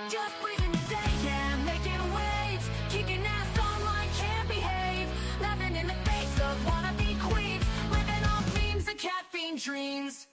Just breathing your day, yeah, making waves, kicking ass online, can't behave, laughing in the face of wannabe queens, living off memes and caffeine dreams.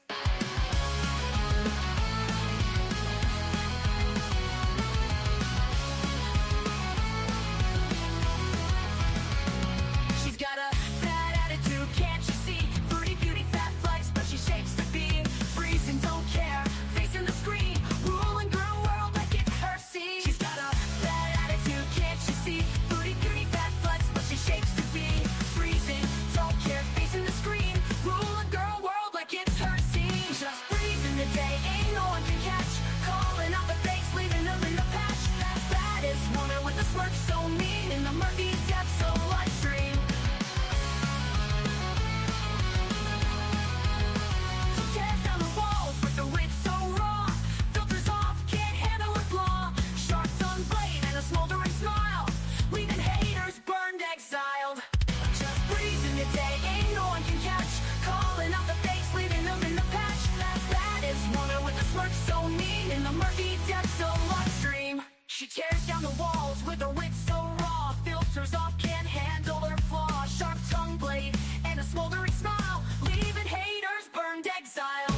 She's got a bad attitude, can't you see? Foodie beauty, fat flex, but she shapes to be. Freezing, don't care, facing the screen, ruling girl world like it's her scene. She's got a bad attitude, can't you see? Foodie beauty, fat flex, but she shapes to be. Freezing, don't care, facing the screen, ruling girl world like it's her scene. Just breathing the day, ain't no one can catch. Calling out the fakes, leaving them in the patch. That baddest woman with a smirk so mean in the murky depths of life stream. She tears down the walls with the wit so raw. Filters off, can't handle her flaw. Sharp tongue blade and a smoldering smile, leaving haters burned, exiled. Just breezing the day, ain't no one can catch. Calling out the fakes, leaving them in the patch. That baddest woman with a smirk so mean in the murky depths of life stream. She tears down the walls with her wit so raw. Filters off, can't handle her flaw. Sharp tongue blade and a smoldering smile, leaving haters burned, exiled.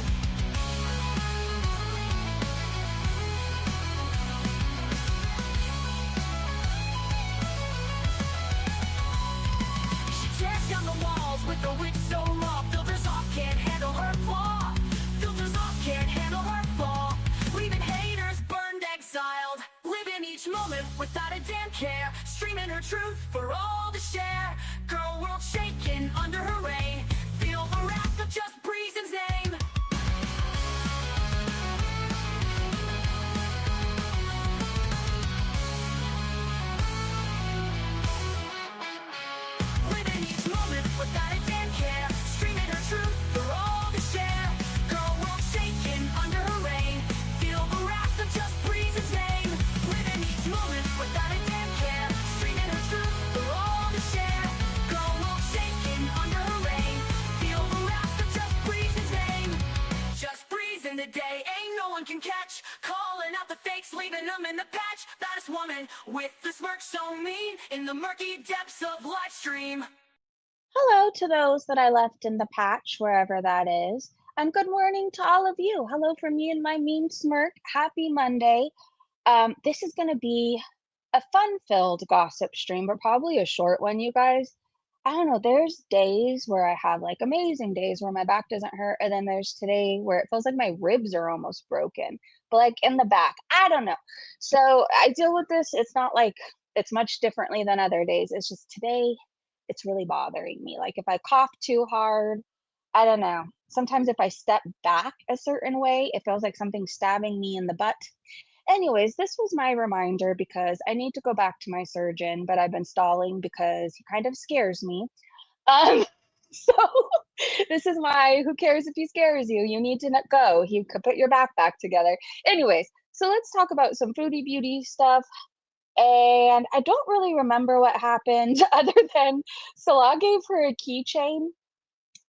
She tears down the walls with her wit so raw. Filters off, can't handle her flaw. Filters off, can't handle her flaw, leaving haters burned, exiled. Living each moment without a damn care, streaming her truth for all to share. Girl world shaking under her reign, feel the wrath of just Breezen's name. Living each moment without a damn care, streaming her truth for all to share. Girl world shaking under her reign, feel the wrath of just Breezen's name. Living each moment without a damn care, streaming her truth for all to share. Girl world shaking under her reign, feel the wrath of just Breezen's name. Just breezing the day, ain't no one can catch. Calling out the fakes, leaving them in the patch. Baddest woman with the smirk so mean in the murky depths of live stream. Hello to those that I left in the patch, wherever that is. And good morning to all of you. Hello from me and my mean smirk. Happy Monday. This is going to be a fun-filled gossip stream, but probably a short one, you guys. I don't know. There's days where I have like amazing days where my back doesn't hurt, and then there's today where it feels like my ribs are almost broken, but like in the back. I don't know. So I deal with this. It's not like it's much differently than other days. It's just today it's really bothering me. Like if I cough too hard, I don't know. Sometimes if I step back a certain way, it feels like something's stabbing me in the butt. Anyways, this was my reminder because I need to go back to my surgeon, but I've been stalling because he kind of scares me. Um, so this is why, who cares if he scares you? You need to go. He could put your back together. Anyways, so let's talk about some foodie beauty stuff. And I don't really remember what happened other than Salah gave her a keychain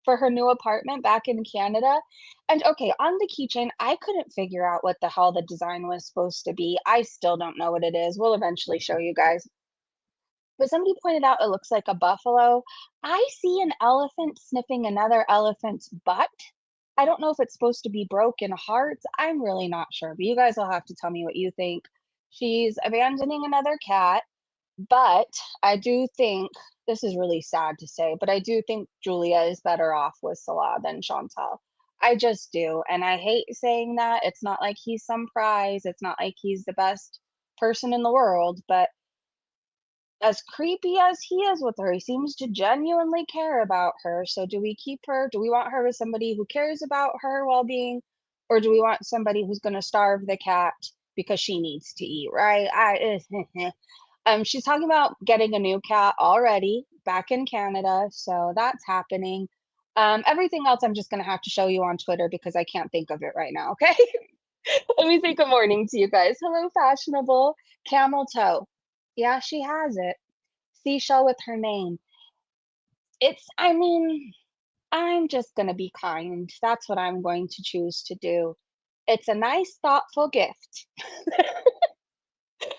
for her new apartment back in Canada. And okay, on the keychain, I couldn't figure out what the hell the design was supposed to be. I still don't know what it is. We'll eventually show you guys. But somebody pointed out it looks like a buffalo. I see an elephant sniffing another elephant's butt. I don't know if it's supposed to be broken hearts. I'm really not sure, but you guys will have to tell me what you think. She's abandoning another cat, but I do think this is really sad to say, but I do think Julia is better off with Salah than Chantal. I just do. And I hate saying that. It's not like he's some prize. It's not like he's the best person in the world, but as creepy as he is with her, he seems to genuinely care about her. So do we keep her? Do we want her with somebody who cares about her well-being, or do we want somebody who's going to starve the cat because she needs to eat, right? She's talking about getting a new cat already back in Canada, so that's happening. Everything else I'm just going to have to show you on Twitter because I can't think of it right now, okay? Let me say good morning to you guys. Hello, fashionable. Camel toe. Yeah, she has it. Seashell with her name. I mean, I'm just going to be kind. That's what I'm going to choose to do. It's a nice, thoughtful gift.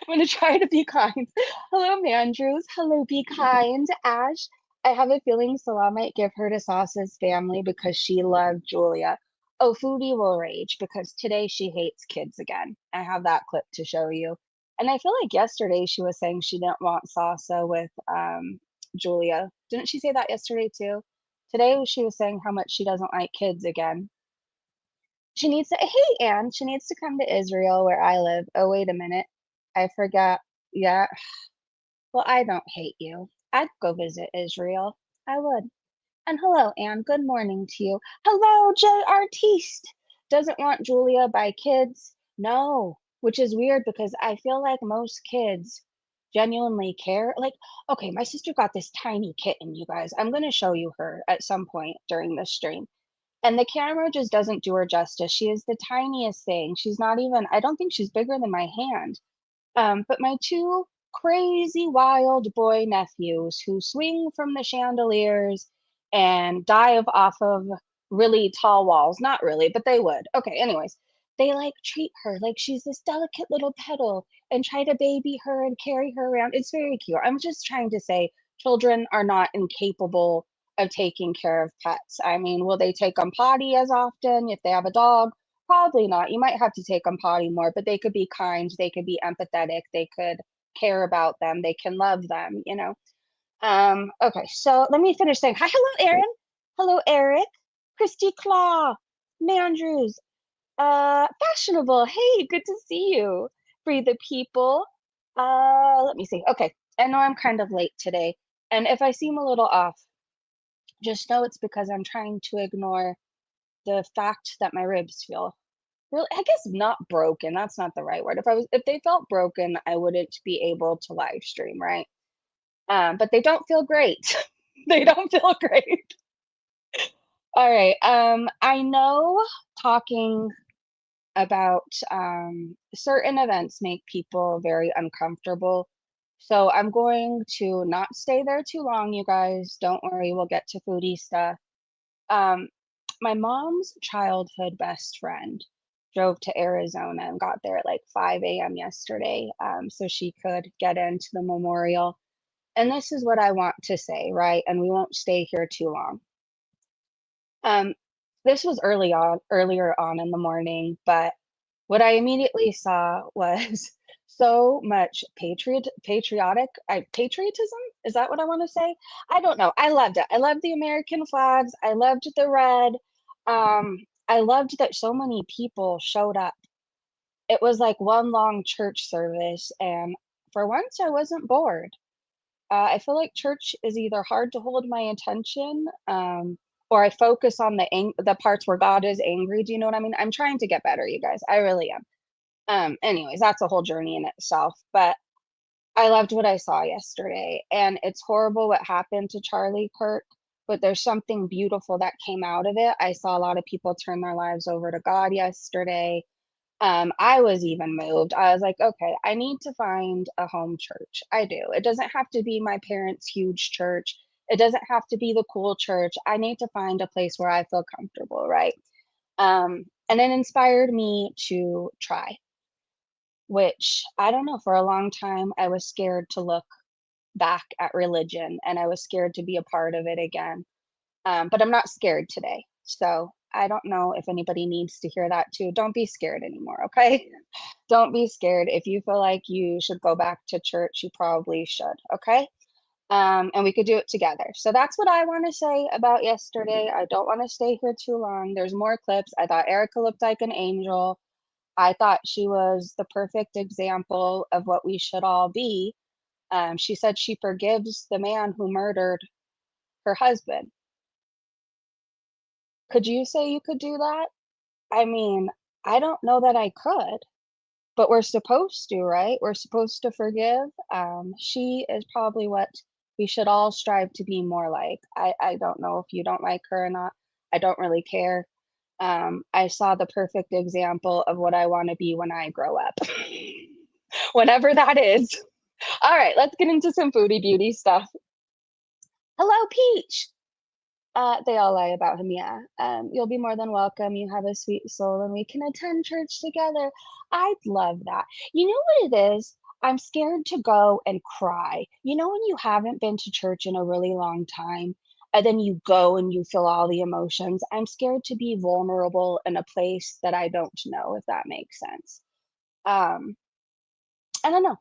I'm gonna try to be kind. Hello, Mandrews. Hello, be kind. Ash, I have a feeling Salah might give her to Sauce's family because she loved Julia. Oh, Foodie will rage because today she hates kids again. I have that clip to show you. And I feel like yesterday she was saying she didn't want Salsa with Julia. Didn't she say that yesterday too? Today she was saying how much she doesn't like kids again. She needs to, hey, Anne, she needs to come to Israel where I live. Oh, wait a minute. I forgot. Yeah. Well, I don't hate you. I'd go visit Israel. I would. And hello, Anne. Good morning to you. Hello, J Artiste. Doesn't want Julia by kids? No, which is weird because I feel like most kids genuinely care. Like, okay, my sister got this tiny kitten, you guys. I'm going to show you her at some point during this stream. And the camera just doesn't do her justice. She is the tiniest thing. She's not even, I don't think she's bigger than my hand. But my two crazy wild boy nephews who swing from the chandeliers and dive off of really tall walls. Not really, but they would. Okay, anyways, they like treat her like she's this delicate little petal and try to baby her and carry her around. It's very cute. I'm just trying to say children are not incapable of taking care of pets. I mean, will they take them potty as often if they have a dog? Probably not. You might have to take them potty more, but they could be kind, they could be empathetic, they could care about them, they can love them, you know. Okay, so let me finish saying hi. Hello, Aaron. Hello, Eric. Christy Claw. Mandrews. Fashionable. Hey, good to see you. Free the people. Let me see. Okay, I know I'm kind of late today, and if I seem a little off, just know it's because I'm trying to ignore the fact that my ribs feel really, I guess not broken, that's not the right word. If they felt broken, I wouldn't be able to live stream, right? But they don't feel great. They don't feel great. All right. I know talking about certain events make people very uncomfortable. So I'm going to not stay there too long, you guys. Don't worry, we'll get to foodie stuff. Um, my mom's childhood best friend drove to Arizona and got there at like 5 a.m. yesterday, so she could get into the memorial. And this is what I want to say, right? And we won't stay here too long. Um, this was earlier on in the morning, but what I immediately saw was so much patriotism. Is that what I want to say? I don't know. I loved it. I loved the American flags. I loved the red. I loved that so many people showed up. It was like one long church service, and for once, I wasn't bored. I feel like church is either hard to hold my attention, or I focus on the parts where God is angry. Do you know what I mean? I'm trying to get better, you guys. I really am. Anyways, that's a whole journey in itself. But I loved what I saw yesterday, and it's horrible what happened to Charlie Kirk, but there's something beautiful that came out of it. I saw a lot of people turn their lives over to God yesterday. I was even moved. I was like, okay, I need to find a home church. I do. It doesn't have to be my parents' huge church. It doesn't have to be the cool church. I need to find a place where I feel comfortable, right? And it inspired me to try, which I don't know, for a long time, I was scared to look back at religion and I was scared to be a part of it again. But I'm not scared today. So I don't know if anybody needs to hear that too. Don't be scared anymore, okay? Don't be scared. If you feel like you should go back to church, you probably should, okay? And we could do it together. So that's what I want to say about yesterday. I don't want to stay here too long. There's more clips. I thought Erica looked like an angel. I thought she was the perfect example of what we should all be. She said she forgives the man who murdered her husband. Could you say you could do that? I mean, I don't know that I could, but we're supposed to, right? We're supposed to forgive. She is probably what we should all strive to be more like. I don't know if you don't like her or not. I don't really care. I saw the perfect example of what I want to be when I grow up, whenever that is. All right, let's get into some foodie beauty stuff. Hello, Peach. They all lie about him, yeah. You'll be more than welcome. You have a sweet soul, and we can attend church together. I'd love that. You know what it is? I'm scared to go and cry. You know, when you haven't been to church in a really long time, and then you go and you feel all the emotions? I'm scared to be vulnerable in a place that I don't know, if that makes sense. Um, I don't know,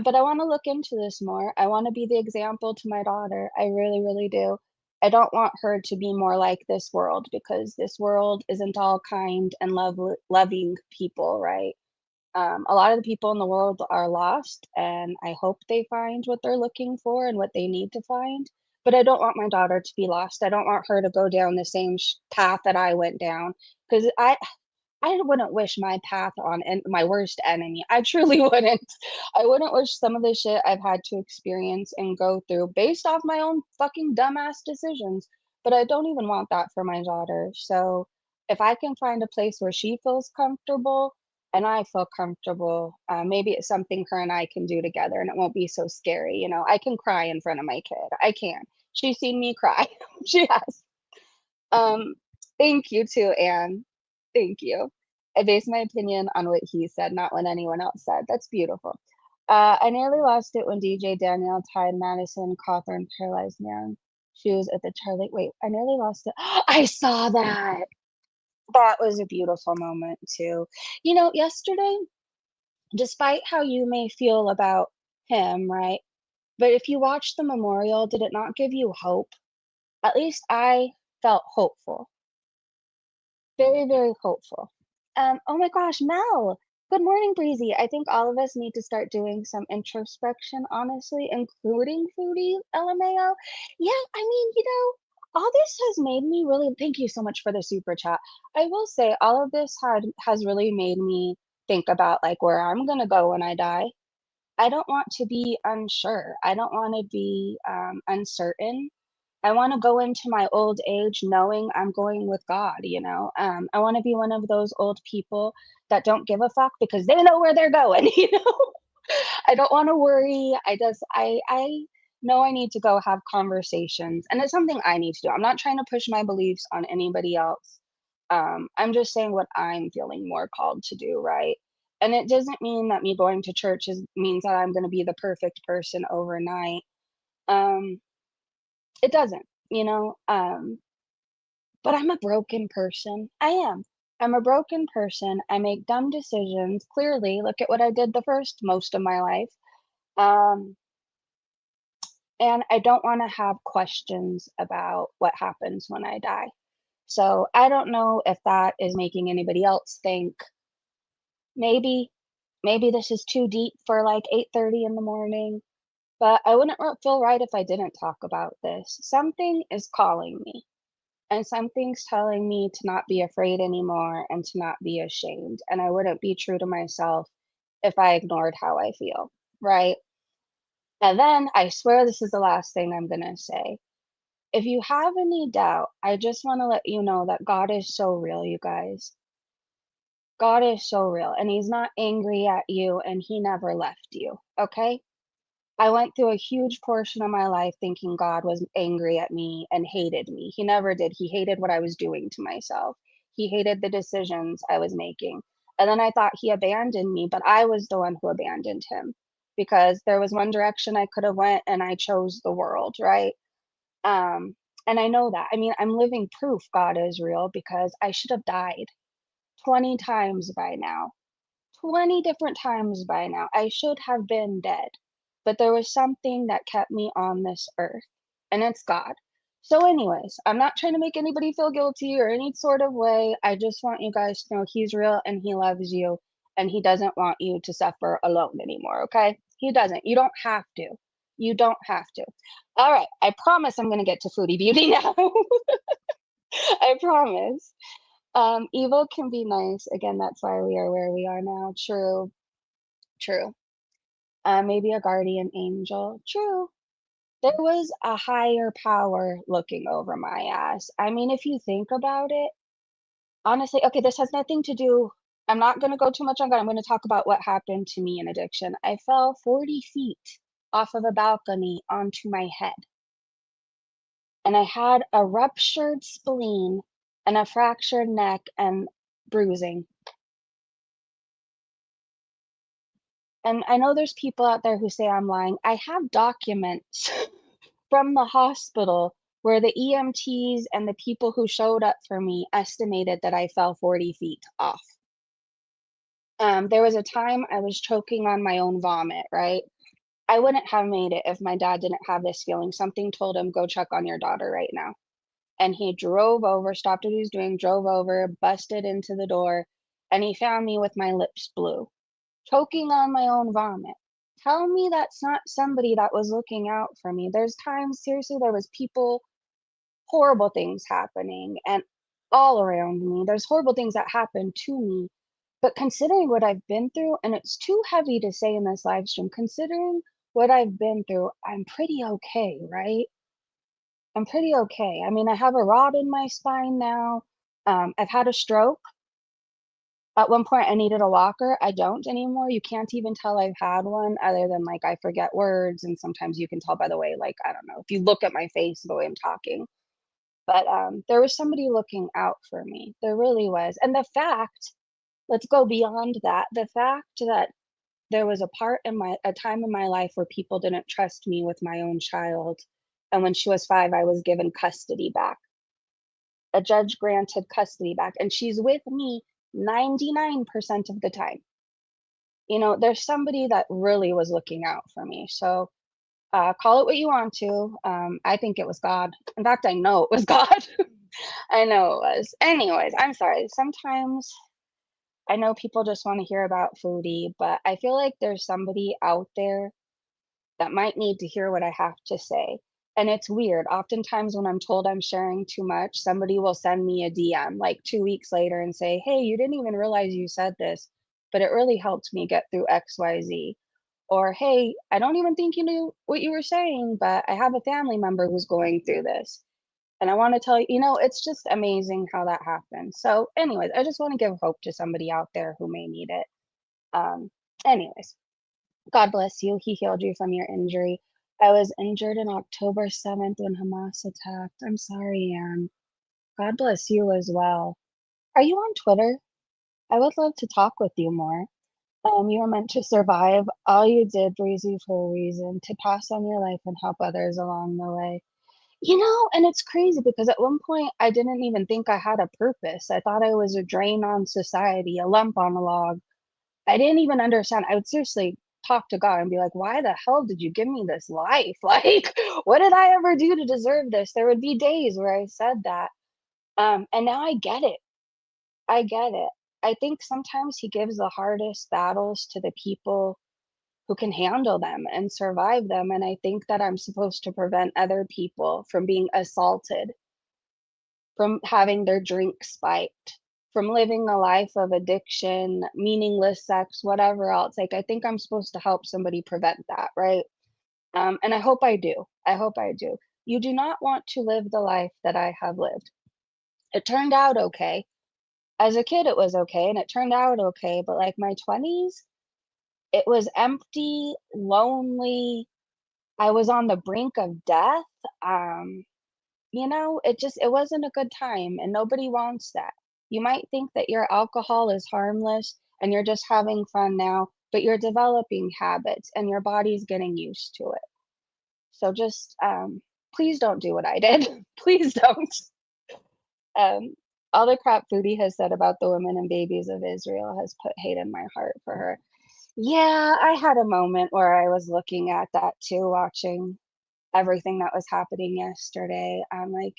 but I wanna look into this more. I wanna be the example to my daughter. I really, really do. I don't want her to be more like this world because this world isn't all kind and loving people, right? A lot of the people in the world are lost, and I hope they find what they're looking for and what they need to find. But I don't want my daughter to be lost. I don't want her to go down the same path that I went down because I wouldn't wish my path on my worst enemy. I truly wouldn't. I wouldn't wish some of the shit I've had to experience and go through based off my own fucking dumbass decisions. But I don't even want that for my daughter. So if I can find a place where she feels comfortable and I feel comfortable, maybe it's something her and I can do together and it won't be so scary. You know, I can cry in front of my kid. I can. She's seen me cry. She has. Um, Thank you too, Anne. Thank you. I base my opinion on what he said, not what anyone else said. That's beautiful. I nearly lost it when DJ Danielle tied Madison Cawthorn paralyzed man shoes at the Charlie. Wait, I nearly lost it. I saw that. That was a beautiful moment too. You know, yesterday, despite how you may feel about him, right? But if you watched the memorial, did it not give you hope? At least I felt hopeful. Very, very hopeful. Oh my gosh, Mel. Good morning, Breezy. I think all of us need to start doing some introspection, honestly, including foodie LMAO. Yeah, I mean, all this has made me really thank you so much for the super chat. I will say all of this has really made me think about like where I'm gonna go when I die. I don't want to be unsure. I don't want to be uncertain. I want to go into my old age knowing I'm going with God, you know? I want to be one of those old people that don't give a fuck because they know where they're going, you know? I don't want to worry. I know I need to go have conversations and it's something I need to do. I'm not trying to push my beliefs on anybody else. I'm just saying what I'm feeling more called to do, right? And it doesn't mean that me going to church means that I'm going to be the perfect person overnight. Um, it doesn't, you know? But I'm a broken person. I am. I'm a broken person. I make dumb decisions. Clearly, look at what I did the first most of my life. Um, and I don't want to have questions about what happens when I die. So I don't know if that is making anybody else think maybe, maybe this is too deep for like 8:30 in the morning. But I wouldn't feel right if I didn't talk about this. Something is calling me. And something's telling me to not be afraid anymore and to not be ashamed. And I wouldn't be true to myself if I ignored how I feel, right? And then I swear this is the last thing I'm going to say. If you have any doubt, I just want to let you know that God is so real, you guys. God is so real. And He's not angry at you and He never left you, okay? I went through a huge portion of my life thinking God was angry at me and hated me. He never did. He hated what I was doing to myself. He hated the decisions I was making. And then I thought he abandoned me, but I was the one who abandoned him because there was one direction I could have went and I chose the world, right? And I know that. I mean, I'm living proof God is real because I should have died 20 times by now. 20 different times by now. I should have been dead, but there was something that kept me on this earth, and it's God. So, anyways, I'm not trying to make anybody feel guilty or any sort of way. I just want you guys to know He's real and He loves you, and He doesn't want you to suffer alone anymore, okay? He doesn't. You don't have to. You don't have to. All right, I promise I'm going to get to Foodie Beauty now. I promise. Evil can be nice. Again, that's why we are where we are now. True, true. Maybe a guardian angel. True. There was a higher power looking over my ass. I mean, if you think about it, honestly, okay, this has nothing to do. I'm not going to go too much on God. I'm going to talk about what happened to me in addiction. I fell 40 feet off of a balcony onto my head, and I had a ruptured spleen and a fractured neck and bruising. And I know there's people out there who say I'm lying. I have documents from the hospital where the EMTs and the people who showed up for me estimated that I fell 40 feet off. There was a time I was choking on my own vomit, right? I wouldn't have made it if my dad didn't have this feeling. Something told him, "Go check on your daughter right now." And he drove over, stopped what he was doing, drove over, busted into the door, and he found me with my lips blue, choking on my own vomit. Tell me that's not somebody that was looking out for me. There's times, seriously, there was people, horrible things happening and all around me. There's horrible things that happen to me. But considering what I've been through, and it's too heavy to say in this live stream, considering what I've been through, I'm pretty okay, right? I'm pretty okay. I mean, I have a rod in my spine now. I've had a stroke. At one point, I needed a walker. I don't anymore. You can't even tell I've had one other than like I forget words. And sometimes you can tell by the way, like, I don't know, if you look at my face, the way I'm talking. But there was somebody looking out for me. There really was. And the fact, let's go beyond that. The fact that there was a time in my life where people didn't trust me with my own child. And when she was 5, I was given custody back. A judge granted custody back, and she's with me 99% of the time. You know, there's somebody that really was looking out for me. So call it what you want to. I think it was God. In fact, I know it was God. I know it was. Anyways, I'm sorry. Sometimes I know people just want to hear about foodie, but I feel like there's somebody out there that might need to hear what I have to say. And it's weird. Oftentimes, when I'm told I'm sharing too much, somebody will send me a DM like 2 weeks later and say, "Hey, you didn't even realize you said this, but it really helped me get through XYZ." Or, "Hey, I don't even think you knew what you were saying, but I have a family member who's going through this. And I want to tell you, it's just amazing how that happens." So, anyways, I just want to give hope to somebody out there who may need it. Um, anyways, God bless you. He healed you from your injury. I was injured on October 7th when Hamas attacked. I'm sorry, Anne. God bless you as well. Are you on Twitter? I would love to talk with you more. You were meant to survive. All you did brings you for a reason to pass on your life and help others along the way. And it's crazy because at one point I didn't even think I had a purpose. I thought I was a drain on society, a lump on a log. I didn't even understand. I would seriously talk to God and be like, "Why the hell did you give me this life? Like, what did I ever do to deserve this?" There would be days where I said that. And now I get it. I get it. I think sometimes He gives the hardest battles to the people who can handle them and survive them. And I think that I'm supposed to prevent other people from being assaulted, from having their drink spiked, from living a life of addiction, meaningless sex, whatever else. Like, I think I'm supposed to help somebody prevent that, right? And I hope I do. I hope I do. You do not want to live the life that I have lived. It turned out okay. As a kid, it was okay, and it turned out okay. But like my 20s, it was empty, lonely. I was on the brink of death. Um, it wasn't a good time, and nobody wants that. You might think that your alcohol is harmless and you're just having fun now, but you're developing habits and your body's getting used to it. So just please don't do what I did. Please don't. Um, all the crap Foodie has said about the women and babies of Israel has put hate in my heart for her. Yeah, I had a moment where I was looking at that too, watching everything that was happening yesterday. I'm like,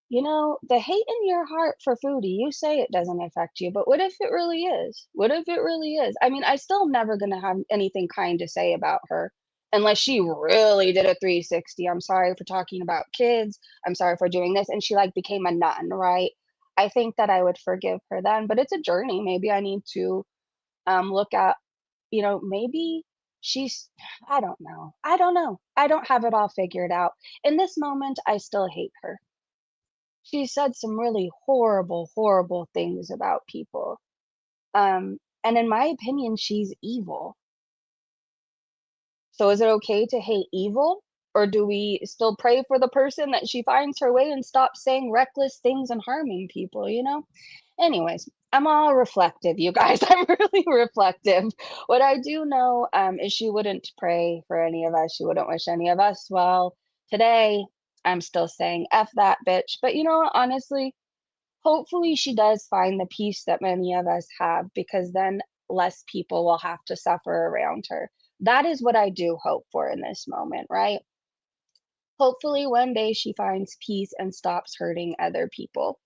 the hate in your heart for Foodie, you say it doesn't affect you, but what if it really is? What if it really is? I mean, I still never gonna have anything kind to say about her unless she really did a 360. I'm sorry for talking about kids. I'm sorry for doing this. And she like became a nun, right? I think that I would forgive her then, but it's a journey. Maybe I need to look at, maybe she's, I don't know. I don't know. I don't have it all figured out. In this moment, I still hate her. She said some really horrible, horrible things about people. And in my opinion, she's evil. So is it okay to hate evil? Or do we still pray for the person that she finds her way and stops saying reckless things and harming people, Anyways, I'm all reflective, you guys. I'm really reflective. What I do know is she wouldn't pray for any of us. She wouldn't wish any of us well. Today, I'm still saying F that bitch. But you know what? Honestly, hopefully she does find the peace that many of us have, because then less people will have to suffer around her. That is what I do hope for in this moment, right? Hopefully one day she finds peace and stops hurting other people.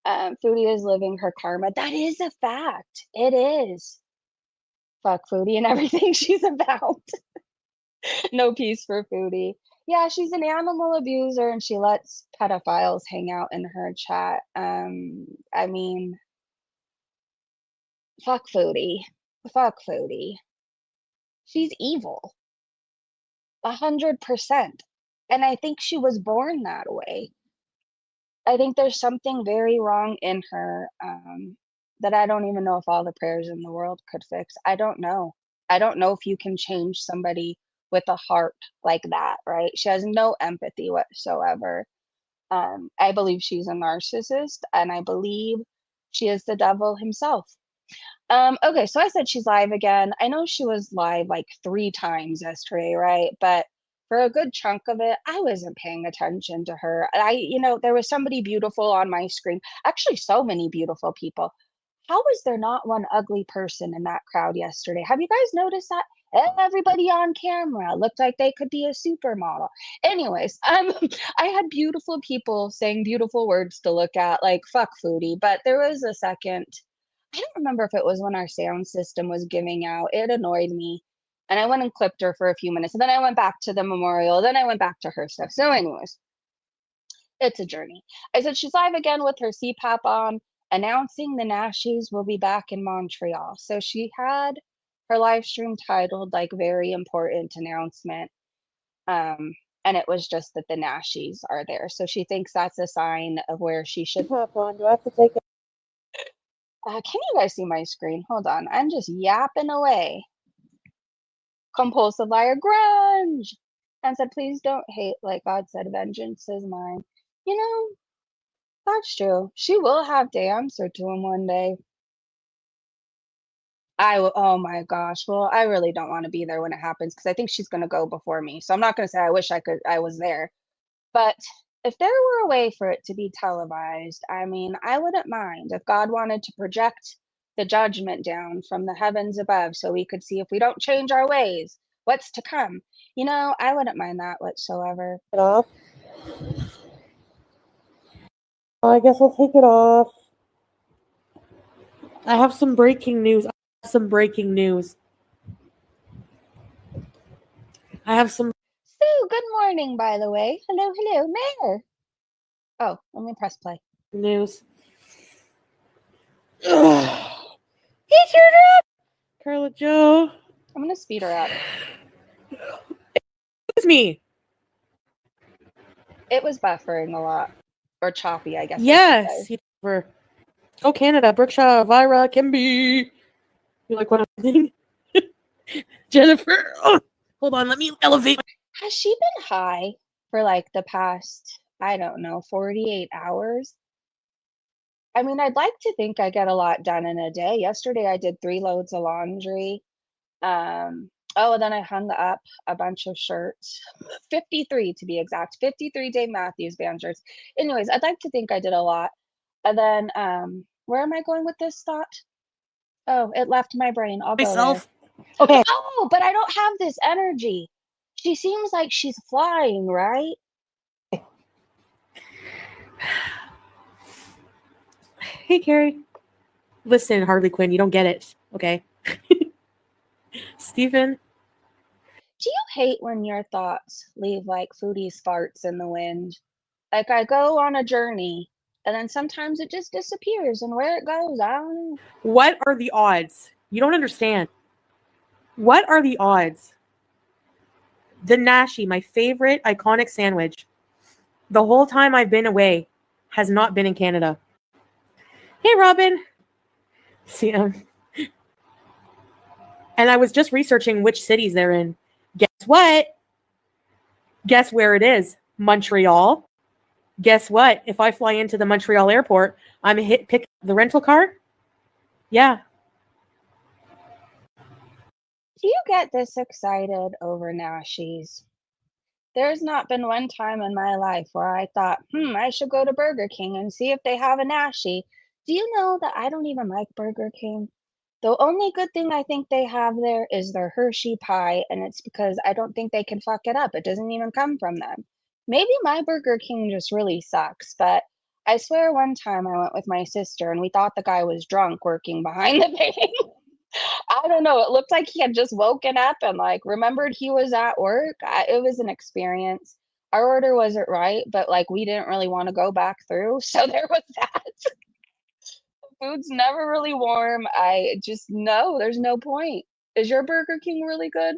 Foodie is living her karma. That is a fact. It is. Fuck Foodie and everything she's about. No peace for Foodie. Yeah, she's an animal abuser and she lets pedophiles hang out in her chat. I mean, fuck Foodie. Fuck Foodie. She's evil. 100%. And I think she was born that way. I think there's something very wrong in her, that I don't even know if all the prayers in the world could fix. I don't know. I don't know if you can change somebody with a heart like that, right? She has no empathy whatsoever. I believe she's a narcissist, and I believe she is the devil himself. Okay, so I said she's live again. I know she was live like 3 times yesterday, right? But for a good chunk of it, I wasn't paying attention to her. There was somebody beautiful on my screen. Actually, so many beautiful people. How was there not one ugly person in that crowd yesterday? Have you guys noticed that? Everybody on camera looked like they could be a supermodel. Anyways, I had beautiful people saying beautiful words to look at, like fuck Foodie, but there was a second. I don't remember if it was when our sound system was giving out. It annoyed me. And I went and clipped her for a few minutes. And then I went back to the memorial. Then I went back to her stuff. So, anyways, it's a journey. I said she's live again with her CPAP on, announcing the Nashies will be back in Montreal. So she had her live stream titled like very important announcement. And it was just that the Nashies are there. So she thinks that's a sign of where she should. Hop on. Do I have to take it? Can you guys see my screen? Hold on. I'm just yapping away. Compulsive liar grunge. And said, please don't hate like God said, vengeance is mine. You know, that's true. She will have to answer to him one day. Oh my gosh. Well, I really don't want to be there when it happens because I think she's going to go before me. So I'm not going to say I wish I was there. But if there were a way for it to be televised, I mean, I wouldn't mind if God wanted to project the judgment down from the heavens above so we could see if we don't change our ways, what's to come. I wouldn't mind that whatsoever. It off? I guess I'll take it off. I have some breaking news. I have some. Sue, good morning, by the way. Hello, Mayor. Oh, let me press play. News. He turned up. Carla Joe. I'm going to speed her up. It's me. It was buffering a lot. Or choppy, I guess. Yes. Oh, Canada. Berkshire, Vira, Kimby. You like what I'm saying? Jennifer. Oh, hold on. Let me elevate. Has she been high for like the past, I don't know, 48 hours? I mean, I'd like to think I get a lot done in a day. Yesterday, I did 3 loads of laundry. And then I hung up a bunch of shirts. 53 to be exact. 53 Dave Matthews band shirts. Anyways, I'd like to think I did a lot. And then, where am I going with this thought? Oh, it left my brain. I'll go Myself. there. Okay. Oh, but I don't have this energy. She seems like she's flying, right? Hey, Carrie. Listen, Harley Quinn, you don't get it, okay? Stephen. Do you hate when your thoughts leave like Foodie's farts in the wind? Like I go on a journey and then sometimes it just disappears and where it goes, I don't know. What are the odds? You don't understand. What are the odds? The Nashie, my favorite iconic sandwich, the whole time I've been away, has not been in Canada. Hey, Robin. See, and I was just researching which cities they're in. Guess what? Guess where it is? Montreal. Guess what? If I fly into the Montreal airport, I'm pick the rental car. Yeah. Do you get this excited over Nashies? There's not been one time in my life where I thought, I should go to Burger King and see if they have a Nashie. Do you know that I don't even like Burger King? The only good thing I think they have there is their Hershey pie, and it's because I don't think they can fuck it up. It doesn't even come from them. Maybe my Burger King just really sucks, but I swear one time I went with my sister and we thought the guy was drunk working behind the thing. I don't know. It looked like he had just woken up and like remembered he was at work. It was an experience. Our order wasn't right, but like we didn't really want to go back through. So there was that. Food's never really warm. I just no, there's no point. Is your Burger King really good?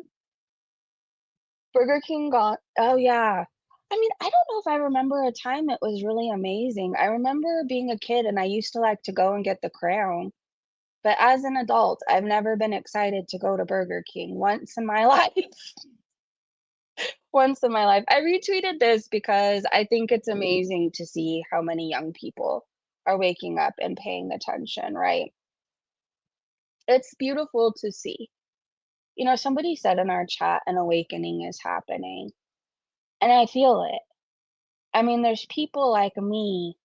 Burger King got, oh yeah. I mean, I don't know if I remember a time it was really amazing. I remember being a kid and I used to like to go and get the Crown. But as an adult, I've never been excited to go to Burger King once in my life. Once in my life. I retweeted this because I think it's amazing to see how many young people are waking up and paying attention, right? It's beautiful to see. You know, somebody said in our chat, an awakening is happening, and I feel it. I mean, there's people like me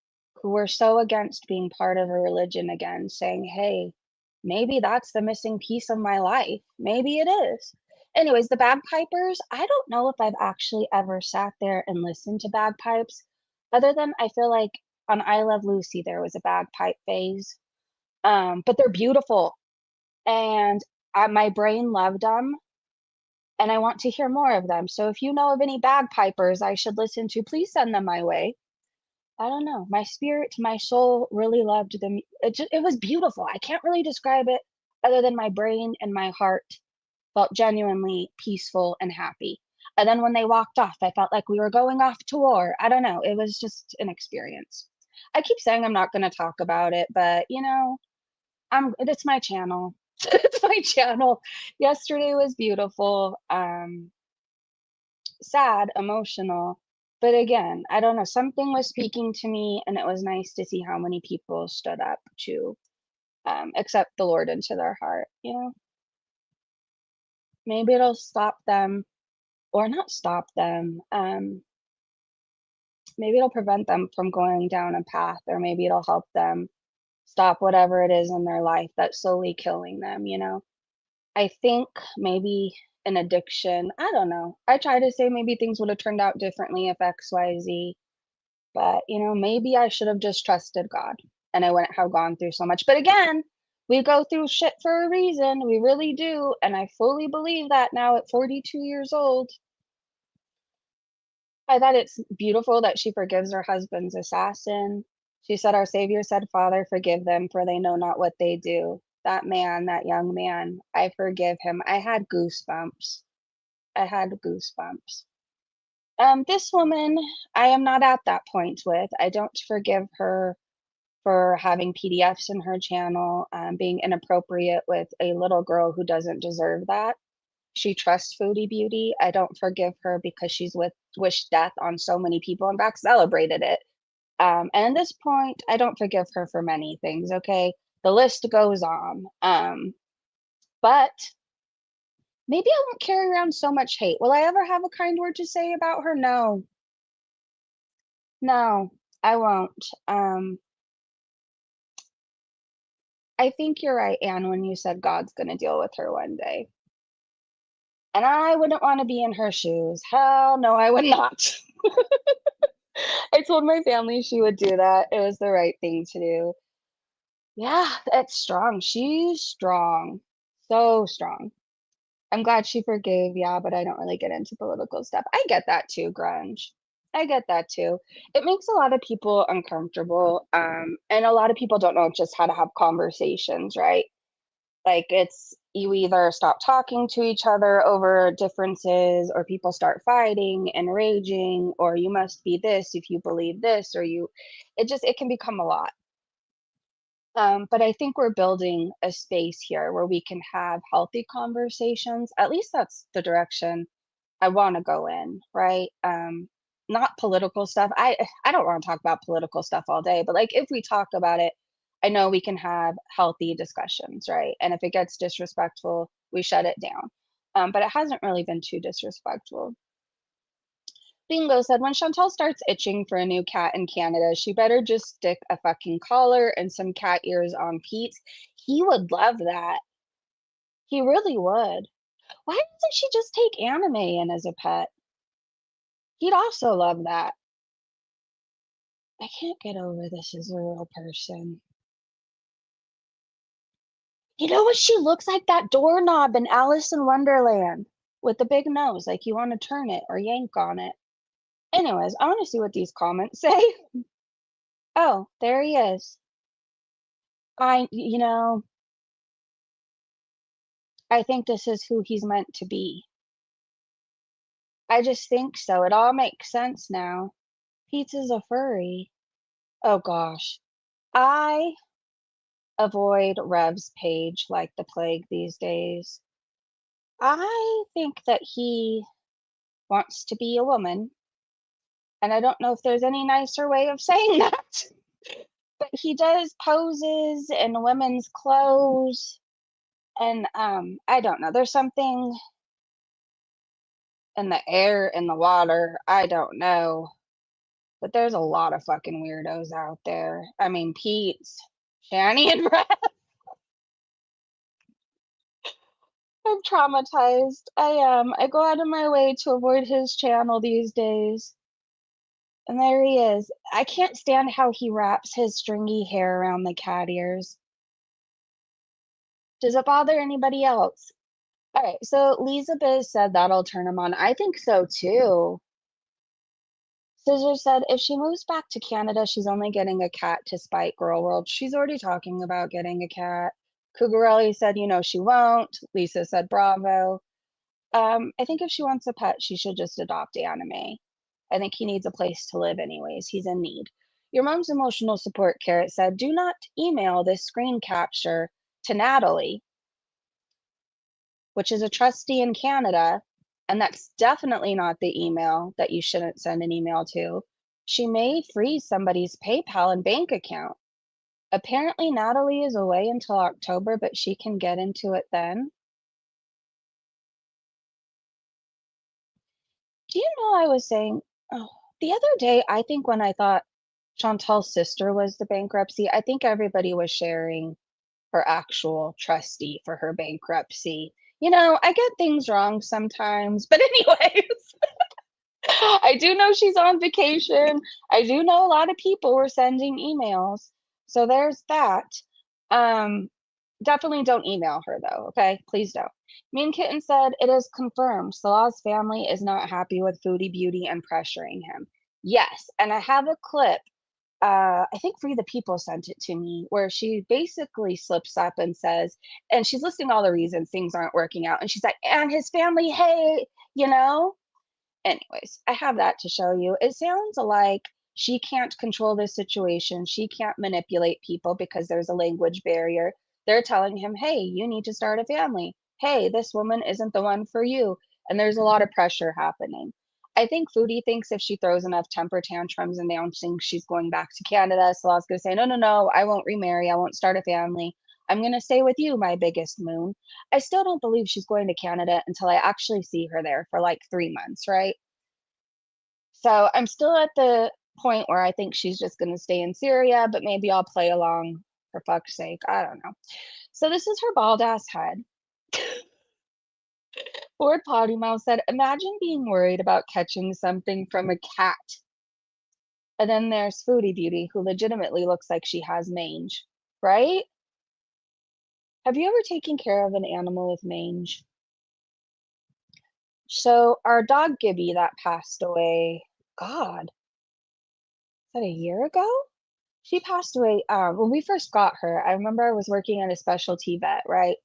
who were so against being part of a religion again, saying, hey, maybe that's the missing piece of my life. Maybe it is. Anyways, the bagpipers, I don't know if I've actually ever sat there and listened to bagpipes, other than I feel like on I Love Lucy, there was a bagpipe phase. But they're beautiful. And my brain loved them. And I want to hear more of them. So if you know of any bagpipers I should listen to, please send them my way. I don't know. My spirit, my soul really loved them. It was beautiful. I can't really describe it other than my brain and my heart felt genuinely peaceful and happy. And then when they walked off, I felt like we were going off to war. I don't know. It was just an experience. I keep saying I'm not going to talk about it, but you know, it's my channel. It's my channel. Yesterday was beautiful. Sad, emotional. But again, I don't know, something was speaking to me, and it was nice to see how many people stood up to accept the Lord into their heart. You know, maybe it'll stop them, or not stop them. Maybe it'll prevent them from going down a path, or maybe it'll help them stop whatever it is in their life that's slowly killing them. You know, I think maybe an addiction. I don't know. I try to say maybe things would have turned out differently if X, Y, Z. But, you know, maybe I should have just trusted God and I wouldn't have gone through so much. But again, we go through shit for a reason. We really do. And I fully believe that now at 42 years old. I thought it's beautiful that she forgives her husband's assassin. She said, our Savior said, Father, forgive them, for they know not what they do. That man, that young man, I forgive him. I had goosebumps. I had goosebumps. This woman, I am not at that point with. I don't forgive her for having PDFs in her channel, being inappropriate with a little girl who doesn't deserve that. She trusts Foodie Beauty. I don't forgive her because she's wished death on so many people and back celebrated it. And at this point, I don't forgive her for many things, okay? The list goes on. But maybe I won't carry around so much hate. Will I ever have a kind word to say about her? No. No, I won't. I think you're right, Anne, when you said God's gonna deal with her one day. And I wouldn't want to be in her shoes. Hell no, I would not. I told my family she would do that. It was the right thing to do. Yeah, that's strong. She's strong. So strong. I'm glad she forgave, yeah, but I don't really get into political stuff. I get that too, grunge. I get that too. It makes a lot of people uncomfortable. And a lot of people don't know just how to have conversations, right? Like it's you either stop talking to each other over differences, or people start fighting and raging, or you must be this if you believe this, or it can become a lot. But I think we're building a space here where we can have healthy conversations. At least that's the direction I want to go in, right? not political stuff. I don't want to talk about political stuff all day, but like if we talk about it, I know we can have healthy discussions, right? And if it gets disrespectful, we shut it down. But it hasn't really been too disrespectful. Bingo said, when Chantal starts itching for a new cat in Canada, she better just stick a fucking collar and some cat ears on Pete. He would love that. He really would. Why doesn't she just take Anime in as a pet? He'd also love that. I can't get over this as a real person. You know what she looks like? That doorknob in Alice in Wonderland with the big nose, like you want to turn it or yank on it. Anyways, I want to see what these comments say. Oh, there he is. You know, I think this is who he's meant to be. I just think so. It all makes sense now. Pizza's a furry. Oh gosh. I avoid Rev's page like the plague these days. I think that he wants to be a woman, and I don't know if there's any nicer way of saying that. But he does poses in women's clothes, and I don't know. There's something in the air, in the water. I don't know. But there's a lot of fucking weirdos out there. I mean, Pete's, Shani, and Rev. I'm traumatized. I am. I go out of my way to avoid his channel these days. And there he is. I can't stand how he wraps his stringy hair around the cat ears. Does it bother anybody else? All right, so Lisa Biz said that'll turn him on. I think so too. Scissor said if she moves back to Canada, she's only getting a cat to spite Girl World. She's already talking about getting a cat. Cougarelli said, you know, she won't. Lisa said, bravo. I think if she wants a pet, she should just adopt Anime. I think he needs a place to live anyways. He's in need. Your mom's emotional support carrot said, do not email this screen capture to Natalie, which is a trustee in Canada, and that's definitely not the email that you shouldn't send an email to. She may freeze somebody's PayPal and bank account. Apparently, Natalie is away until October, but she can get into it then. Do you know I was saying the other day, I think when I thought Chantal's sister was the bankruptcy, I think everybody was sharing her actual trustee for her bankruptcy. You know, I get things wrong sometimes, but anyways, I do know she's on vacation. I do know a lot of people were sending emails. So there's that. Definitely don't email her though, okay? Please don't. Mean Kitten said, it is confirmed. Salah's family is not happy with Foodie Beauty and pressuring him. Yes, and I have a clip. I think Free the People sent it to me, where she basically slips up and says, and she's listing all the reasons things aren't working out. And she's like, and his family, hey, you know? Anyways, I have that to show you. It sounds like she can't control this situation. She can't manipulate people because there's a language barrier. They're telling him, hey, you need to start a family. Hey, this woman isn't the one for you. And there's a lot of pressure happening. I think Foodie thinks if she throws enough temper tantrums announcing she's going back to Canada, Salah's going to say, no, no, no, I won't remarry. I won't start a family. I'm going to stay with you, my biggest moon. I still don't believe she's going to Canada until I actually see her there for like 3 months, right? So I'm still at the point where I think she's just going to stay in Syria, but maybe I'll play along for fuck's sake. I don't know. So this is her bald ass head. Lord Potty Mouth said, imagine being worried about catching something from a cat. And then there's Foodie Beauty, who legitimately looks like she has mange, right? Have you ever taken care of an animal with mange? So our dog Gibby that passed away, God, is that a year ago? She passed away when we first got her. I remember I was working at a specialty vet, right?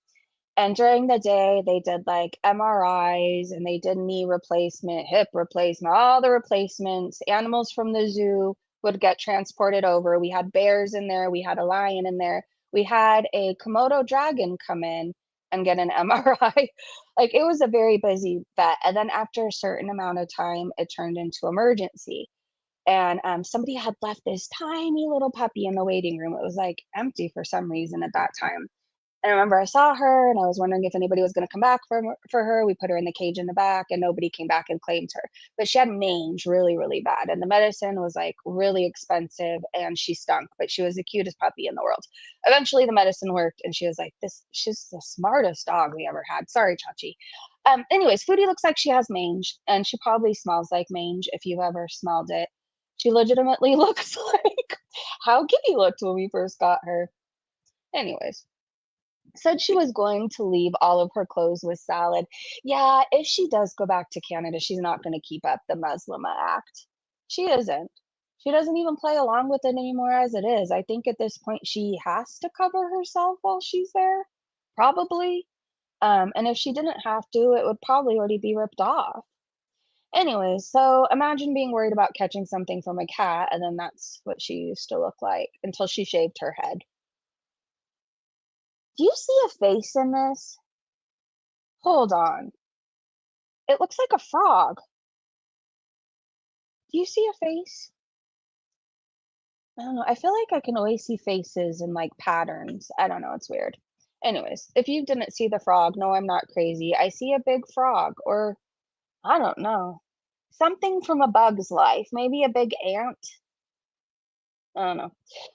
And during the day, they did like MRIs and they did knee replacement, hip replacement, all the replacements. Animals from the zoo would get transported over. We had bears in there. We had a lion in there. We had a Komodo dragon come in and get an MRI. Like, it was a very busy vet. And then after a certain amount of time, it turned into emergency. And somebody had left this tiny little puppy in the waiting room. It was like empty for some reason at that time. And I remember I saw her and I was wondering if anybody was going to come back for her. We put her in the cage in the back and nobody came back and claimed her. But she had mange really, really bad. And the medicine was like really expensive and she stunk, but she was the cutest puppy in the world. Eventually the medicine worked and she was like, she's the smartest dog we ever had. Sorry, Chachi. Anyways, Foodie looks like she has mange and she probably smells like mange if you've ever smelled it. She legitimately looks like how Gibby looked when we first got her. Anyways, said she was going to leave all of her clothes with Salad. Yeah, if she does go back to Canada, she's not going to keep up the Muslima Act. She isn't. She doesn't even play along with it anymore as it is. I think at this point she has to cover herself while she's there, probably. And if she didn't have to, it would probably already be ripped off. Anyways, so imagine being worried about catching something from a cat, and then that's what she used to look like until she shaved her head. Do you see a face in this? Hold on. It looks like a frog. Do you see a face? I don't know. I feel like I can always see faces in like patterns. I don't know. It's weird. Anyways, if you didn't see the frog, no, I'm not crazy. I see a big frog, or I don't know. Something from a bug's life. Maybe a big ant. I don't know.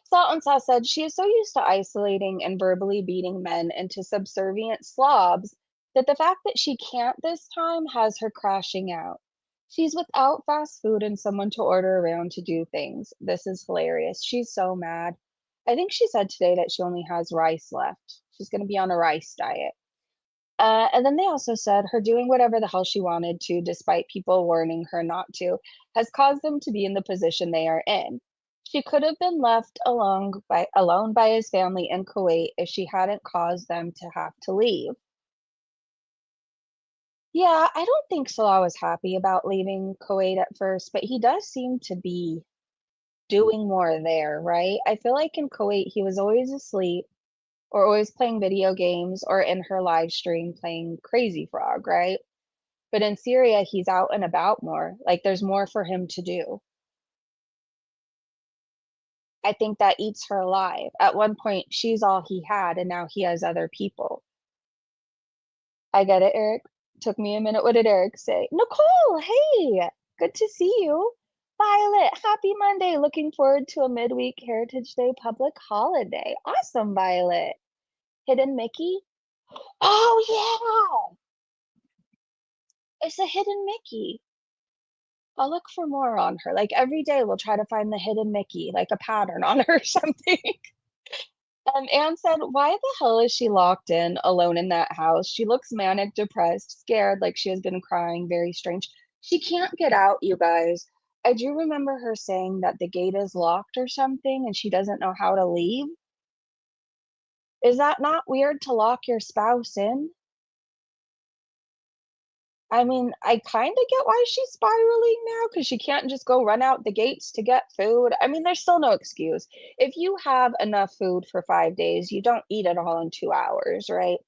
Salt and Sauce said she is so used to isolating and verbally beating men into subservient slobs that the fact that she can't this time has her crashing out. She's without fast food and someone to order around to do things. This is hilarious. She's so mad. I think she said today that she only has rice left. She's going to be on a rice diet. And then they also said her doing whatever the hell she wanted to, despite people warning her not to, has caused them to be in the position they are in. She could have been left alone by his family in Kuwait if she hadn't caused them to have to leave. Yeah, I don't think Salah was happy about leaving Kuwait at first, but he does seem to be doing more there, right? I feel like in Kuwait he was always asleep or always playing video games or in her live stream playing Crazy Frog, right? But in Syria he's out and about more. Like there's more for him to do. I think that eats her alive. At one point, she's all he had, and now he has other people. I get it, Eric. Took me a minute. What did Eric say? Nicole, hey, good to see you. Violet, happy Monday. Looking forward to a midweek Heritage Day public holiday. Awesome, Violet. Hidden Mickey? Oh, yeah. It's a hidden Mickey. I'll look for more on her. Like every day, we'll try to find the hidden Mickey, like a pattern on her or something. Anne said, "Why the hell is she locked in alone in that house? She looks manic, depressed, scared, like she has been crying. Very strange. She can't get out, you guys. I do remember her saying that the gate is locked or something and she doesn't know how to leave. Is that not weird to lock your spouse in? I mean, I kind of get why she's spiraling now because she can't just go run out the gates to get food. I mean, there's still no excuse. If you have enough food for 5 days, you don't eat it all in 2 hours, right?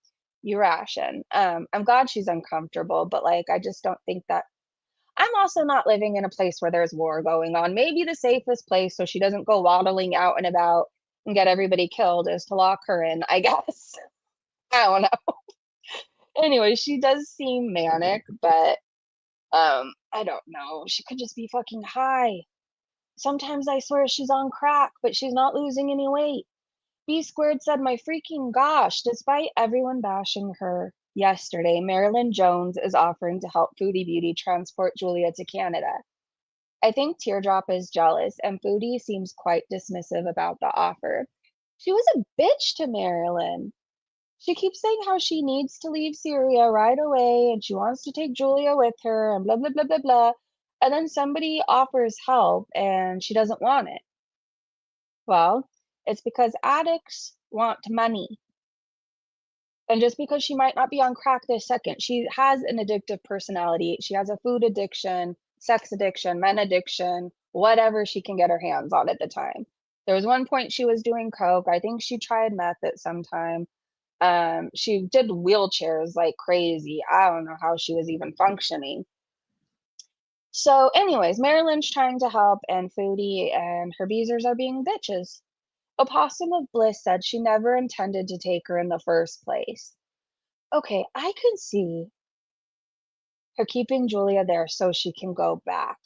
You ration. I'm glad she's uncomfortable, but like, I just don't think that. I'm also not living in a place where there's war going on. Maybe the safest place so she doesn't go waddling out and about and get everybody killed is to lock her in, I guess. I don't know. Anyway, she does seem manic, but I don't know. She could just be fucking high. Sometimes I swear she's on crack, but she's not losing any weight. B squared said, "My freaking gosh, despite everyone bashing her yesterday, Marilyn Jones is offering to help Foodie Beauty transport Julia to Canada. I think Teardrop is jealous, and Foodie seems quite dismissive about the offer. She was a bitch to Marilyn. She keeps saying how she needs to leave Syria right away and she wants to take Julia with her and blah, blah, blah, blah, blah. And then somebody offers help and she doesn't want it. Well, it's because addicts want money. And just because she might not be on crack this second, she has an addictive personality. She has a food addiction, sex addiction, men addiction, whatever she can get her hands on at the time. There was one point she was doing coke. I think she tried meth at some time. She did wheelchairs like crazy. I don't know how she was even functioning. So anyways, Marilyn's trying to help, and Foodie and her beezers are being bitches. Opossum of Bliss said she never intended to take her in the first place. Okay, I could see her keeping Julia there so she can go back,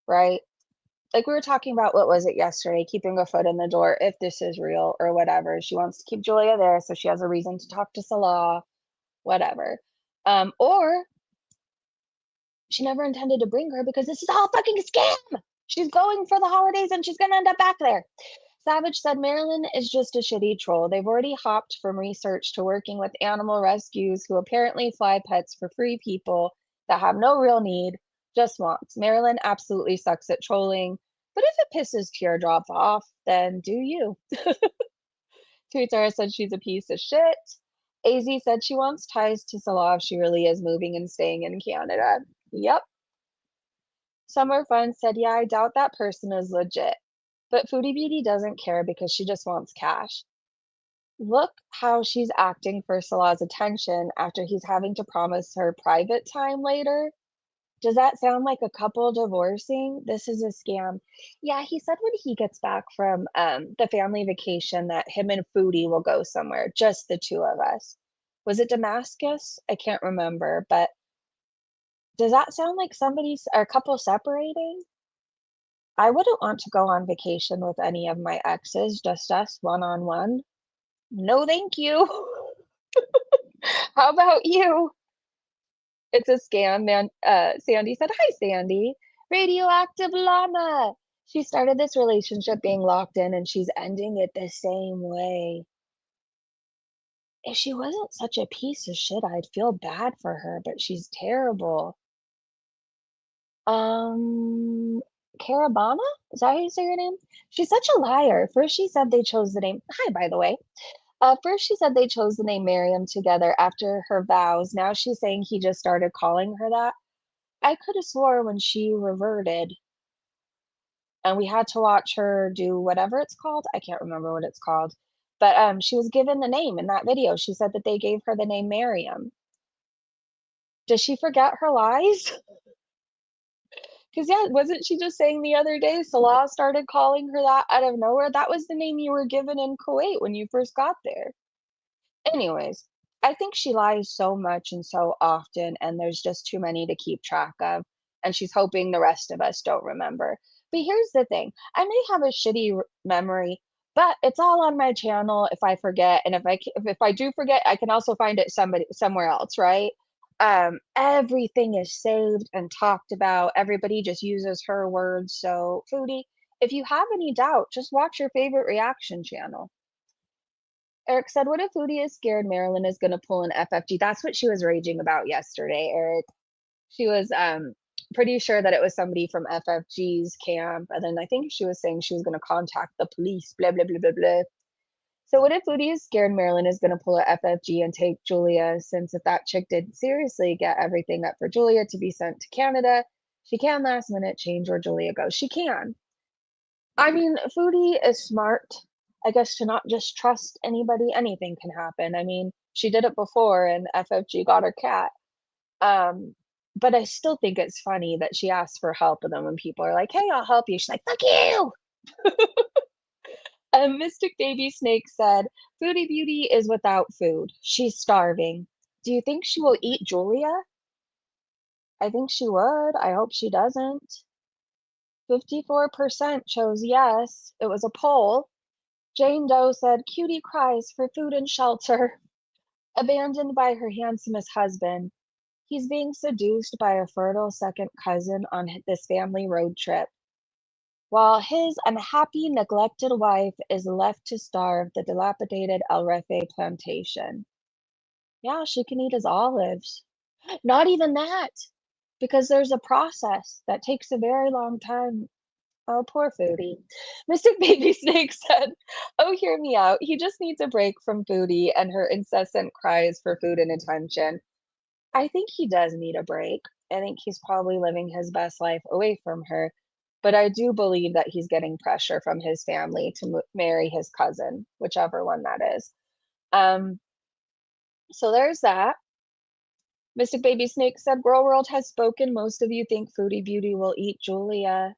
right? Like we were talking about, what was it yesterday? Keeping a foot in the door if this is real or whatever. She wants to keep Julia there so she has a reason to talk to Salah, whatever. Or she never intended to bring her because this is all fucking scam. She's going for the holidays and she's gonna end up back there. Savage said Marilyn is just a shitty troll. They've already hopped from research to working with animal rescues who apparently fly pets for free people that have no real need, just wants. Marilyn absolutely sucks at trolling, but if it pisses Teardrop off, then do you. Tweetara said she's a piece of shit. AZ said she wants ties to Salah if she really is moving and staying in Canada. Yep. Summer Fun said, yeah, I doubt that person is legit. But Foodie Beauty doesn't care because she just wants cash. Look how she's acting for Salah's attention after he's having to promise her private time later. Does that sound like a couple divorcing? This is a scam. Yeah, he said when he gets back from the family vacation that him and Foodie will go somewhere, just the two of us. Was it Damascus? I can't remember, but does that sound like somebody's or a couple separating? I wouldn't want to go on vacation with any of my exes, just us one-on-one. No, thank you. How about you? It's a scam, man. Sandy said, hi, Sandy. Radioactive llama. She started this relationship being locked in and she's ending it the same way. If she wasn't such a piece of shit, I'd feel bad for her, but she's terrible. Carabana? Is that how you say your name? She's such a liar. First she said they chose the name. Hi, by the way. First she said they chose the name Miriam together after her vows. Now she's saying he just started calling her that. I could have swore when she reverted and we had to watch her do whatever it's called. I can't remember what it's called. But she was given the name in that video. She said that they gave her the name Miriam. Does she forget her lies? Because, yeah, wasn't she just saying the other day, Salah started calling her that out of nowhere? That was the name you were given in Kuwait when you first got there. Anyways, I think she lies so much and so often, and there's just too many to keep track of. And she's hoping the rest of us don't remember. But here's the thing, I may have a shitty memory, but it's all on my channel if I forget. And if I do forget, I can also find it somewhere else, right? Everything is saved and talked about. Everybody just uses her words. So Foodie, if you have any doubt, just watch your favorite reaction channel. Eric said, what if Foodie is scared Marilyn is going to pull an FFG? That's what she was raging about yesterday, Eric. She was pretty sure that it was somebody from FFG's camp. And then I think she was saying she was going to contact the police, blah, blah, blah, blah, blah. So what if Foodie is scared Marilyn is going to pull a FFG and take Julia, since if that chick did seriously get everything up for Julia to be sent to Canada, she can last minute change where Julia goes. She can. I mean, Foodie is smart, I guess, to not just trust anybody. Anything can happen. I mean, she did it before and FFG got her cat. But I still think it's funny that she asks for help, and then when people are like, hey, I'll help you, she's like, fuck you. Mystic Baby Snake said, Foodie Beauty is without food. She's starving. Do you think she will eat Julia? I think she would. I hope she doesn't. 54% chose yes. It was a poll. Jane Doe said, Cutie cries for food and shelter. Abandoned by her handsomest husband. He's being seduced by a fertile second cousin on this family road trip, while his unhappy, neglected wife is left to starve the dilapidated El Refe plantation. Yeah, she can eat his olives. Not even that, because there's a process that takes a very long time. Oh, poor Foodie. Mystic Baby Snake said, oh, hear me out. He just needs a break from Foodie and her incessant cries for food and attention. I think he does need a break. I think he's probably living his best life away from her. But I do believe that he's getting pressure from his family to marry his cousin, whichever one that is. Um, so there's that. Mystic Baby Snake said, Girl World has spoken. Most of you think Foodie Beauty will eat Julia.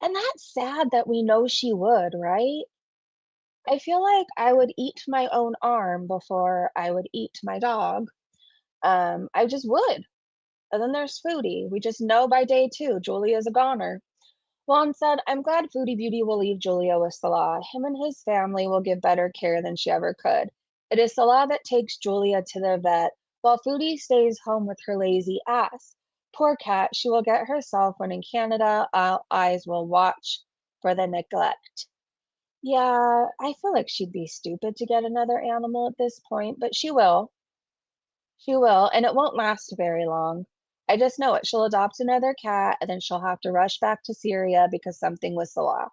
And that's sad that we know she would, right? I feel like I would eat my own arm before I would eat my dog. I just would. And then there's Foodie. We just know by day 2, Julia's a goner. Juan said, I'm glad Foodie Beauty will leave Julia with Salah. Him and his family will give better care than she ever could. It is Salah that takes Julia to the vet, while Foodie stays home with her lazy ass. Poor cat, she will get herself when in Canada, all eyes will watch for the neglect. Yeah, I feel like she'd be stupid to get another animal at this point, but she will. She will, and it won't last very long. I just know it. She'll adopt another cat, and then she'll have to rush back to Syria because something with Salah.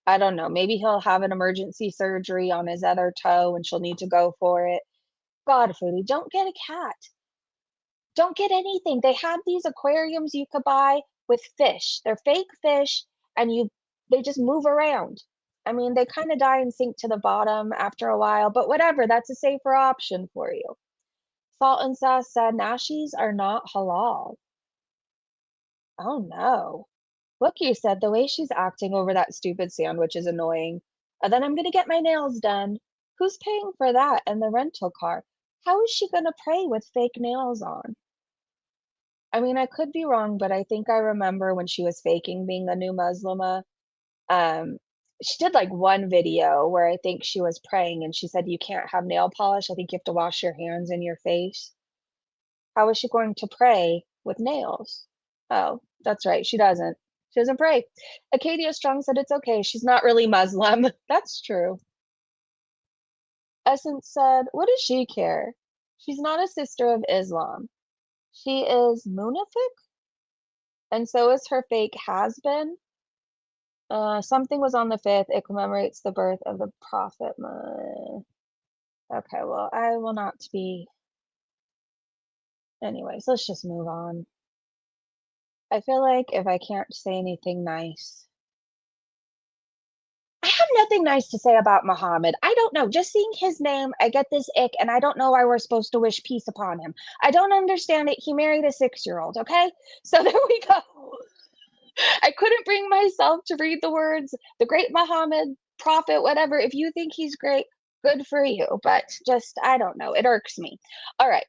I don't know. Maybe he'll have an emergency surgery on his other toe, and she'll need to go for it. God, Foodie, don't get a cat. Don't get anything. They have these aquariums you could buy with fish. They're fake fish, and they just move around. I mean, they kind of die and sink to the bottom after a while, but whatever. That's a safer option for you. Salt and Sass said Nashies are not halal. Oh no. Wookie said the way she's acting over that stupid sandwich is annoying. And then I'm gonna get my nails done. Who's paying for that and the rental car? How is she gonna pray with fake nails on? I mean, I could be wrong, but I think I remember when she was faking being a new Muslimah. Um, she did like one video where I think she was praying and she said you can't have nail polish. I think you have to wash your hands and your face. How is she going to pray with nails? Oh, that's right. She doesn't. She doesn't pray. Acadia Strong said it's okay. She's not really Muslim. That's true. Essence said, what does she care? She's not a sister of Islam. She is Munafiq, and so is her fake has been. Something was on the 5th. It commemorates the birth of the Prophet. Okay, well, I will not be. Anyways, let's just move on. I feel like if I can't say anything nice, I have nothing nice to say about Muhammad. I don't know. Just seeing his name, I get this ick, and I don't know why we're supposed to wish peace upon him. I don't understand it. He married a 6-year-old, okay? So there we go. I couldn't bring myself to read the words, the great Muhammad, prophet, whatever. If you think he's great, good for you. But just, I don't know. It irks me. All right.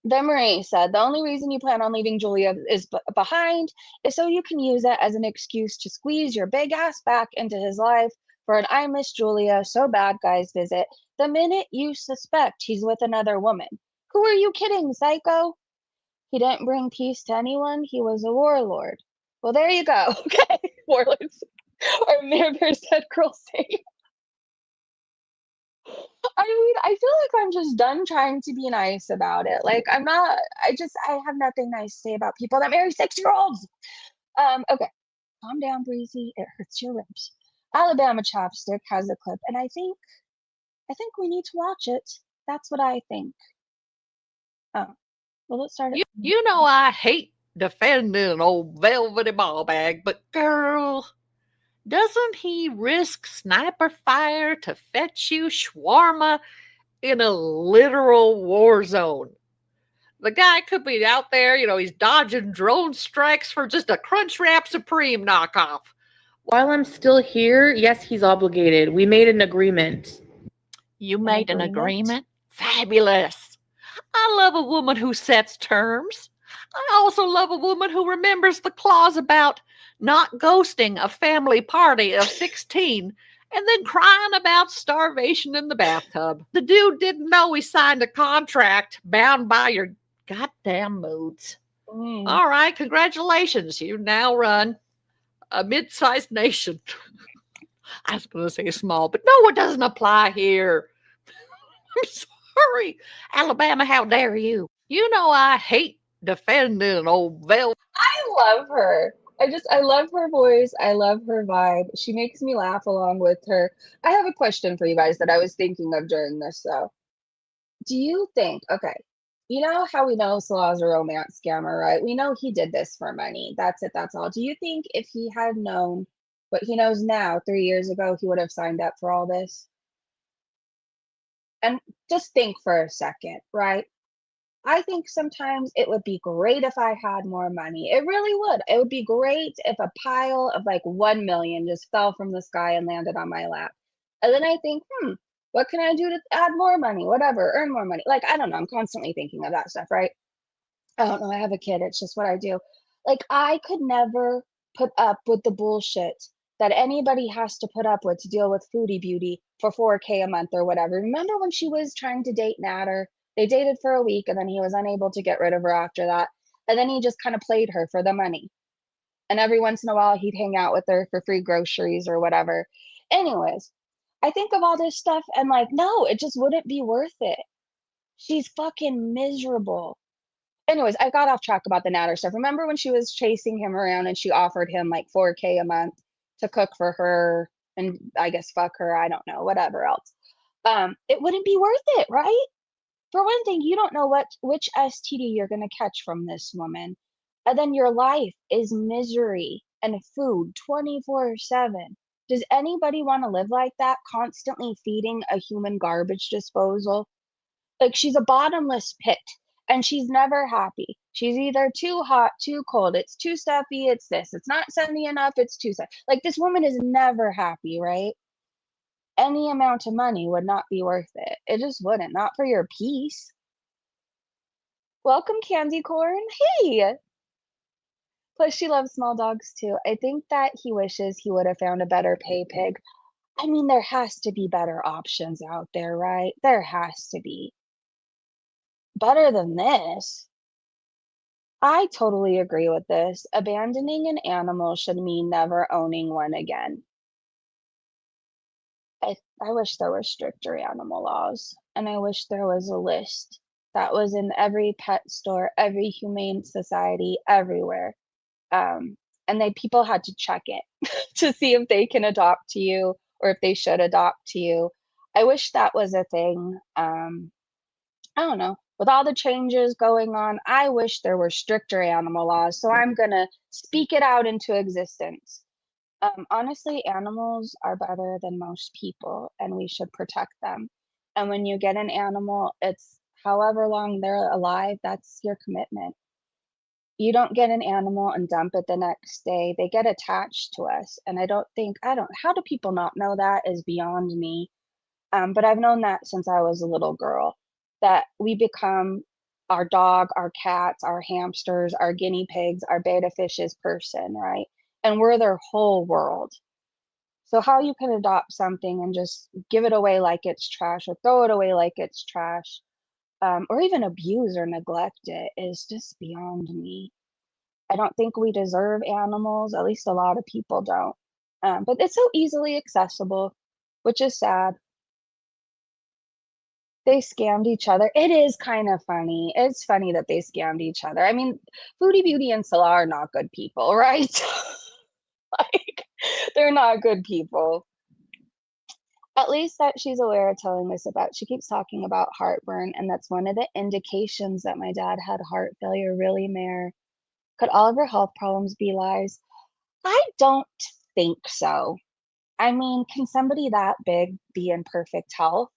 Then Marie said, the only reason you plan on leaving Julia is behind is so you can use it as an excuse to squeeze your big ass back into his life for an I miss Julia so bad guys visit the minute you suspect he's with another woman. Who are you kidding, psycho? He didn't bring peace to anyone. He was a warlord. Well, there you go. Okay, warlords. Or Mirror said, girl, say. I mean, I feel like I'm just done trying to be nice about it. Like, I'm not, I have nothing nice to say about people that marry 6-year-olds. Okay. Calm down, Breezy. It hurts your ribs. Alabama Chapstick has a clip, and I think we need to watch it. That's what I think. Oh, well, let's start it. You know I hate defending an old velvety ball bag, but girl, doesn't he risk sniper fire to fetch you shawarma in a literal war zone? The guy could be out there, he's dodging drone strikes for just a Crunchwrap Supreme knockoff. While I'm still here, yes, he's obligated. We made an agreement. You made an agreement? Fabulous. I love a woman who sets terms. I also love a woman who remembers the clause about not ghosting a family party of 16 and then crying about starvation in the bathtub. The dude didn't know he signed a contract bound by your goddamn moods. All right, congratulations. You now run a mid-sized nation. I was going to say small, but no, it doesn't apply here. I'm sorry. Alabama, how dare you? You know I hate defending an old velvet. I love her. I love her voice. I love her vibe. She makes me laugh along with her. I have a question for you guys that I was thinking of during this, though. Do you think, okay, you know how we know Salah's a romance scammer, right? We know he did this for money. That's it. That's all. Do you think if he had known what he knows now 3 years ago, he would have signed up for all this? And just think for a second, right? I think sometimes it would be great if I had more money. It really would. It would be great if a pile of like 1 million just fell from the sky and landed on my lap. And then I think, what can I do to add more money? Whatever, earn more money. Like, I don't know. I'm constantly thinking of that stuff, right? I don't know. I have a kid. It's just what I do. Like, I could never put up with the bullshit that anybody has to put up with to deal with Foodie Beauty for 4K a month or whatever. Remember when she was trying to date Natter? They dated for a week and then he was unable to get rid of her after that. And then he just kind of played her for the money. And every once in a while, he'd hang out with her for free groceries or whatever. Anyways, I think of all this stuff and like, no, it just wouldn't be worth it. She's fucking miserable. Anyways, I got off track about the Natter stuff. Remember when she was chasing him around and she offered him like 4K a month to cook for her and I guess fuck her, I don't know, whatever else. It wouldn't be worth it, right? For one thing, you don't know which STD you're gonna catch from this woman. And then your life is misery and food 24/7. Does anybody want to live like that, constantly feeding a human garbage disposal? Like she's a bottomless pit and she's never happy. She's either too hot, too cold, it's too stuffy, it's this, it's not sunny enough, it's too stuffy. Like this woman is never happy, right? Any amount of money would not be worth it. It just wouldn't, not for your peace. Welcome, Candy Corn. Hey! Plus, she loves small dogs too. I think that he wishes he would have found a better pay pig. I mean, there has to be better options out there, right? There has to be. Better than this. I totally agree with this. Abandoning an animal should mean never owning one again. I wish there were stricter animal laws, and I wish there was a list that was in every pet store, every humane society, everywhere. And people had to check it to see if they can adopt to you or if they should adopt to you. I wish that was a thing. I don't know. With all the changes going on, I wish there were stricter animal laws. So I'm going to speak it out into existence. Honestly, animals are better than most people, and we should protect them. And when you get an animal, it's however long they're alive, that's your commitment. You don't get an animal and dump it the next day. They get attached to us. And how do people not know that is beyond me. But I've known that since I was a little girl, that we become our dog, our cats, our hamsters, our guinea pigs, our betta fish's person, right? And we're their whole world. So how you can adopt something and just give it away like it's trash or throw it away like it's trash, or even abuse or neglect it is just beyond me. I don't think we deserve animals, at least a lot of people don't. But it's so easily accessible, which is sad. They scammed each other. It is kind of funny. It's funny that they scammed each other. I mean, Foodie Beauty and Salah are not good people, right? Like, they're not good people. At least that she's aware of telling this about. She keeps talking about heartburn, and that's one of the indications that my dad had heart failure, really, Mare. Could all of her health problems be lies? I don't think so. I mean, can somebody that big be in perfect health?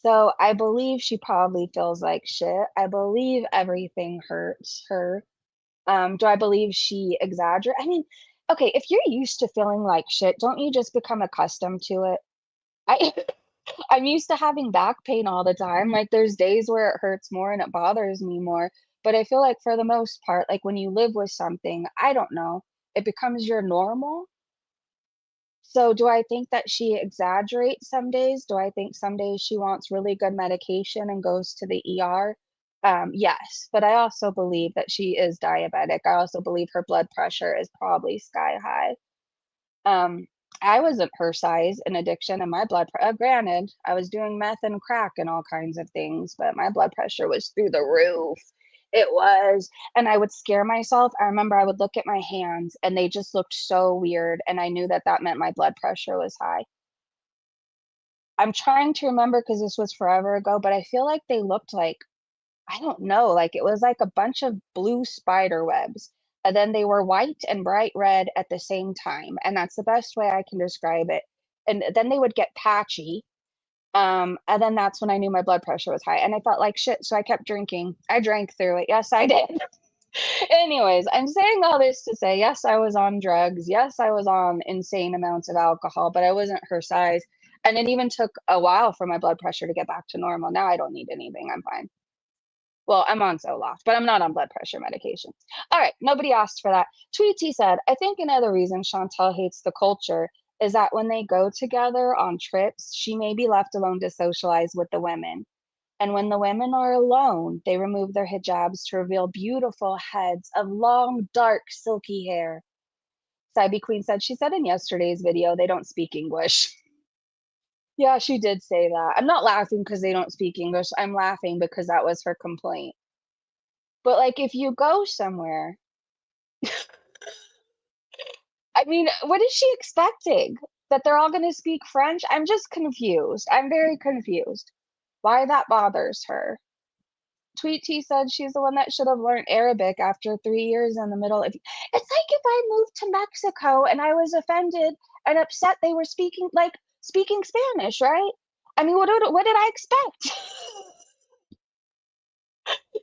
So I believe she probably feels like shit. I believe everything hurts her. Do I believe she exaggerates? I mean, okay, if you're used to feeling like shit, don't you just become accustomed to it? I I'm used to having back pain all the time. Like there's days where it hurts more and it bothers me more. But I feel like for the most part, like when you live with something, I don't know, it becomes your normal. So do I think that she exaggerates some days? Do I think some days she wants really good medication and goes to the ER? Yes, but I also believe that she is diabetic. I also believe her blood pressure is probably sky high. Um, I wasn't her size in addiction, and my granted, I was doing meth and crack and all kinds of things, but my blood pressure was through the roof. It was, and I would scare myself. I remember I would look at my hands and they just looked so weird, and I knew that that meant my blood pressure was high. I'm trying to remember because this was forever ago, but I feel like they looked like, I don't know, like it was like a bunch of blue spider webs. And then they were white and bright red at the same time. And that's the best way I can describe it. and then they would get patchy. And then that's when I knew my blood pressure was high, and I felt like shit, so I kept drinking. I drank through it. Yes, I did. Anyways, I'm saying all this to say, yes, I was on drugs. Yes, I was on insane amounts of alcohol, but I wasn't her size. And it even took a while for my blood pressure to get back to normal. Now I don't need anything. I'm fine. Well, I'm on Zoloft, but I'm not on blood pressure medication. All right, nobody asked for that. Tweety said, I think another reason Chantal hates the culture is that when they go together on trips, she may be left alone to socialize with the women. And when the women are alone, they remove their hijabs to reveal beautiful heads of long, dark, silky hair. Cybe Queen said, she said in yesterday's video, they don't speak English. Yeah, she did say that. I'm not laughing because they don't speak English. I'm laughing because that was her complaint. But like, if you go somewhere, I mean, what is she expecting? That they're all going to speak French? I'm just confused. I'm very confused. Why that bothers her. Tweet T said she's the one that should have learned Arabic after 3 years in the middle of. It's like if I moved to Mexico and I was offended and upset they were speaking Spanish, right? I mean, what did I expect?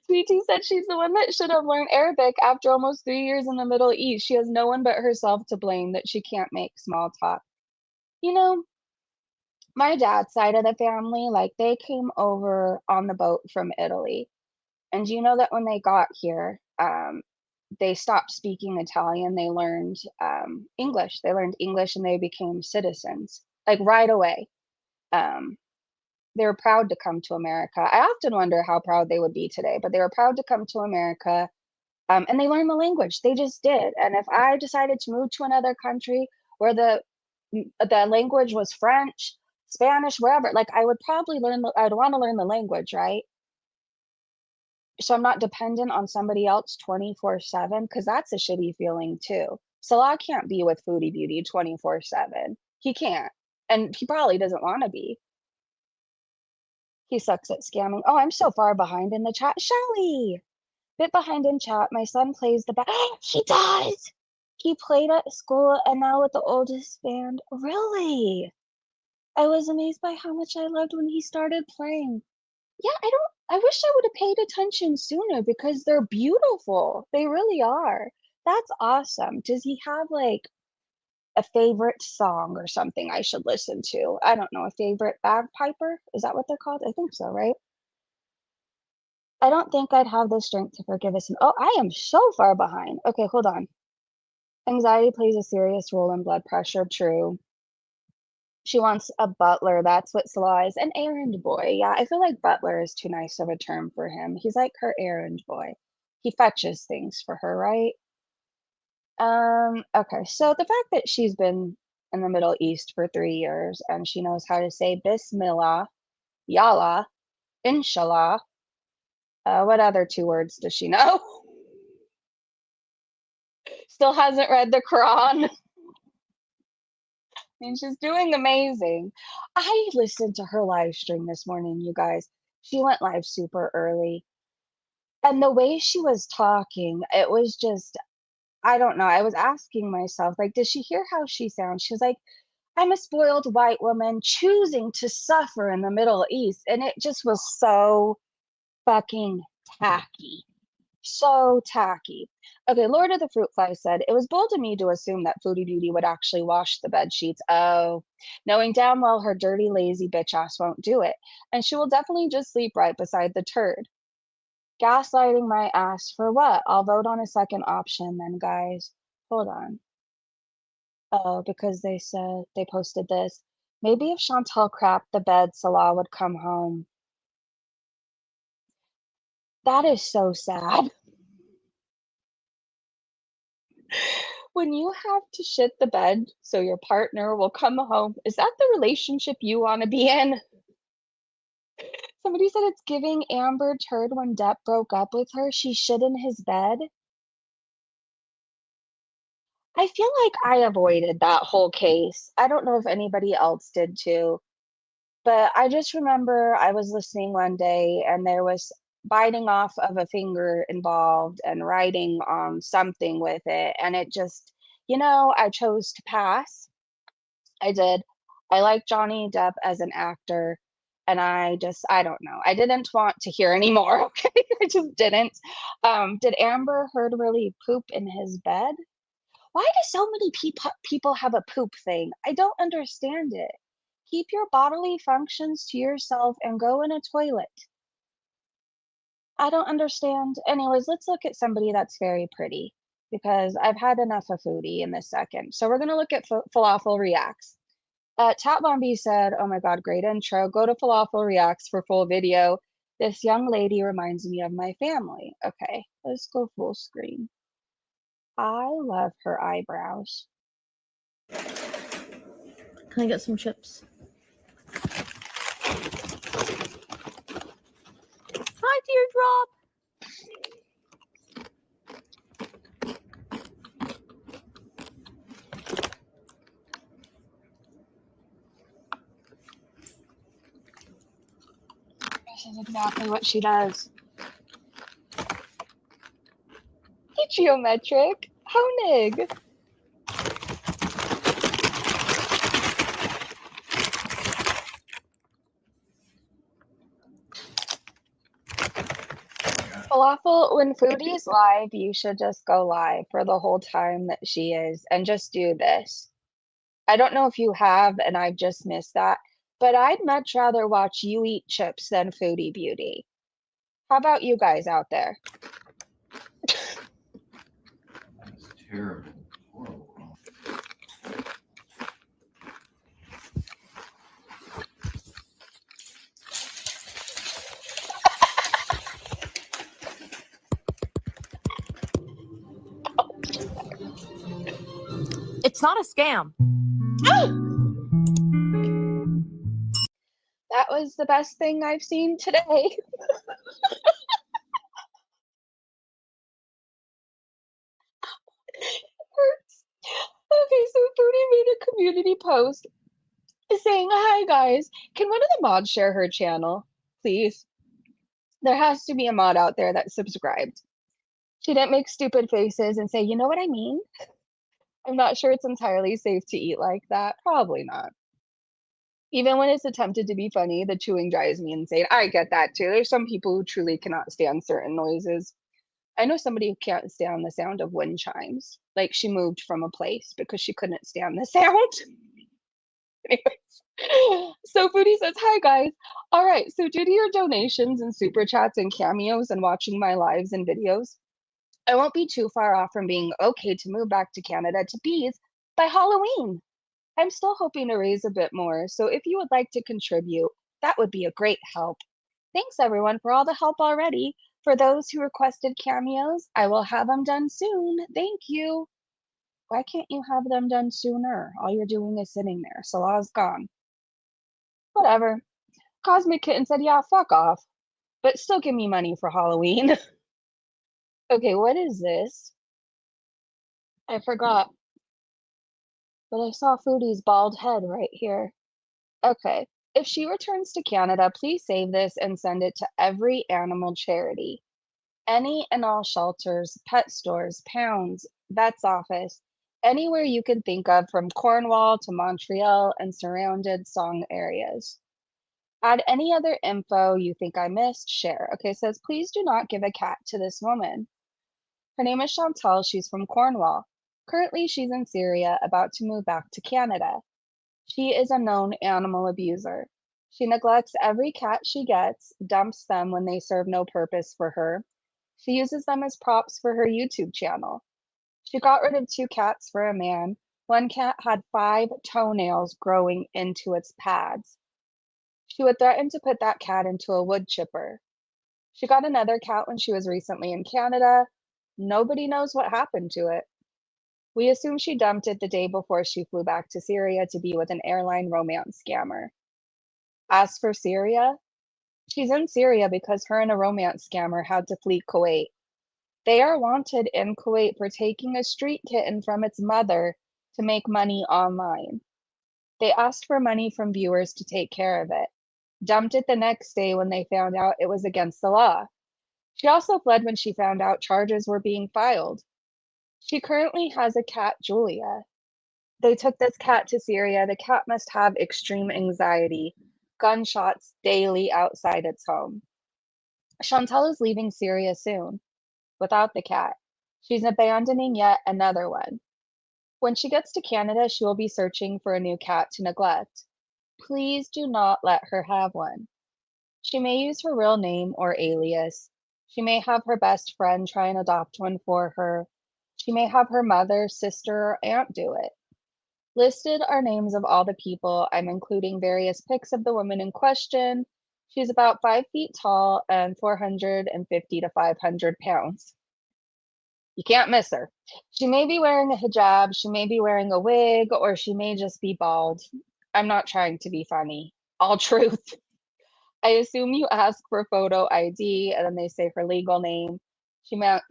Tweet T said she's the one that should have learned Arabic after almost 3 years in the Middle East. She has no one but herself to blame that she can't make small talk. You know, my dad's side of the family, like they came over on the boat from Italy. And you know that when they got here, they stopped speaking Italian. They learned English. They learned English and they became citizens, like right away. They were proud to come to America. I often wonder how proud they would be today, but they were proud to come to America. And they learned the language. They just did. And if I decided to move to another country where the language was French, Spanish, wherever, like I would probably I'd want to learn the language, right? So I'm not dependent on somebody else 24/7, because that's a shitty feeling too. Salah can't be with Foodie Beauty 24/7. He can't. And he probably doesn't want to be. He sucks at scamming. Oh, I'm so far behind in the chat. Shelly! Bit behind in chat. My son plays the he does! He played at school and now with the oldest band. Really? I was amazed by how much I loved when he started playing. Yeah, I wish I would have paid attention sooner because they're beautiful. They really are. That's awesome. Does he have like a favorite song or something I should listen to? I don't know, a favorite bagpiper? Is that what they're called? I think so, right? I don't think I'd have the strength to forgive us. Oh, I am so far behind. Okay, hold on. Anxiety plays a serious role in blood pressure. True. She wants a butler. That's what Salah is. An errand boy. Yeah, I feel like butler is too nice of a term for him. He's like her errand boy. He fetches things for her, right? Okay, so the fact that she's been in the Middle East for 3 years and she knows how to say Bismillah, Yallah, Inshallah. What other 2 words does she know? Still hasn't read the Quran. I mean, she's doing amazing. I listened to her live stream this morning, you guys. She went live super early. And the way she was talking, it was just, I don't know. I was asking myself, like, does she hear how she sounds? She's like, I'm a spoiled white woman choosing to suffer in the Middle East. And it just was so fucking tacky. So tacky. Okay, Lord of the Fruit Fly said, it was bold of me to assume that Foodie Beauty would actually wash the bed sheets. Oh, knowing damn well her dirty, lazy bitch ass won't do it. And she will definitely just sleep right beside the turd. Gaslighting my ass for what? I'll vote on a second option then, guys. Hold on. Oh, because they said they posted this. Maybe if Chantal crapped the bed, Salah would come home. That is so sad. When you have to shit the bed so your partner will come home, is that the relationship you want to be in? Somebody said it's giving Amber turd when Depp broke up with her. She shit in his bed. I feel like I avoided that whole case. I don't know if anybody else did too. But I just remember I was listening one day and there was biting off of a finger involved and writing on something with it. And it just, I chose to pass. I did. I like Johnny Depp as an actor, and I don't know. I didn't want to hear anymore. Okay, I just didn't. Did Amber Heard really poop in his bed? Why do so many people have a poop thing? I don't understand it. Keep your bodily functions to yourself and go in a toilet. I don't understand. Anyways, let's look at somebody that's very pretty because I've had enough of Foodie in this second. So we're going to look at Falafel Reacts. Tat Bombi said, oh my God, great intro. Go to Falafel Reacts for full video. This young lady reminds me of my family. Okay, let's go full screen. I love her eyebrows. Can I get some chips? Hi, Teardrop. This is exactly what she does. Hey, Geometric. How nig? Falafel, when Foodie's live, you should just go live for the whole time that she is and just do this. I don't know if you have, and I've just missed that, but I'd much rather watch you eat chips than Foodie Beauty. How about you guys out there? That's terrible. Horrible. It's not a scam. That was the best thing I've seen today. Hurts. Okay, so Foodie made a community post saying, hi guys, can one of the mods share her channel, please? There has to be a mod out there that's subscribed. She didn't make stupid faces and say, you know what I mean? I'm not sure it's entirely safe to eat like that. Probably not. Even when it's attempted to be funny, the chewing drives me insane. I get that too. There's some people who truly cannot stand certain noises. I know somebody who can't stand the sound of wind chimes. Like she moved from a place because she couldn't stand the sound. Anyways, so Foodie says, hi guys. All right, so due to your donations and super chats and cameos and watching my lives and videos, I won't be too far off from being okay to move back to Canada to Bees by Halloween. I'm still hoping to raise a bit more, so if you would like to contribute, that would be a great help. Thanks everyone for all the help already. For those who requested cameos, I will have them done soon. Thank you. Why can't you have them done sooner? All you're doing is sitting there. Salah's gone. Whatever. Cosmic Kitten said, yeah, fuck off. But still give me money for Halloween. Okay, what is this? I forgot. But I saw Foodie's bald head right here. Okay. If she returns to Canada, please save this and send it to every animal charity. Any and all shelters, pet stores, pounds, vet's office, anywhere you can think of from Cornwall to Montreal and surrounded song areas. Add any other info you think I missed, share. Okay, it says, please do not give a cat to this woman. Her name is Chantal. She's from Cornwall. Currently, she's in Syria, about to move back to Canada. She is a known animal abuser. She neglects every cat she gets, dumps them when they serve no purpose for her. She uses them as props for her YouTube channel. She got rid of 2 cats for a man. One cat had 5 toenails growing into its pads. She would threaten to put that cat into a wood chipper. She got another cat when she was recently in Canada. Nobody knows what happened to it. We assume she dumped it the day before she flew back to Syria to be with an airline romance scammer. As for Syria, she's in Syria because her and a romance scammer had to flee Kuwait. They are wanted in Kuwait for taking a street kitten from its mother to make money online. They asked for money from viewers to take care of it, dumped it the next day when they found out it was against the law. She also fled when she found out charges were being filed. She currently has a cat, Julia. They took this cat to Syria. The cat must have extreme anxiety. Gunshots daily outside its home. Chantal is leaving Syria soon, without the cat. She's abandoning yet another one. When she gets to Canada, she will be searching for a new cat to neglect. Please do not let her have one. She may use her real name or alias. She may have her best friend try and adopt one for her. She may have her mother, sister, or aunt do it. Listed are names of all the people. I'm including various pics of the woman in question. She's about 5 feet tall and 450 to 500 pounds. You can't miss her. She may be wearing a hijab, she may be wearing a wig, or she may just be bald. I'm not trying to be funny. All truth. I assume you ask for photo ID and then they say her legal name.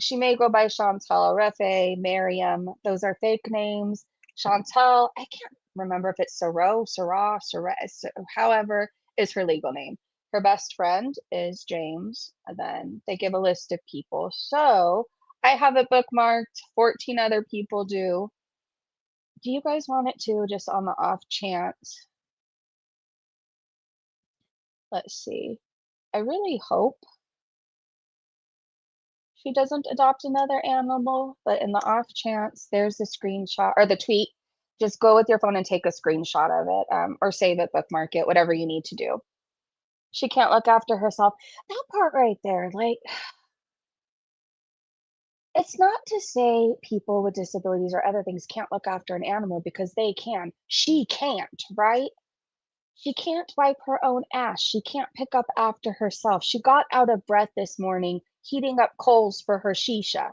She may go by Chantal Refe, Miriam. Those are fake names. Chantal, I can't remember if it's Sarah, however, is her legal name. Her best friend is James, and then they give a list of people. So I have it bookmarked. 14 other people do. Do you guys want it too, just on the off chance? Let's see. I really hope she doesn't adopt another animal, but in the off chance, there's the screenshot or the tweet. Just go with your phone and take a screenshot of it, or save it, bookmark it, whatever you need to do. She can't look after herself. That part right there, like, it's not to say people with disabilities or other things can't look after an animal because they can. She can't, right? She can't wipe her own ass. She can't pick up after herself. She got out of breath this morning heating up coals for her shisha.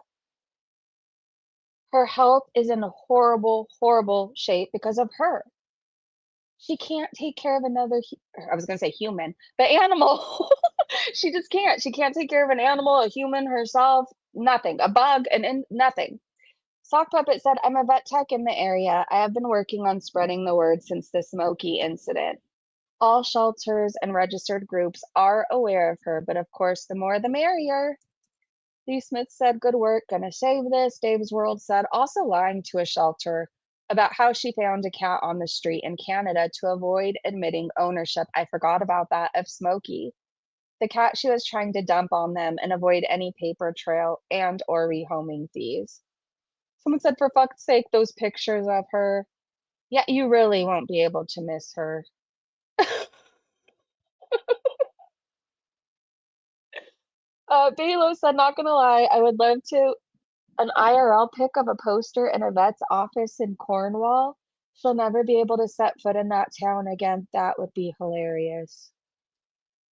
Her health is in a horrible, horrible shape because of her. She can't take care of another, I was going to say human, but animal. She just can't. She can't take care of an animal, a human, herself, nothing, a bug, nothing. Sock Puppet said, I'm a vet tech in the area. I have been working on spreading the word since the Smokey incident. All shelters and registered groups are aware of her, but of course, the more the merrier. Lee Smith said, good work, gonna save this. Dave's World said, also lying to a shelter about how she found a cat on the street in Canada to avoid admitting ownership. I forgot about that, of Smokey. The cat she was trying to dump on them and avoid any paper trail and or rehoming fees. Someone said, for fuck's sake, those pictures of her. Yeah, you really won't be able to miss her. Balo said, not gonna lie, I would love to an IRL pic of a poster in a vet's office in Cornwall. She'll never be able to set foot in that town again. That would be hilarious.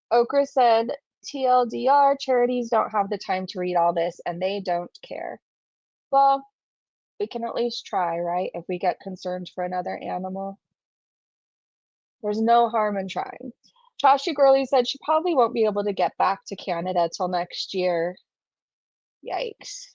Okra said, TLDR, charities don't have the time to read all this and they don't care. Well, we can at least try, right? If we get concerned for another animal. There's no harm in trying. Trashy Girlie said she probably won't be able to get back to Canada till next year. Yikes.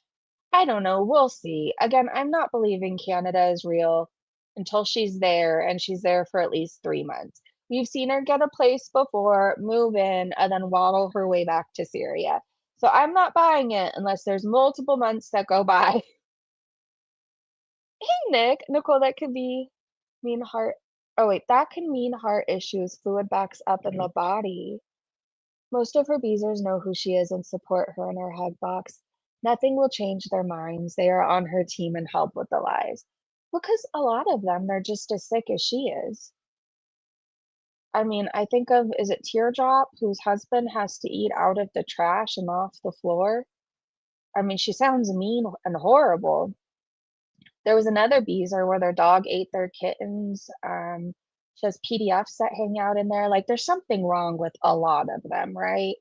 I don't know. We'll see. Again, I'm not believing Canada is real until she's there, and she's there for at least 3 months. We've seen her get a place before, move in, and then waddle her way back to Syria. So I'm not buying it unless there's multiple months that go by. Hey, Nick. Nicole, that could be mean heart. Oh, wait, that can mean heart issues, fluid backs up in the body. Most of her beezers know who she is and support her in her hug box. Nothing will change their minds. They are on her team and help with the lies. Because a lot of them, they're just as sick as she is. I mean, I think of, is it Teardrop, whose husband has to eat out of the trash and off the floor? I mean, she sounds mean and horrible. There was another beezer where their dog ate their kittens. She has PDFs that hang out in there. Like, there's something wrong with a lot of them, right?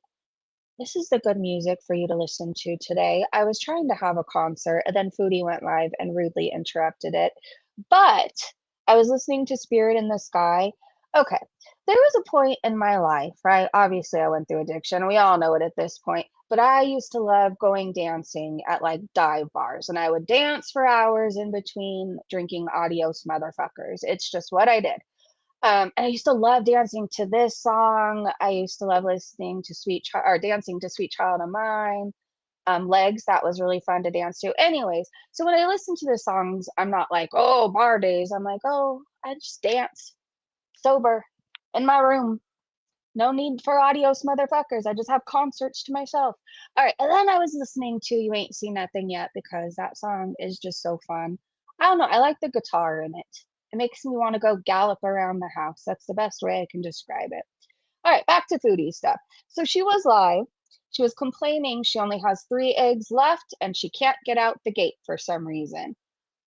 This is the good music for you to listen to today. I was trying to have a concert and then Foodie went live and rudely interrupted it. But I was listening to Spirit in the Sky. Okay, there was a point in my life, right? Obviously, I went through addiction. We all know it at this point. But I used to love going dancing at like dive bars, and I would dance for hours in between drinking adios motherfuckers. It's just what I did. And I used to love dancing to this song. I used to love listening to dancing to Sweet Child of Mine. Legs, that was really fun to dance to. Anyways, so when I listen to the songs, I'm not like, oh, bar days. I'm like, oh, I just dance sober in my room. No need for adios, motherfuckers. I just have concerts to myself. All right, and then I was listening to You Ain't Seen Nothing Yet because that song is just so fun. I don't know, I like the guitar in it. It makes me want to go gallop around the house. That's the best way I can describe it. All right, back to foodie stuff. So she was live. She was complaining she only has 3 eggs left and she can't get out the gate for some reason.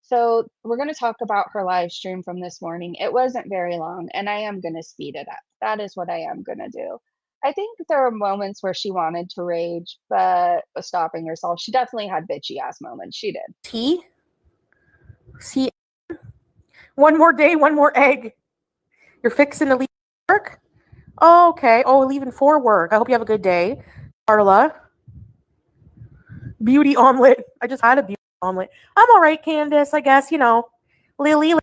So we're going to talk about her live stream from this morning. It wasn't very long, and I am going to speed it up. That is what I am going to do. I think there were moments where she wanted to rage, but was stopping herself. She definitely had bitchy ass moments. She did. T. C. One more day, one more egg. You're fixing to leave work? Oh, okay. Oh, leaving for work. I hope you have a good day. Carla. Beauty omelet. I just had a beauty omelet. I'm all right, Candace, I guess, you know. Lily. I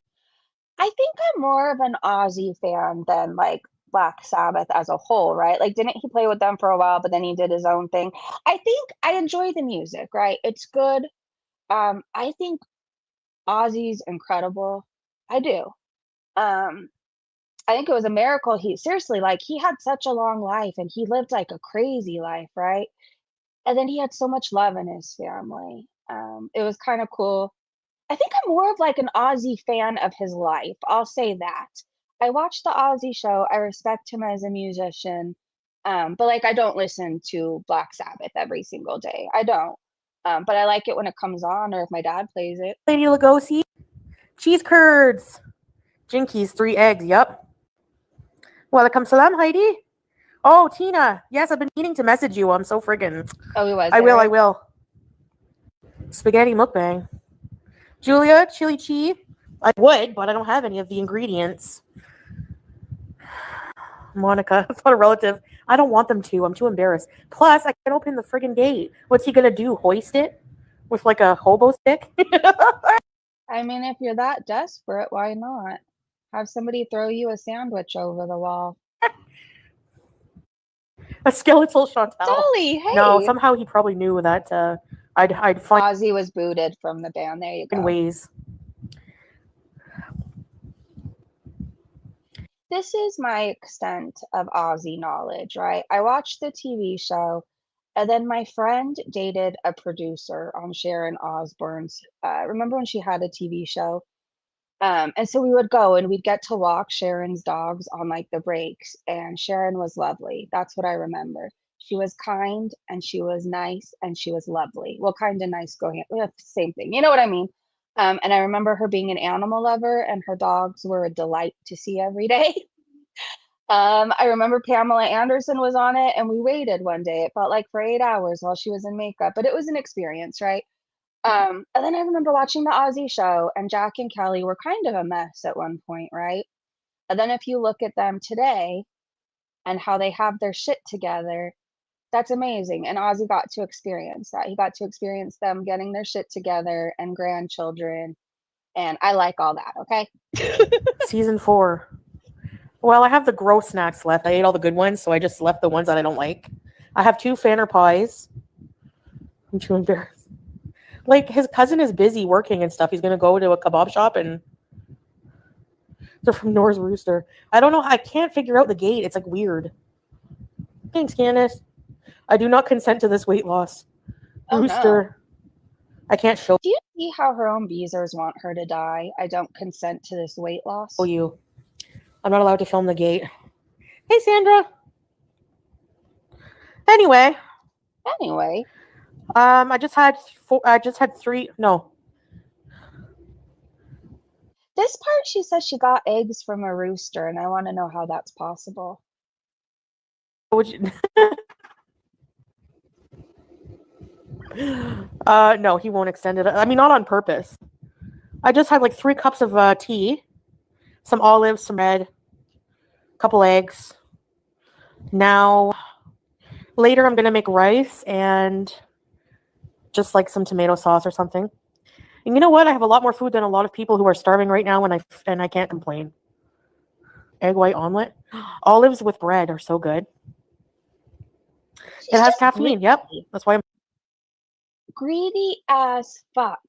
think I'm more of an Ozzy fan than like Black Sabbath as a whole, right? Like, didn't he play with them for a while, but then he did his own thing? I think I enjoy the music, right? It's good. I think Ozzy's incredible. I do. Um, I think it was a miracle. He seriously, like, he had such a long life and he lived like a crazy life, right? And then he had so much love in his family. It was kind of cool. I think I'm more of like an Ozzy fan of his life. I'll say that. I watched the Ozzy show. I respect him as a musician. But like I don't listen to Black Sabbath every single day. I don't. But I like it when it comes on or if my dad plays it. Lady Lugosi. Cheese curds. Jinkies, 3 eggs. Yep. Welcome salam, Heidi. Oh, Tina. Yes, I've been meaning to message you. I'm so friggin'. Oh, he was. I there. will. Spaghetti mukbang. Julia, chili cheese. I would, but I don't have any of the ingredients. Monica, that's not a relative. I don't want them to. I'm too embarrassed. Plus, I can't open the friggin' gate. What's he gonna do? Hoist it with like a hobo stick? I mean, if you're that desperate, why not? Have somebody throw you a sandwich over the wall. A skeletal Chantal. Dolly, hey. No, somehow he probably knew that I'd find Ozzy was booted from the band. There you go. ways. This is my extent of Ozzy knowledge, right? I watched the TV show, and then my friend dated a producer on Sharon Osbourne's. Remember when she had a TV show? And so we would go and we'd get to walk Sharon's dogs on like the breaks, and Sharon was lovely. That's what I remember. She was kind and she was nice and she was lovely. Well, kind and nice go hand, same thing. You know what I mean? And I remember her being an animal lover, and her dogs were a delight to see every day. I remember Pamela Anderson was on it, and we waited one day. It felt like for 8 hours while she was in makeup, but it was an experience, right? And then I remember watching the Ozzy show, and Jack and Kelly were kind of a mess at one point, right? And then if you look at them today and how they have their shit together, that's amazing. And Ozzy got to experience that. He got to experience them getting their shit together and grandchildren. And I like all that, okay? Season 4. Well, I have the gross snacks left. I ate all the good ones, so I just left the ones that I don't like. I have 2 Fanner pies. I'm too embarrassed. Like, his cousin is busy working and stuff. He's going to go to a kebab shop, and they're from Nora's Rooster. I don't know. I can't figure out the gate. It's, like, weird. Thanks, Candace. I do not consent to this weight loss. Oh, Rooster. no. I can't show Do you see how her own beezers want her to die? I don't consent to this weight loss. you. I'm not allowed to film the gate. Hey, Sandra. Anyway, I just had 3. No, this part she says she got eggs from a rooster, and I want to know how that's possible. would you? No, he won't extend it. I mean, not on purpose. I just had like 3 cups of tea, some olives, some bread, a couple eggs. Now, later I'm gonna make rice and just like some tomato sauce or something. And you know what? I have a lot more food than a lot of people who are starving right now, and I can't complain. Egg white omelet, olives with bread are so good. It has caffeine. Yep, that's why I'm greedy as fuck.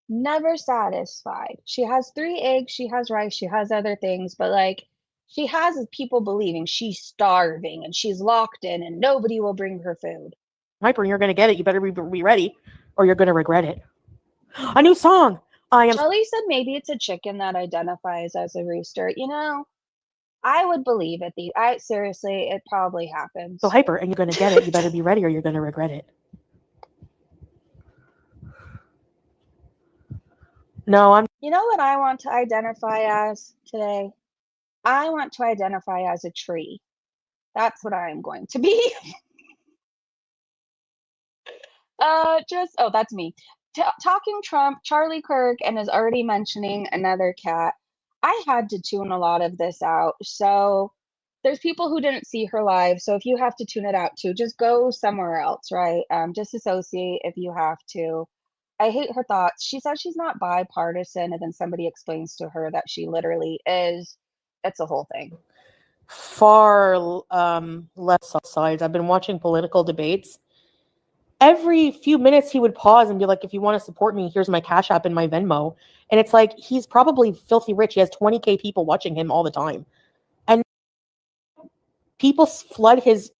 Never satisfied. She has 3 eggs, she has rice, she has other things, but, like, she has people believing she's starving and she's locked in and nobody will bring her food. Hyper, you're gonna get it. You better be ready, or you're gonna regret it. A new song. I am Charlie said maybe it's a chicken that identifies as a rooster. You know, I would believe it. Seriously, it probably happens. so hyper, and you're gonna get it. You better be ready, or you're gonna regret it. No, I'm. You know what I want to identify as today? I want to identify as a tree. That's what I am going to be. That's me. Talking Trump, Charlie Kirk, and is already mentioning another cat. I had to tune a lot of this out. So there's people who didn't see her live. So if you have to tune it out too, just go somewhere else, right? Disassociate if you have to. I hate her thoughts. She says she's not bipartisan, and then somebody explains to her that she literally is. It's a whole thing. Far left sides. I've been watching political debates. Every few minutes he would pause and be like, if you want to support me, here's my Cash App and my Venmo. And it's like, he's probably filthy rich. He has 20K people watching him all the time. And people flood his...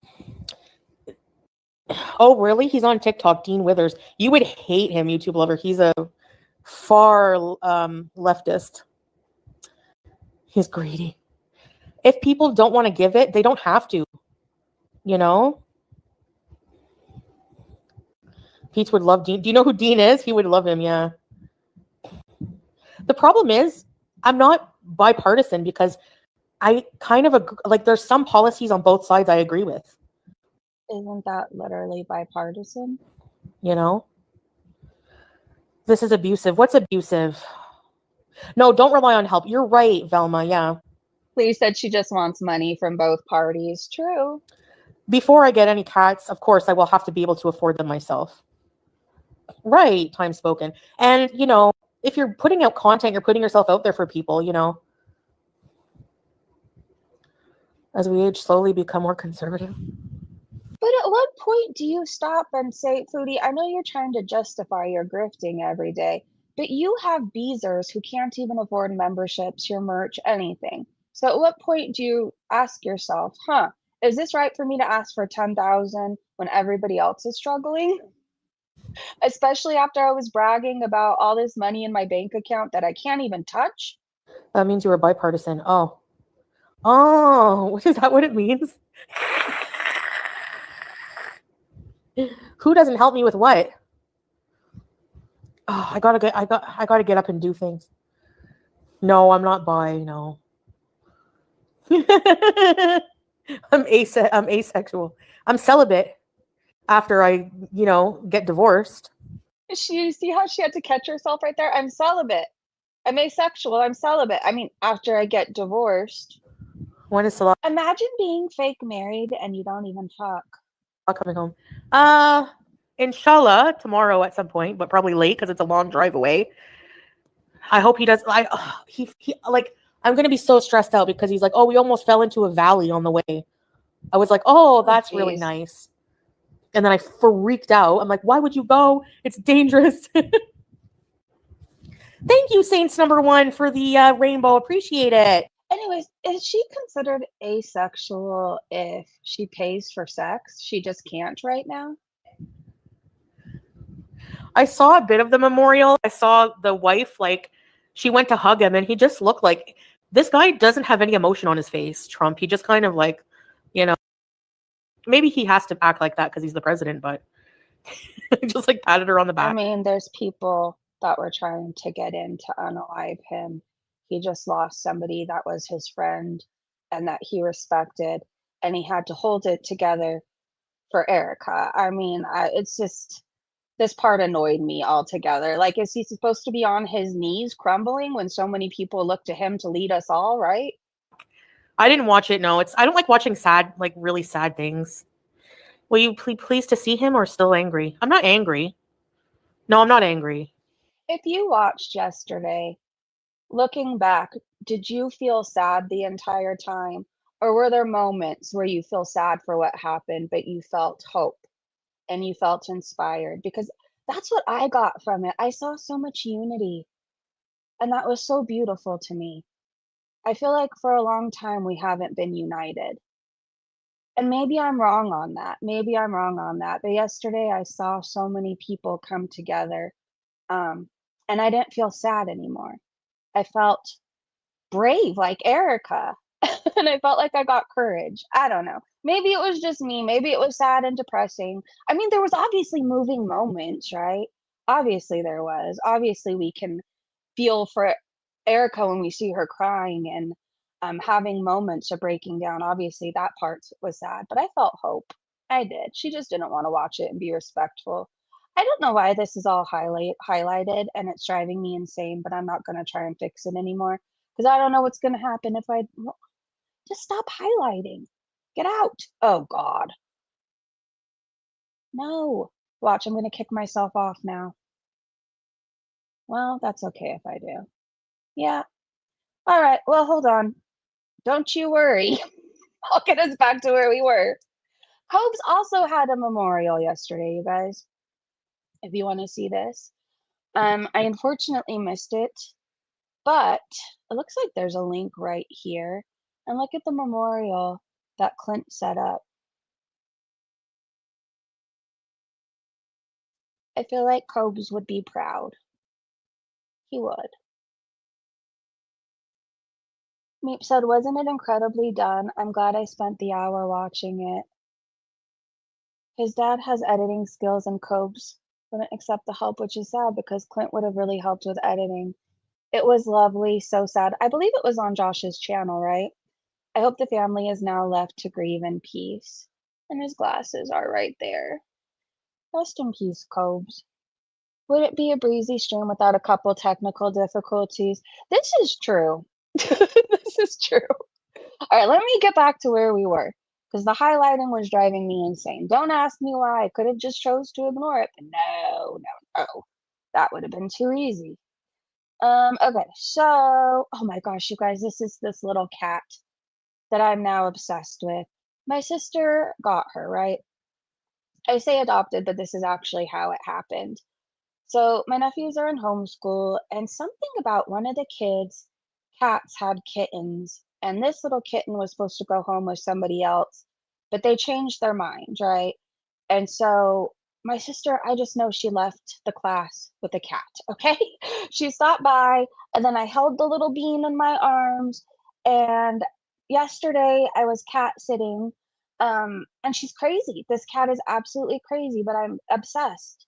Oh, really? He's on TikTok, Dean Withers. You would hate him, YouTube lover. He's a far leftist. He's greedy. If people don't want to give it, they don't have to. You know? Pete would love Dean. Do you know who Dean is? He would love him, yeah. The problem is, I'm not bipartisan because I kind of like there's some policies on both sides I agree with. Isn't that literally bipartisan? You know? This is abusive. What's abusive? No, don't rely on help. You're right, Velma, yeah. Lee said she just wants money from both parties. True. Before I get any cats, of course, I will have to be able to afford them myself. Right, time spoken. And, you know, if you're putting out content, you're putting yourself out there for people, you know. As we age, slowly become more conservative. But at what point do you stop and say, Foodie, I know you're trying to justify your grifting every day, but you have beezers who can't even afford memberships, your merch, anything. So at what point do you ask yourself, is this right for me to ask for 10,000 when everybody else is struggling? Especially after I was bragging about all this money in my bank account that I can't even touch. That means you were bipartisan. Oh, is that what it means? Who doesn't help me with what? Oh, I gotta get up and do things. No, I'm not bi. No, I'm asexual. I'm celibate. After I, get divorced. You see how she had to catch herself right there? I'm celibate. I'm asexual. I'm celibate. I mean, after I get divorced. When is Salah? Imagine being fake married and you don't even talk. Coming home. Inshallah, tomorrow at some point, but probably late because it's a long drive away. I hope he does. I'm gonna be so stressed out because he's like, oh, we almost fell into a valley on the way. I was like, oh, that's really nice. And then I freaked out. I'm like, why would you go? It's dangerous. Thank you, Saints number 1, for the rainbow. Appreciate it. Anyways, is she considered asexual if she pays for sex? She just can't right now? I saw a bit of the memorial. I saw the wife, she went to hug him, and he just looked like, this guy doesn't have any emotion on his face, Trump. He just kind of maybe he has to act like that because he's the president, but just patted her on the back. I mean, there's people that were trying to get in to unalive him. He just lost somebody that was his friend and that he respected, and he had to hold it together for Erica. I mean, it's just, this part annoyed me altogether. Is he supposed to be on his knees crumbling when so many people look to him to lead us all, right? I didn't watch it. No, I don't like watching sad, really sad things. Will you please to see him or still angry? I'm not angry. No, I'm not angry. If you watched yesterday, looking back, did you feel sad the entire time? Or were there moments where you feel sad for what happened, but you felt hope and you felt inspired? Because That's what I got from it. I saw so much unity, and that was so beautiful to me. I feel like for a long time we haven't been united. And maybe I'm wrong on that. Maybe I'm wrong on that. But yesterday I saw so many people come together, and I didn't feel sad anymore. I felt brave like Erica. And I felt like I got courage. I don't know. Maybe it was just me. Maybe it was sad and depressing. I mean, there was obviously moving moments, right? Obviously there was. Obviously we can feel for Erica when we see her crying and having moments of breaking down. Obviously that part was sad, but I felt hope. I did. She just didn't want to watch it and be respectful. I don't know why this is all highlighted and it's driving me insane, but I'm not going to try and fix it anymore because I don't know what's going to happen if I just stop highlighting. Get out. Oh God. No. Watch, I'm going to kick myself off now. Well, that's okay if I do. Yeah. All right. Well, hold on. Don't you worry. I'll get us back to where we were. Cobes also had a memorial yesterday, you guys. If you want to see this. I unfortunately missed it, but it looks like there's a link right here. And look at the memorial that Clint set up. I feel like Cobes would be proud. He would. Meep said, wasn't it incredibly done? I'm glad I spent the hour watching it. His dad has editing skills and Cobes wouldn't accept the help, which is sad because Clint would have really helped with editing. It was lovely, so sad. I believe it was on Josh's channel, right? I hope the family is now left to grieve in peace. And his glasses are right there. Rest in peace, Cobes. Would it be a breezy stream without a couple technical difficulties? This is true. This is true. All right, let me get back to where we were because the highlighting was driving me insane. Don't ask me why. I could have just chose to ignore it, but no. That would have been too easy. Okay, so, oh my gosh, you guys, this is this little cat that I'm now obsessed with. My sister got her, right? I say adopted, but this is actually how it happened. So my nephews are in homeschool, and something about one of the kids' cats had kittens, and this little kitten was supposed to go home with somebody else, but they changed their mind, right? And so my sister, I just know she left the class with a cat, okay? She stopped by, and then I held the little bean in my arms, and yesterday I was cat sitting, and she's crazy. This cat is absolutely crazy, but I'm obsessed.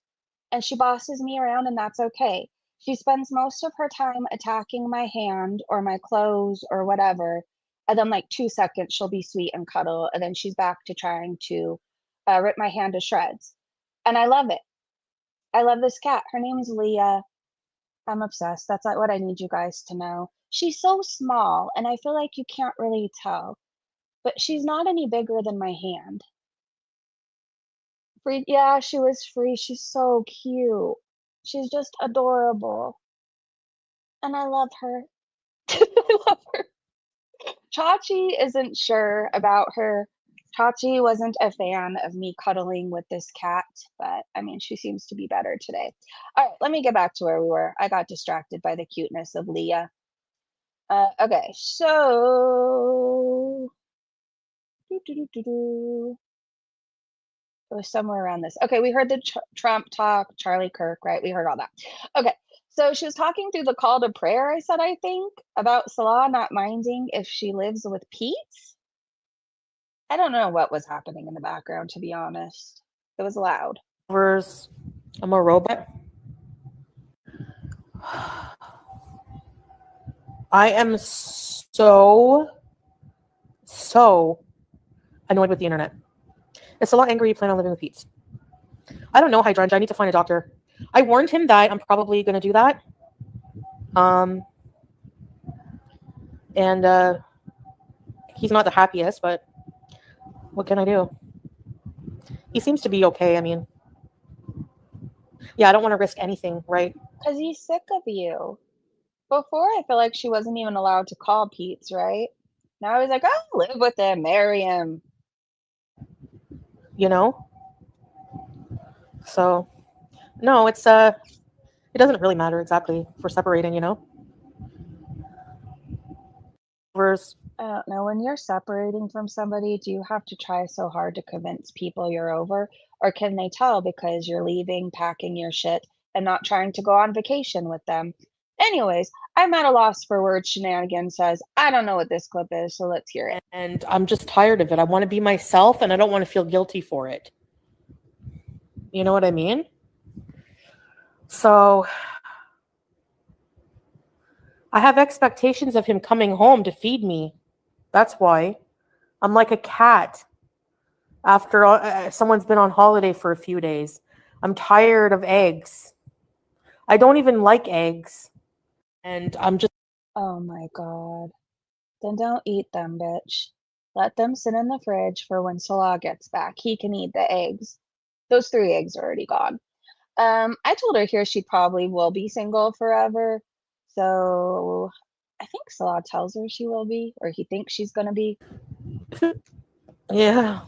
And she bosses me around, and that's okay. She spends most of her time attacking my hand or my clothes or whatever. And then, like, 2 seconds, she'll be sweet and cuddle. And then she's back to trying to rip my hand to shreds. And I love it. I love this cat. Her name's Leah. I'm obsessed. That's like what I need you guys to know. She's so small, and I feel like you can't really tell. But she's not any bigger than my hand. Free, yeah, she was free. She's so cute. She's just adorable. And I love her. I love her. Chachi isn't sure about her. Chachi wasn't a fan of me cuddling with this cat, but I mean, she seems to be better today. All right, let me get back to where we were. I got distracted by the cuteness of Leah. Okay, so. It was somewhere around this. Okay, we heard the Trump talk, Charlie Kirk, right? We heard all that. Okay, so she was talking through the call to prayer, I said, I think, about Salah not minding if she lives with Pete. I don't know what was happening in the background, to be honest. It was loud. I'm a robot. I am so annoyed with the internet. It's a lot angry you plan on living with Pete. I don't know, Hydrangea. I need to find a doctor. I warned him that I'm probably going to do that. And he's not the happiest, but what can I do? He seems to be okay. I mean, yeah, I don't want to risk anything, right? Because he's sick of you. Before, I feel like she wasn't even allowed to call Pete's, right? Now he's like, oh, live with him, marry him. You know? So No, it's it doesn't really matter exactly for separating, you know. Verse. I don't know. When you're separating from somebody, do you have to try so hard to convince people you're over? Or can they tell because you're leaving, packing your shit, and not trying to go on vacation with them? Anyways, I'm at a loss for words. Shenanigans says, I don't know what this clip is, so let's hear it. And I'm just tired of it. I want to be myself and I don't want to feel guilty for it. You know what I mean? So I have expectations of him coming home to feed me. That's why. I'm like a cat after someone's been on holiday for a few days. I'm tired of eggs. I don't even like eggs. And I'm just... Oh my God. Then don't eat them, bitch. Let them sit in the fridge for when Salah gets back. He can eat the eggs. Those 3 eggs are already gone. I told her here she probably will be single forever. So I think Salah tells her she will be, or he thinks she's gonna be. Yeah.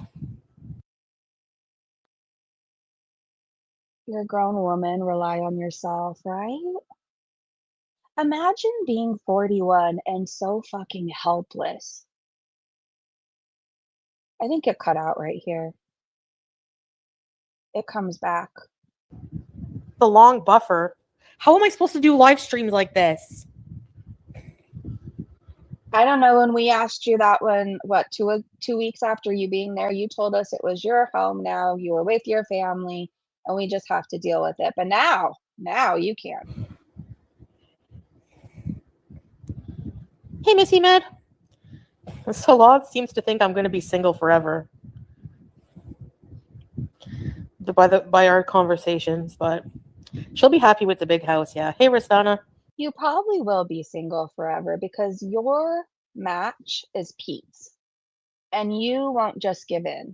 You're a grown woman, rely on yourself, right? Imagine being 41 and so fucking helpless. I think it cut out right here. It comes back. The long buffer. How am I supposed to do live streams like this? I don't know. When we asked you that one, what, 2 weeks after you being there, you told us it was your home now, you were with your family, and we just have to deal with it. But now you can't. Hey, Missy Med. Salah seems to think I'm going to be single forever. By our conversations, but she'll be happy with the big house. Yeah. Hey, Rastana. You probably will be single forever because your match is Pete's, and you won't just give in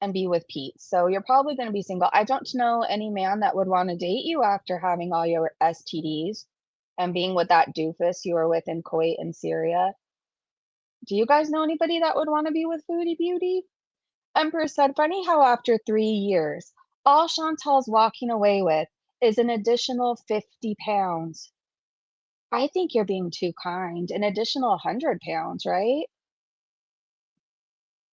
and be with Pete. So you're probably going to be single. I don't know any man that would want to date you after having all your STDs and being with that doofus you were with in Kuwait and Syria. Do you guys know anybody that would want to be with Foodie Beauty? Emperor said, funny how after 3 years, all Chantal's walking away with is an additional 50 pounds. I think you're being too kind. An additional 100 pounds, right?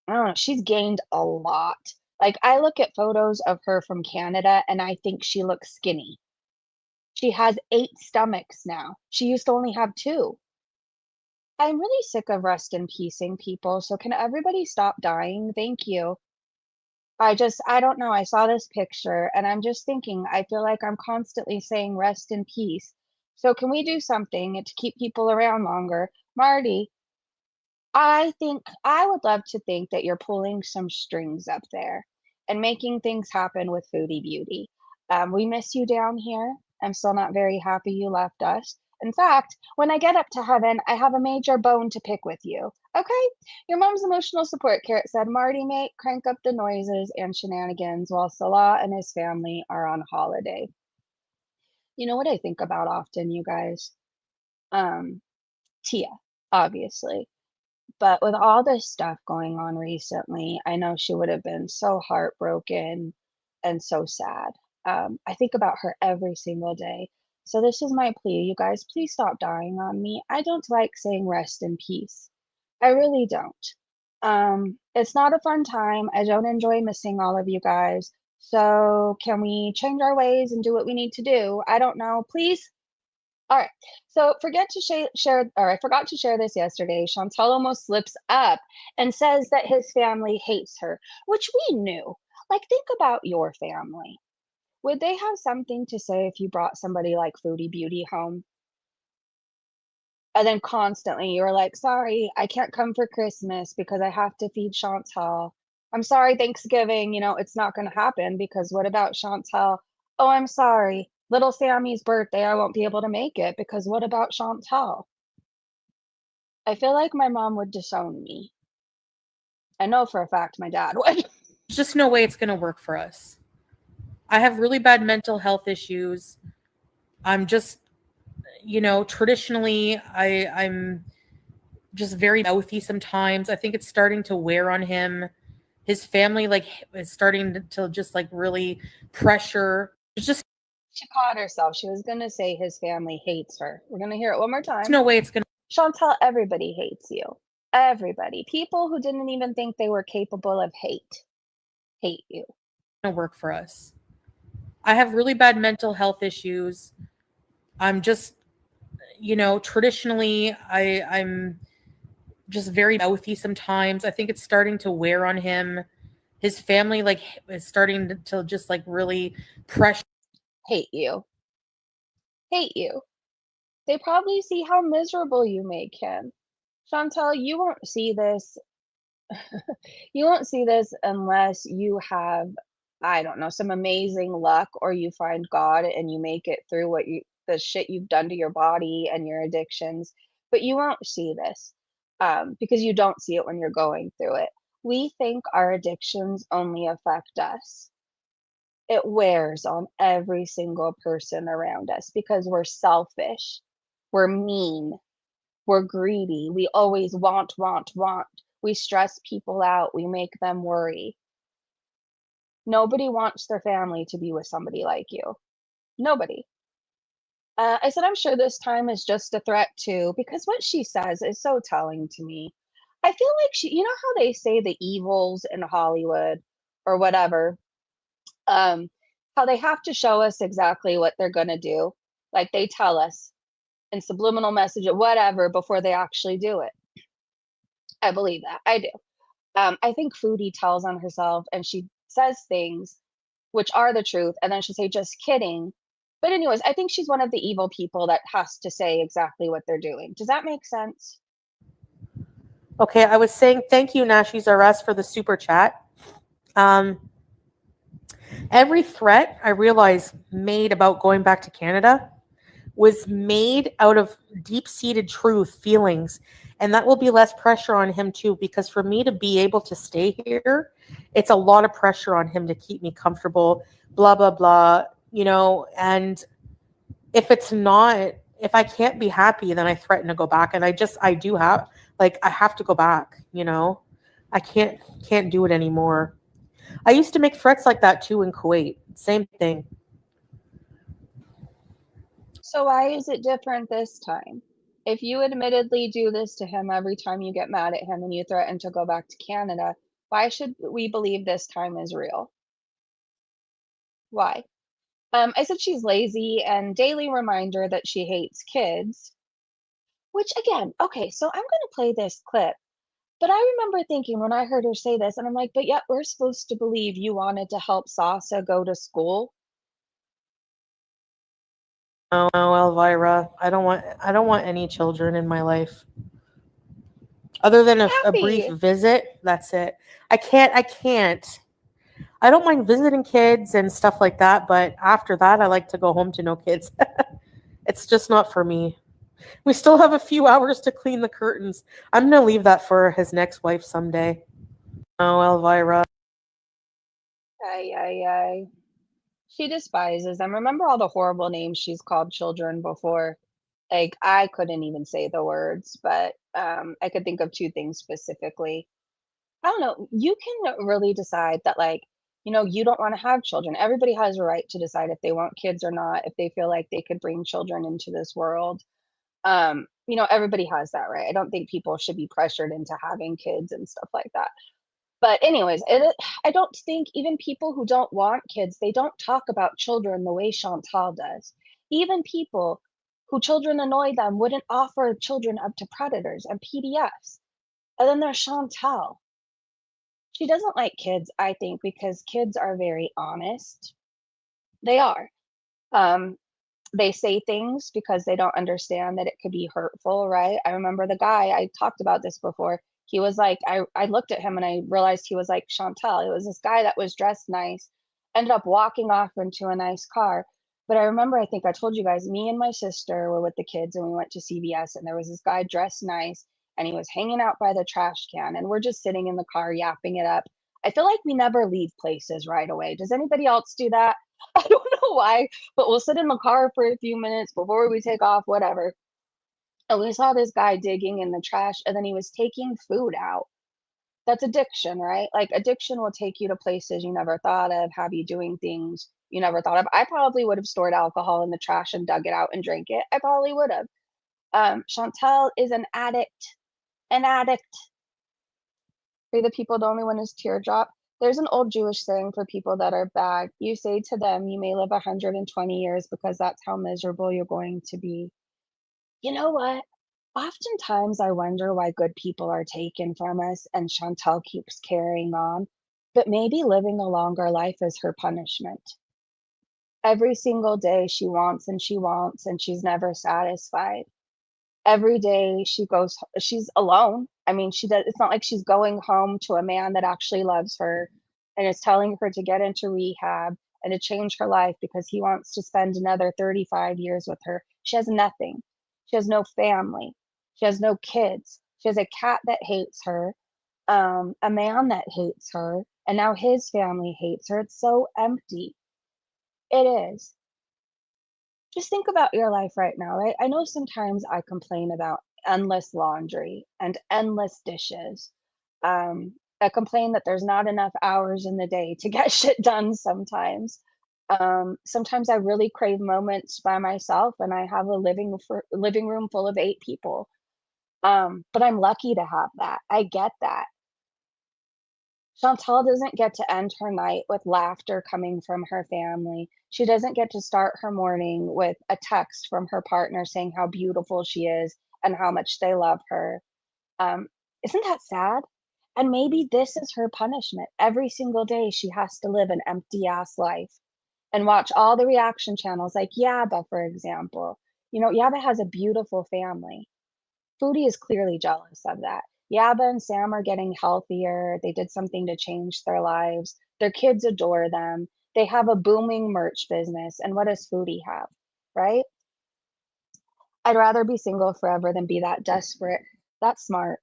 I don't know. She's gained a lot. Like, I look at photos of her from Canada and I think she looks skinny. She has 8 stomachs now. She used to only have 2. I'm really sick of rest in peacing people. So can everybody stop dying? Thank you. I don't know. I saw this picture and I'm just thinking, I feel like I'm constantly saying rest in peace. So can we do something to keep people around longer? Marty, I think I would love to think that you're pulling some strings up there and making things happen with Foodie Beauty. We miss you down here. I'm still not very happy you left us. In fact, when I get up to heaven, I have a major bone to pick with you. Okay? Your mom's emotional support carrot said, Marty, mate, crank up the noises and shenanigans while Salah and his family are on holiday. You know what I think about often, you guys? Tia, obviously. But with all this stuff going on recently, I know she would have been so heartbroken and so sad. I think about her every single day. So this is my plea. You guys, please stop dying on me. I don't like saying rest in peace. I really don't. It's not a fun time. I don't enjoy missing all of you guys. So can we change our ways and do what we need to do? I don't know. Please. All right. So I forgot to share this yesterday. Chantal almost slips up and says that his family hates her, which we knew. Like, think about your family. Would they have something to say if you brought somebody like Foodie Beauty home? And then constantly you were like, sorry, I can't come for Christmas because I have to feed Chantal. I'm sorry, Thanksgiving, it's not going to happen because what about Chantal? Oh, I'm sorry. Little Sammy's birthday, I won't be able to make it because what about Chantal? I feel like my mom would disown me. I know for a fact my dad would. There's just no way it's going to work for us. I have really bad mental health issues. I'm just, traditionally, I'm just very mouthy sometimes. I think it's starting to wear on him. His family, is starting to just, really pressure There's just She caught herself. She was going to say his family hates her. We're going to hear it one more time. no way it's gonna Chantal, everybody hates you. Everybody. People who didn't even think they were capable of hate you. work for us. I have really bad mental health issues. I'm just, traditionally I'm just very mouthy sometimes. I think it's starting to wear on him. His family is starting to just really pressure. Hate you. Hate you. They probably see how miserable you make him. Chantal, you won't see this. You won't see this unless you have, I don't know, some amazing luck, or you find God and you make it through the shit you've done to your body and your addictions. But you won't see this because you don't see it when you're going through it. We think our addictions only affect us. It wears on every single person around us because we're selfish, we're mean, we're greedy, we always want, want, want. We stress people out, we make them worry. Nobody wants their family to be with somebody like you. Nobody. I said, I'm sure this time is just a threat too, because what she says is so telling to me. I feel like how they say the evils in Hollywood or whatever, how they have to show us exactly what they're going to do. Like they tell us in subliminal message or whatever before they actually do it. I believe that. I do. I think Foodie tells on herself and she says things which are the truth, and then she'll say, just kidding. But anyways, I think she's one of the evil people that has to say exactly what they're doing. Does that make sense? Okay, I was saying thank you, Nashies RS, for the super chat. Every threat I realized made about going back to Canada was made out of deep-seated truth, feelings, and that will be less pressure on him too, because for me to be able to stay here, it's a lot of pressure on him to keep me comfortable, blah, blah, blah, and if I can't be happy, then I threaten to go back, and I do have, I have to go back, I can't do it anymore. I used to make threats like that too in Kuwait, same thing. So why is it different this time? If you admittedly do this to him every time you get mad at him and you threaten to go back to Canada, why should we believe this time is real? Why? I said she's lazy and daily reminder that she hates kids, which again, okay, so I'm going to play this clip. But I remember thinking when I heard her say this, and I'm like, but yet we're supposed to believe you wanted to help Sasa go to school. Oh, Elvira, I don't want any children in my life. Other than a brief Happy. visit, that's it. I can't. I don't mind visiting kids and stuff like that, but after that, I like to go home to no kids. It's just not for me. We still have a few hours to clean the curtains. I'm going to leave that for his next wife someday. Oh, Elvira. Ay. She despises them. Remember all the horrible names she's called children before? Like, I couldn't even say the words, but I could think of two things specifically. I don't know. You can really decide that, you don't want to have children. Everybody has a right to decide if they want kids or not, if they feel like they could bring children into this world. Everybody has that right. I don't think people should be pressured into having kids and stuff like that. But anyways, I don't think even people who don't want kids, they don't talk about children the way Chantal does. Even people who children annoy them wouldn't offer children up to predators and PDFs. And then there's Chantal. She doesn't like kids, I think, because kids are very honest. They are. Um, they say things because they don't understand that it could be hurtful, right? I remember the guy, I talked about this before. He was like, I looked at him and I realized he was like Chantal. It was this guy that was dressed nice, ended up walking off into a nice car. But I remember, I think I told you guys, me and my sister were with the kids and we went to CVS and there was this guy dressed nice and he was hanging out by the trash can and we're just sitting in the car yapping it up. I feel like we never leave places right away. Does anybody else do that? I don't know why, but we'll sit in the car for a few minutes before we take off, whatever. And we saw this guy digging in the trash and then he was taking food out. That's addiction, right? Like addiction will take you to places you never thought of, have you doing things you never thought of. I probably would have stored alcohol in the trash and dug it out and drank it. I probably would have. Chantel is an addict. An addict. For the people, the only one is teardrop. There's an old Jewish saying for people that are bad. You say to them, you may live 120 years because that's how miserable you're going to be. You know what? Oftentimes I wonder why good people are taken from us and Chantel keeps carrying on. But maybe living a longer life is her punishment. Every single day she wants, and she's never satisfied. Every day she's alone. I mean, it's not like she's going home to a man that actually loves her and is telling her to get into rehab and to change her life because he wants to spend another 35 years with her. She has nothing. She has no family. She has no kids. She has a cat that hates her, a man that hates her, and now his family hates her. It's so empty. It is. Just think about your life right now, right? I know sometimes I complain about endless laundry and endless dishes. I complain that there's not enough hours in the day to get shit done sometimes. Sometimes I really crave moments by myself and I have a living room full of 8 people. But I'm lucky to have that. I get that. Chantal doesn't get to end her night with laughter coming from her family. She doesn't get to start her morning with a text from her partner saying how beautiful she is and how much they love her. Isn't that sad? And maybe this is her punishment. Every single day she has to live an empty ass life and watch all the reaction channels like Yaba, for example. You know, Yaba has a beautiful family. Foodie is clearly jealous of that. Yaba and Sam are getting healthier. They did something to change their lives. Their kids adore them. They have a booming merch business. And what does Foodie have, right? I'd rather be single forever than be that desperate. That's smart.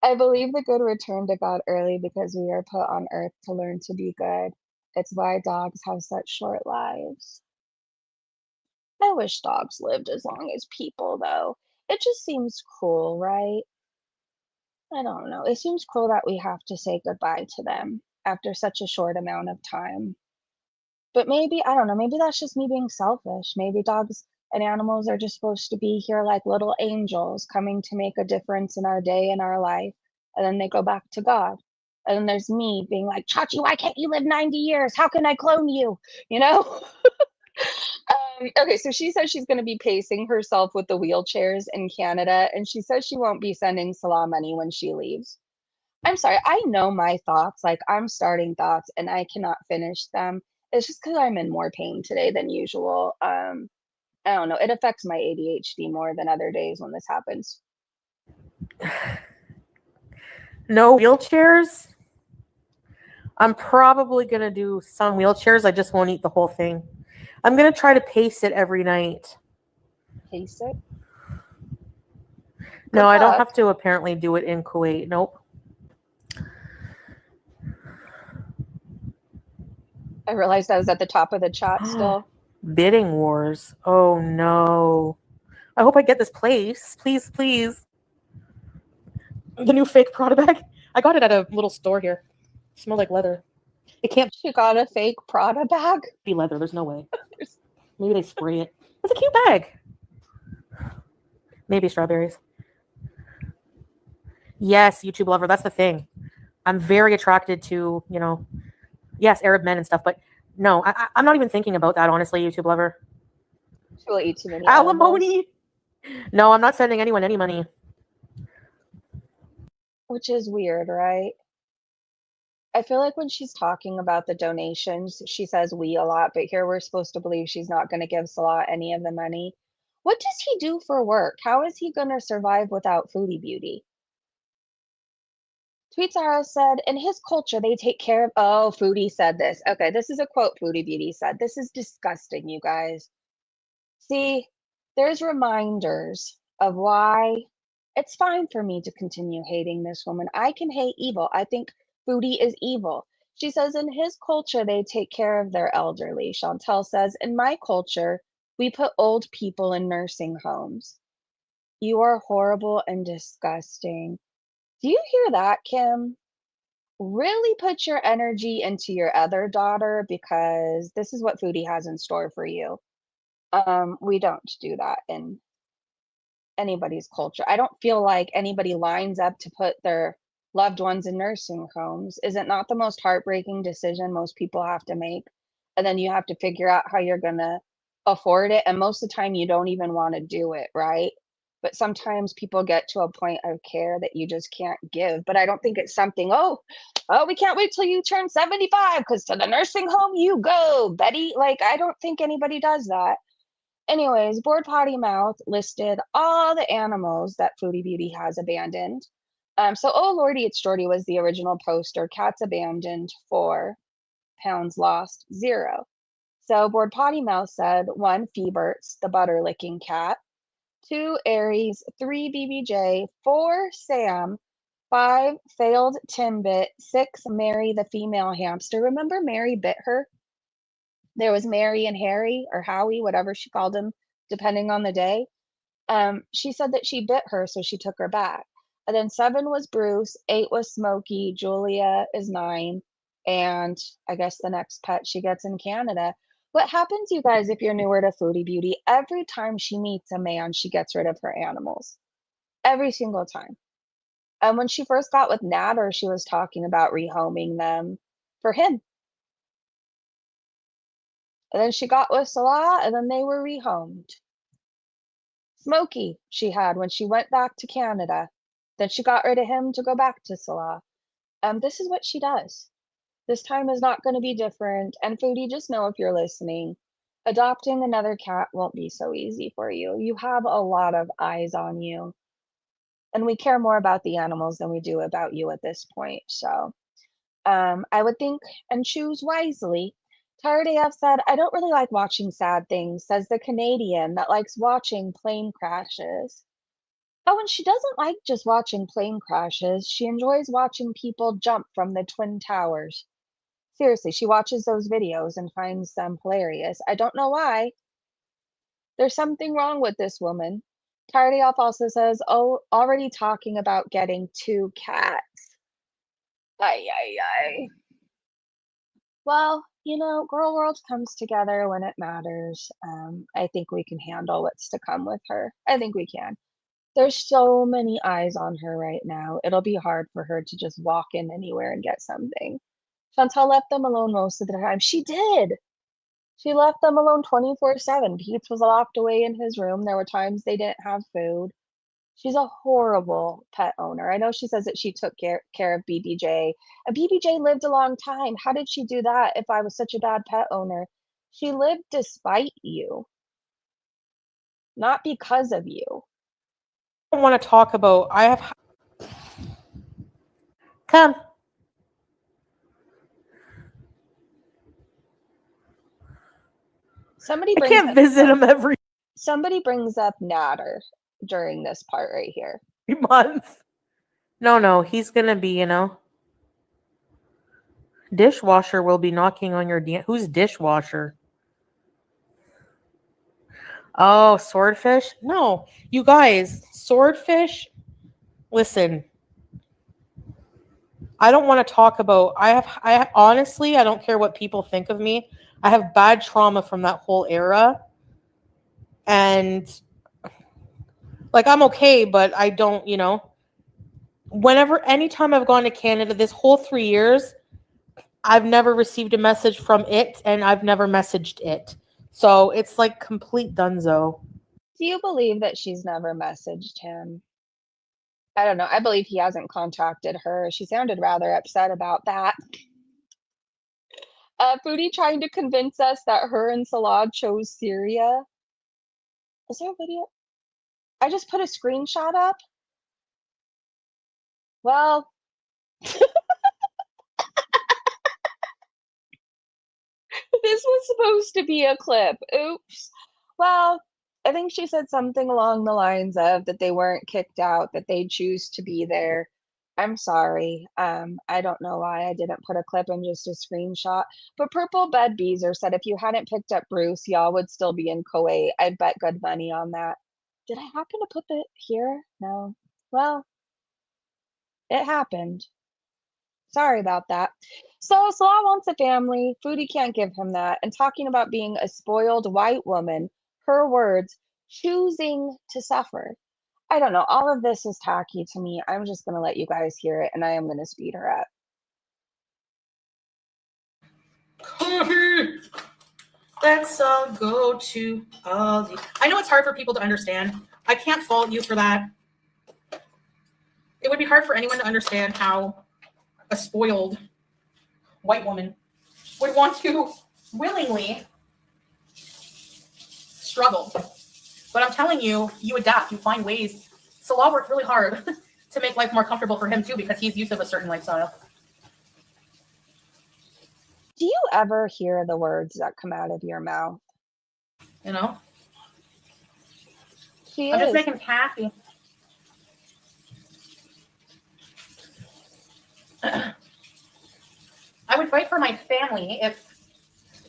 I believe the good return to God early because we are put on earth to learn to be good. It's why dogs have such short lives. I wish dogs lived as long as people, though. It just seems cruel, right? I don't know. It seems cruel that we have to say goodbye to them after such a short amount of time. But maybe, I don't know, maybe that's just me being selfish. Maybe dogs and animals are just supposed to be here like little angels coming to make a difference in our day and our life. And then they go back to God. And then there's me being like, Chachi, why can't you live 90 years? How can I clone you? You know? Okay, so she says she's going to be pacing herself with the wheelchairs in Canada, and she says she won't be sending Salah money when she leaves. I'm sorry, I know my thoughts. Like, I'm starting thoughts and I cannot finish them. It's just because I'm in more pain today than usual. I don't know. It affects my ADHD more than other days when this happens. No wheelchairs. I'm probably going to do some wheelchairs. I just won't eat the whole thing. I'm going to try to pace it every night. Pace it? No, I don't luck. have to apparently do it in Kuwait. Nope. I realized I was at the top of the chat still. Bidding wars. Oh no. I hope I get this place. Please, please. The new fake Prada bag. I got it at a little store here. It smells like leather. It can't She got a fake Prada bag. be leather. There's no way. Maybe they spray it. It's a cute bag. Maybe strawberries. Yes, YouTube lover. That's the thing. I'm very attracted to, yes, Arab men and stuff, but no, I'm not even thinking about that, honestly, YouTube lover. She will eat too many alimony. No, I'm not sending anyone any money. Which is weird, right? I feel like when she's talking about the donations, she says we a lot, but here we're supposed to believe she's not going to give Salah any of the money. What does he do for work? How is he going to survive without Foodie Beauty? Tweetsara said, in his culture, they take care of. Oh, Foodie said this. Okay, this is a quote Foodie Beauty said. This is disgusting, you guys. See, there's reminders of why it's fine for me to continue hating this woman. I can hate evil. I think Foodie is evil. She says, in his culture, they take care of their elderly. Chantel says, in my culture, we put old people in nursing homes. You are horrible and disgusting. Do you hear that, Kim? Really put your energy into your other daughter because this is what Foodie has in store for you. We don't do that in anybody's culture. I don't feel like anybody lines up to put their loved ones in nursing homes. Is it not the most heartbreaking decision most people have to make? And then you have to figure out how you're going to afford it. And most of the time, you don't even want to do it, right? But sometimes people get to a point of care that you just can't give. But I don't think it's something, oh, we can't wait till you turn 75 because to the nursing home you go, Betty. Like, I don't think anybody does that. Anyways, Board Potty Mouth listed all the animals that Foodie Beauty has abandoned. So Oh Lordy, It's Jordy was the original poster. Cats abandoned 4, pounds lost 0. So Board Potty Mouth said 1, Feeberts, the butter licking cat, 2, Aries, 3, BBJ, 4, Sam, 5, failed Timbit, 6, Mary the female hamster. Remember Mary bit her? There was Mary and Harry or Howie, whatever she called him, depending on the day. She said that she bit her, so she took her back. And then 7 was Bruce, 8 was Smokey, Julia is 9, and I guess the next pet she gets in Canada. What happens, you guys, if you're newer to Foodie Beauty? Every time she meets a man, she gets rid of her animals. Every single time. And when she first got with Natter, she was talking about rehoming them for him. And then she got with Salah, and then they were rehomed. Smokey she had when she went back to Canada. Then she got rid of him to go back to Salah. This is what she does. This time is not going to be different. And Foodie, just know if you're listening, adopting another cat won't be so easy for you. You have a lot of eyes on you. And we care more about the animals than we do about you at this point. So I would think and choose wisely. Tired AF said, I don't really like watching sad things, says the Canadian that likes watching plane crashes. Oh, and she doesn't like just watching plane crashes. She enjoys watching people jump from the Twin Towers. Seriously, she watches those videos and finds them hilarious. I don't know why. There's something wrong with this woman. Tired AF also says, oh, already talking about getting 2 cats. Ay, ay, ay. Well, Girl World comes together when it matters. I think we can handle what's to come with her. I think we can. There's so many eyes on her right now. It'll be hard for her to just walk in anywhere and get something. Chantal left them alone most of the time. She did. She left them alone 24/7. Pete's was locked away in his room. There were times they didn't have food. She's a horrible pet owner. I know she says that she took care of BBJ, and BBJ lived a long time. How did she do that if I was such a bad pet owner? She lived despite you, not because of you. I don't want to talk about. Come. Somebody I brings can't up visit him every somebody brings up Natter during this part right here. month. No, he's gonna be, dishwasher will be knocking on your who's dishwasher? Oh, swordfish? No, you guys, swordfish. Listen, I don't want to talk about. I honestly, I don't care what people think of me. I have bad trauma from that whole era, and like I'm okay, but I don't, anytime I've gone to Canada this whole 3 years, I've never received a message from it, and I've never messaged it. So it's like complete dunzo. Do you believe that she's never messaged him? I don't know. I believe he hasn't contacted her. She sounded rather upset about that. Foodie trying to convince us that her and Salah chose Syria. Is there a video? I just put a screenshot up. Well, this was supposed to be a clip. Oops. Well, I think she said something along the lines of that they weren't kicked out, that they choose to be there. I'm sorry. I don't know why I didn't put a clip and just a screenshot. But Purple Bed Beezer said if you hadn't picked up Bruce, y'all would still be in Kuwait. I'd bet good money on that. Did I happen to put the here? No. Well, It happened. Sorry about that. So Salah wants a family. Foodie can't give him that. And talking about being a spoiled white woman, her words, choosing to suffer. I don't know. All of this is tacky to me. I'm just going to let you guys hear it, and I am going to speed her up. Coffee. Let's all go to Aldi. I know it's hard for people to understand. I can't fault you for that. It would be hard for anyone to understand how a spoiled white woman would want to willingly struggle. But I'm telling you, you adapt, you find ways. Salah worked really hard to make life more comfortable for him too, because he's used to a certain lifestyle. Do you ever hear the words that come out of your mouth? You know? She I'm just is. making coffee. I would fight for my family if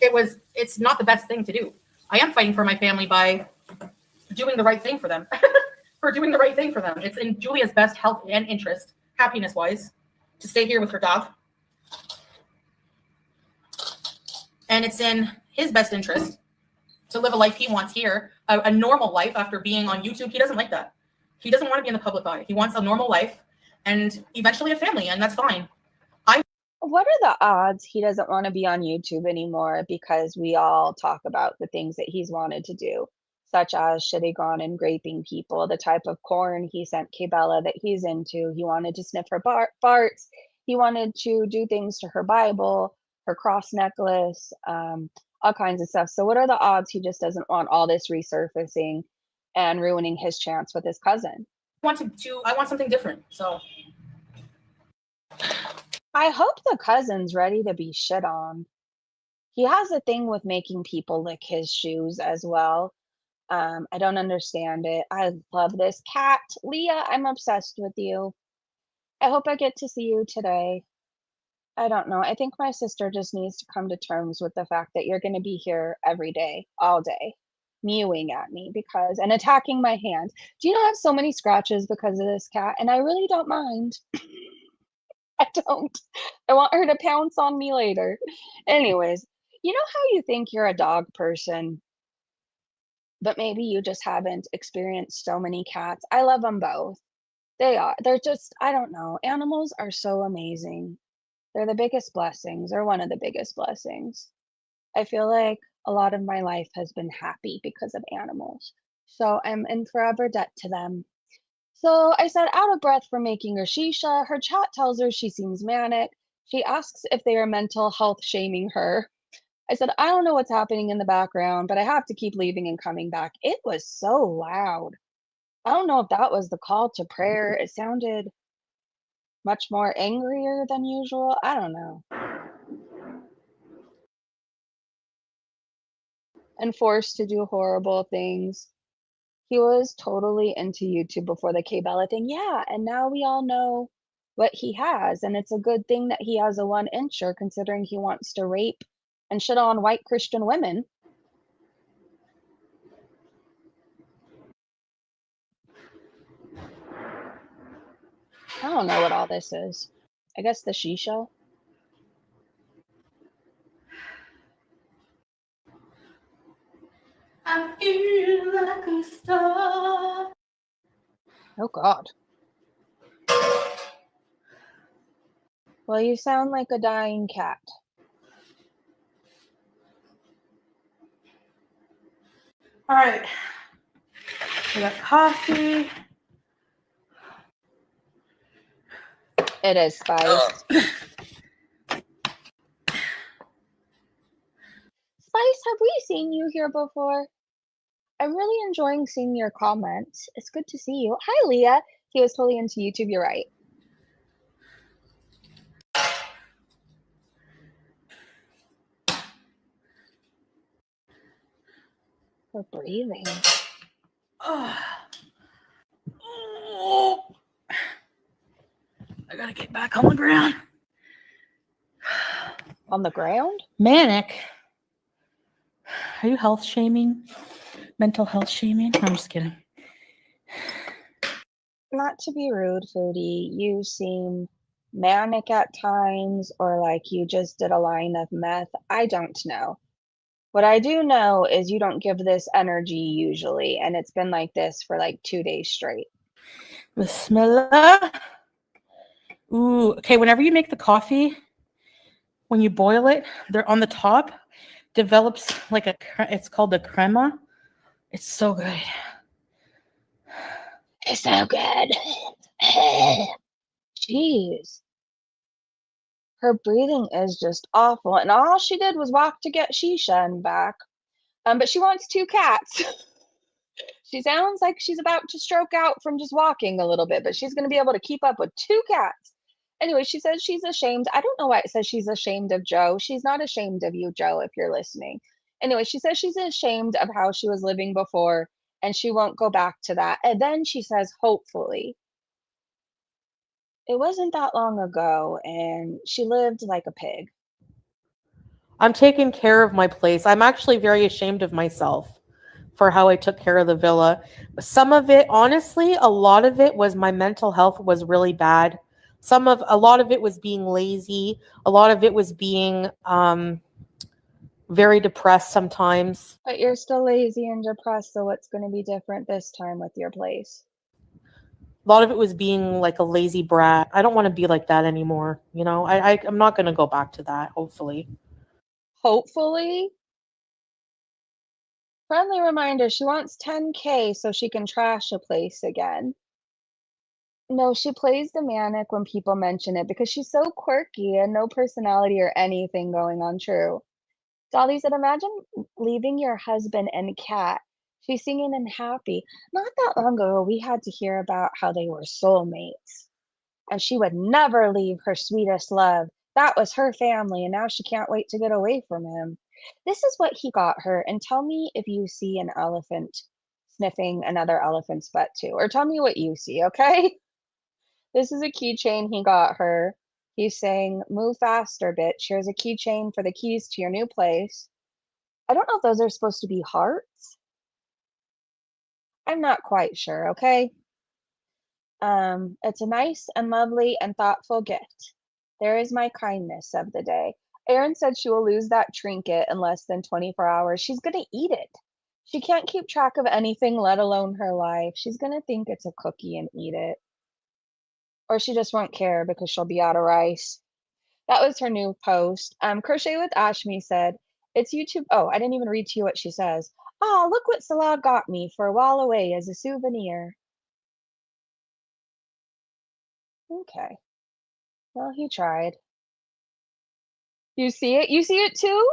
it's not the best thing to do. I am fighting for my family by doing the right thing for them. For doing the right thing for them. It's in Julia's best health and interest, happiness-wise, to stay here with her dog. And it's in his best interest to live a life he wants here, a normal life after being on YouTube. He doesn't like that. He doesn't want to be in the public eye. He wants a normal life and eventually a family, and that's fine. What are the odds he doesn't want to be on YouTube anymore because we all talk about the things that he's wanted to do, such as shitting on and raping people, the type of porn he sent Kebella that he's into. He wanted to sniff her farts. He wanted to do things to her Bible, her cross necklace, all kinds of stuff. So what are the odds he just doesn't want all this resurfacing and ruining his chance with his cousin? I want something different. So I hope the cousin's ready to be shit on. He has a thing with making people lick his shoes as well. I don't understand it. I love this cat. Leah, I'm obsessed with you. I hope I get to see you today. I don't know. I think my sister just needs to come to terms with the fact that you're going to be here every day, all day, mewing at me and attacking my hand. Do you know I have so many scratches because of this cat? And I really don't mind. I don't. I want her to pounce on me later. Anyways, you know how you think you're a dog person, but maybe you just haven't experienced so many cats? I love them both. They're just, I don't know. Animals are so amazing. They're the biggest blessings, or one of the biggest blessings. I feel like a lot of my life has been happy because of animals. So I'm in forever debt to them. So I said, out of breath from making her shisha. Her chat tells her she seems manic. She asks if they are mental health shaming her. I said, I don't know what's happening in the background, but I have to keep leaving and coming back. It was so loud. I don't know if that was the call to prayer. It sounded much more angrier than usual. I don't know. And forced to do horrible things. He was totally into YouTube before the K-Bella thing. Yeah, and now we all know what he has. And it's a good thing that he has a 1-incher, considering he wants to rape and shit on white Christian women. I don't know what all this is. I guess the shisha. I feel like a star. Oh, God. Well, you sound like a dying cat. All right. We got coffee. It is Spice. Spice, have we seen you here before? I'm really enjoying seeing your comments. It's good to see you. Hi, Leah. He was totally into YouTube. You're right. We're breathing. Oh, I gotta get back on the ground. On the ground? Manic. Are you health shaming? Mental health shaming? I'm just kidding. not to be rude, Foodie, you seem manic at times or like you just did a line of meth. I don't know. What I do know is you don't give this energy usually, and it's been like this for like 2 days straight. Bismillah. Ooh, okay, whenever you make the coffee, when you boil it, they're on the top, develops like it's called the crema. It's so good. It's so good. Jeez. Her breathing is just awful, and all she did was walk to get Shisha and back. But she wants 2 cats. She sounds like she's about to stroke out from just walking a little bit, but she's gonna be able to keep up with 2 cats. Anyway, she says she's ashamed. I don't know why it says she's ashamed of Joe. She's not ashamed of you, Joe, if you're listening. Anyway, she says she's ashamed of how she was living before, and she won't go back to that. And then she says, hopefully. It wasn't that long ago, and she lived like a pig. I'm taking care of my place. I'm actually very ashamed of myself for how I took care of the villa. Some of it, honestly, a lot of it was my mental health was really bad. A lot of it was being lazy. A lot of it was being very depressed sometimes. But you're still lazy and depressed, so what's going to be different this time with your place? A lot of it was being like a lazy brat. I don't want to be like that anymore. You know, I'm not going to go back to that, hopefully. Hopefully? Friendly reminder, she wants 10K so she can trash a place again. No, she plays the manic when people mention it because she's so quirky and no personality or anything going on true. Dolly said, imagine leaving your husband and cat. She's singing and happy. Not that long ago, we had to hear about how they were soulmates. And she would never leave her sweetest love. That was her family, and now she can't wait to get away from him. This is what he got her, and tell me if you see an elephant sniffing another elephant's butt too, or tell me what you see, okay? This is a keychain he got her. He's saying, move faster, bitch. Here's a keychain for the keys to your new place. I don't know if those are supposed to be hearts. I'm not quite sure, okay? It's a nice and lovely and thoughtful gift. There is my kindness of the day. Erin said she will lose that trinket in less than 24 hours. She's going to eat it. She can't keep track of anything, let alone her life. She's going to think it's a cookie and eat it. Or she just won't care because she'll be out of rice. That was her new post. Crochet with Ashmi said, it's YouTube. Oh, I didn't even read to you what she says. Oh, look what Salah got me for a while away as a souvenir. Okay. Well, he tried. You see it? You see it too?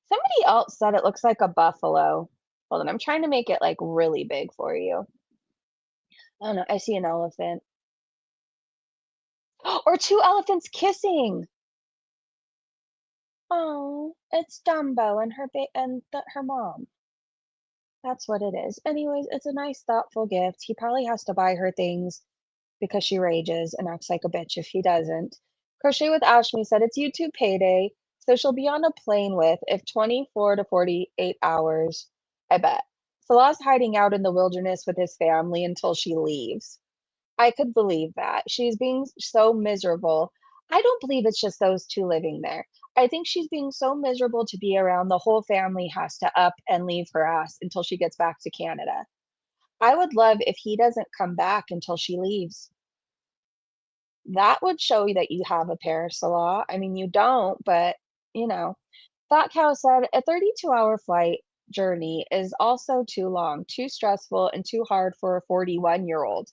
Somebody else said it looks like a buffalo. Hold on, I'm trying to make it like really big for you. I don't know. I see an elephant. Or 2 elephants kissing. Oh, it's Dumbo and her mom. That's what it is. Anyways, it's a nice, thoughtful gift. He probably has to buy her things because she rages and acts like a bitch if he doesn't. Crochet with Ashmi said it's YouTube payday, so she'll be on a plane with if 24 to 48 hours, I bet. Salah's hiding out in the wilderness with his family until she leaves. I could believe that. She's being so miserable. I don't believe it's just those 2 living there. I think she's being so miserable to be around, the whole family has to up and leave her ass until she gets back to Canada. I would love if he doesn't come back until she leaves. That would show you that you have a pair, Salah. I mean, you don't, but you know. Thought Cow said a 32-hour flight journey is also too long, too stressful, and too hard for a 41-year-old.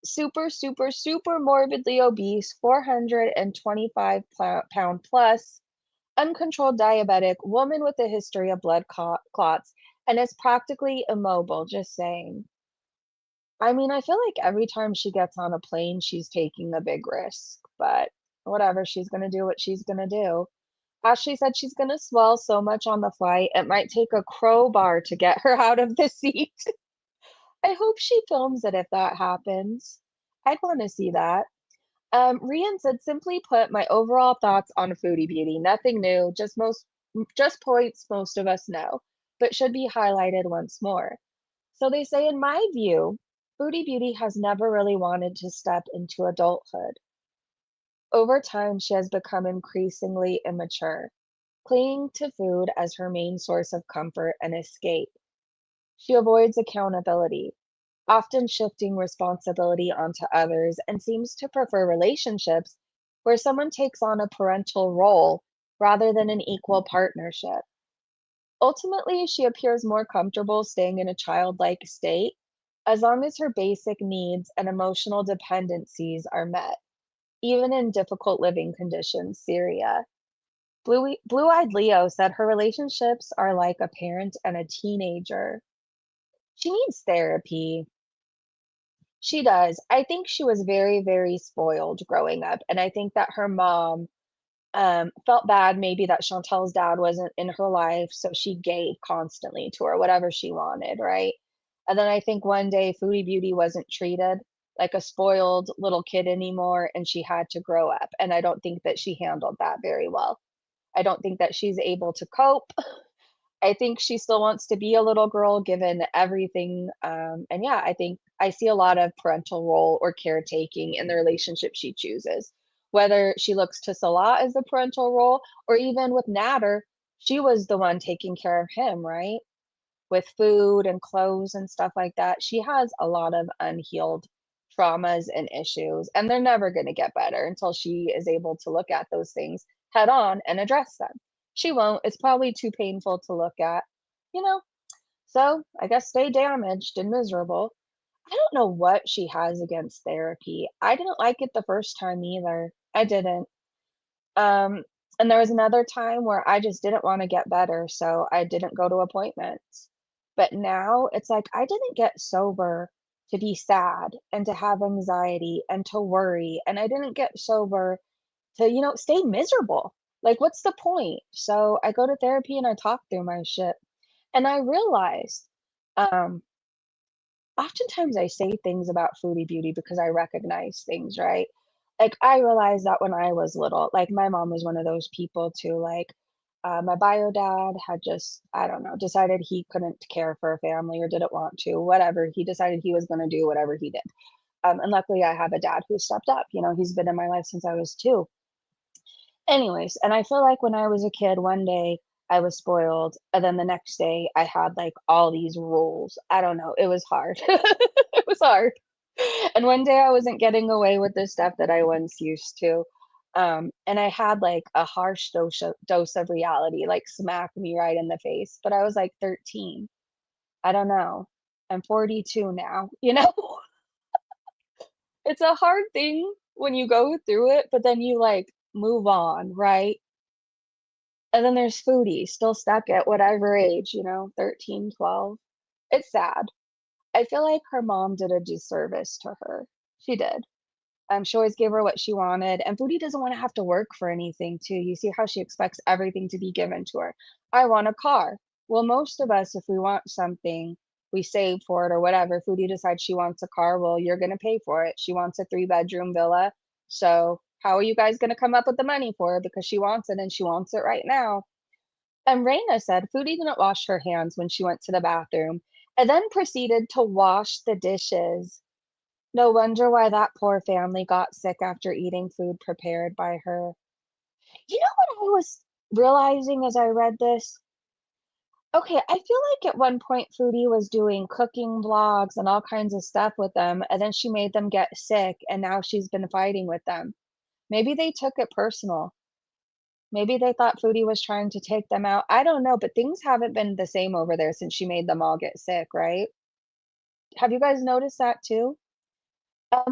Super, super, super morbidly obese, 425-pound plus, uncontrolled diabetic, woman with a history of blood clots, and is practically immobile, just saying. I mean, I feel like every time she gets on a plane, she's taking a big risk, but whatever, she's gonna do what she's gonna do. Ashley said she's gonna swell so much on the flight, it might take a crowbar to get her out of the seat. I hope she films it if that happens. I'd want to see that. Rian said, simply put, my overall thoughts on Foodie Beauty. Nothing new, just points most of us know, but should be highlighted once more. So they say, in my view, Foodie Beauty has never really wanted to step into adulthood. Over time, she has become increasingly immature, clinging to food as her main source of comfort and escape. She avoids accountability, often shifting responsibility onto others, and seems to prefer relationships where someone takes on a parental role rather than an equal partnership. Ultimately, she appears more comfortable staying in a childlike state as long as her basic needs and emotional dependencies are met, even in difficult living conditions. Syria. Blue-eyed Leo said her relationships are like a parent and a teenager. She needs therapy. She does. I think she was very, very spoiled growing up, and I think that her mom felt bad maybe that Chantel's dad wasn't in her life, so she gave constantly to her whatever she wanted, right? And then I think one day Foodie Beauty wasn't treated like a spoiled little kid anymore, and she had to grow up. And I don't think that she handled that very well. I don't think that she's able to cope. I think she still wants to be a little girl given everything. And yeah, I think I see a lot of parental role or caretaking in the relationship she chooses. Whether she looks to Salah as the parental role or even with Nader, she was the one taking care of him, right? With food and clothes and stuff like that. She has a lot of unhealed traumas and issues, and they're never going to get better until she is able to look at those things head on and address them. She won't. It's probably too painful to look at, you know? So I guess stay damaged and miserable. I don't know what she has against therapy. I didn't like it the first time either. I didn't. Um, and there was another time where I just didn't want to get better, so I didn't go to appointments. But now it's like I didn't get sober to be sad and to have anxiety and to worry. And I didn't get sober to, stay miserable. Like, what's the point? So I go to therapy and I talk through my shit. And I realized, um, oftentimes I say things about Foodie Beauty because I recognize things, right? Like I realized that when I was little, like my mom was one of those people too. Like my bio dad had just, I don't know, decided he couldn't care for a family or didn't want to, whatever. He decided he was going to do whatever he did. And luckily I have a dad who stepped up. He's been in my life since I was 2. Anyways, and I feel like when I was a kid, one day I was spoiled, and then the next day I had like all these rules. I don't know. It was hard. It was hard. And one day I wasn't getting away with the stuff that I once used to. And I had like a harsh dose of reality, like smack me right in the face. But I was like 13. I don't know. I'm 42 now, It's a hard thing when you go through it, but then you like move on, right? And then there's Foodie, still stuck at whatever age, 13, 12. It's sad. I feel like her mom did a disservice to her. She did. She always gave her what she wanted, and Foodie doesn't want to have to work for anything too. You see how she expects everything to be given to her. I want a car. Well, most of us, if we want something, we save for it or whatever. Foodie decides she wants a car. Well, you're going to pay for it. She wants a 3-bedroom villa. So how are you guys going to come up with the money for it? Because she wants it and she wants it right now. And Raina said Foodie didn't wash her hands when she went to the bathroom and then proceeded to wash the dishes. No wonder why that poor family got sick after eating food prepared by her. You know what I was realizing as I read this? Okay, I feel like at one point Foodie was doing cooking vlogs and all kinds of stuff with them, and then she made them get sick, and now she's been fighting with them. Maybe they took it personal. Maybe they thought Foodie was trying to take them out. I don't know, but things haven't been the same over there since she made them all get sick, right? Have you guys noticed that too?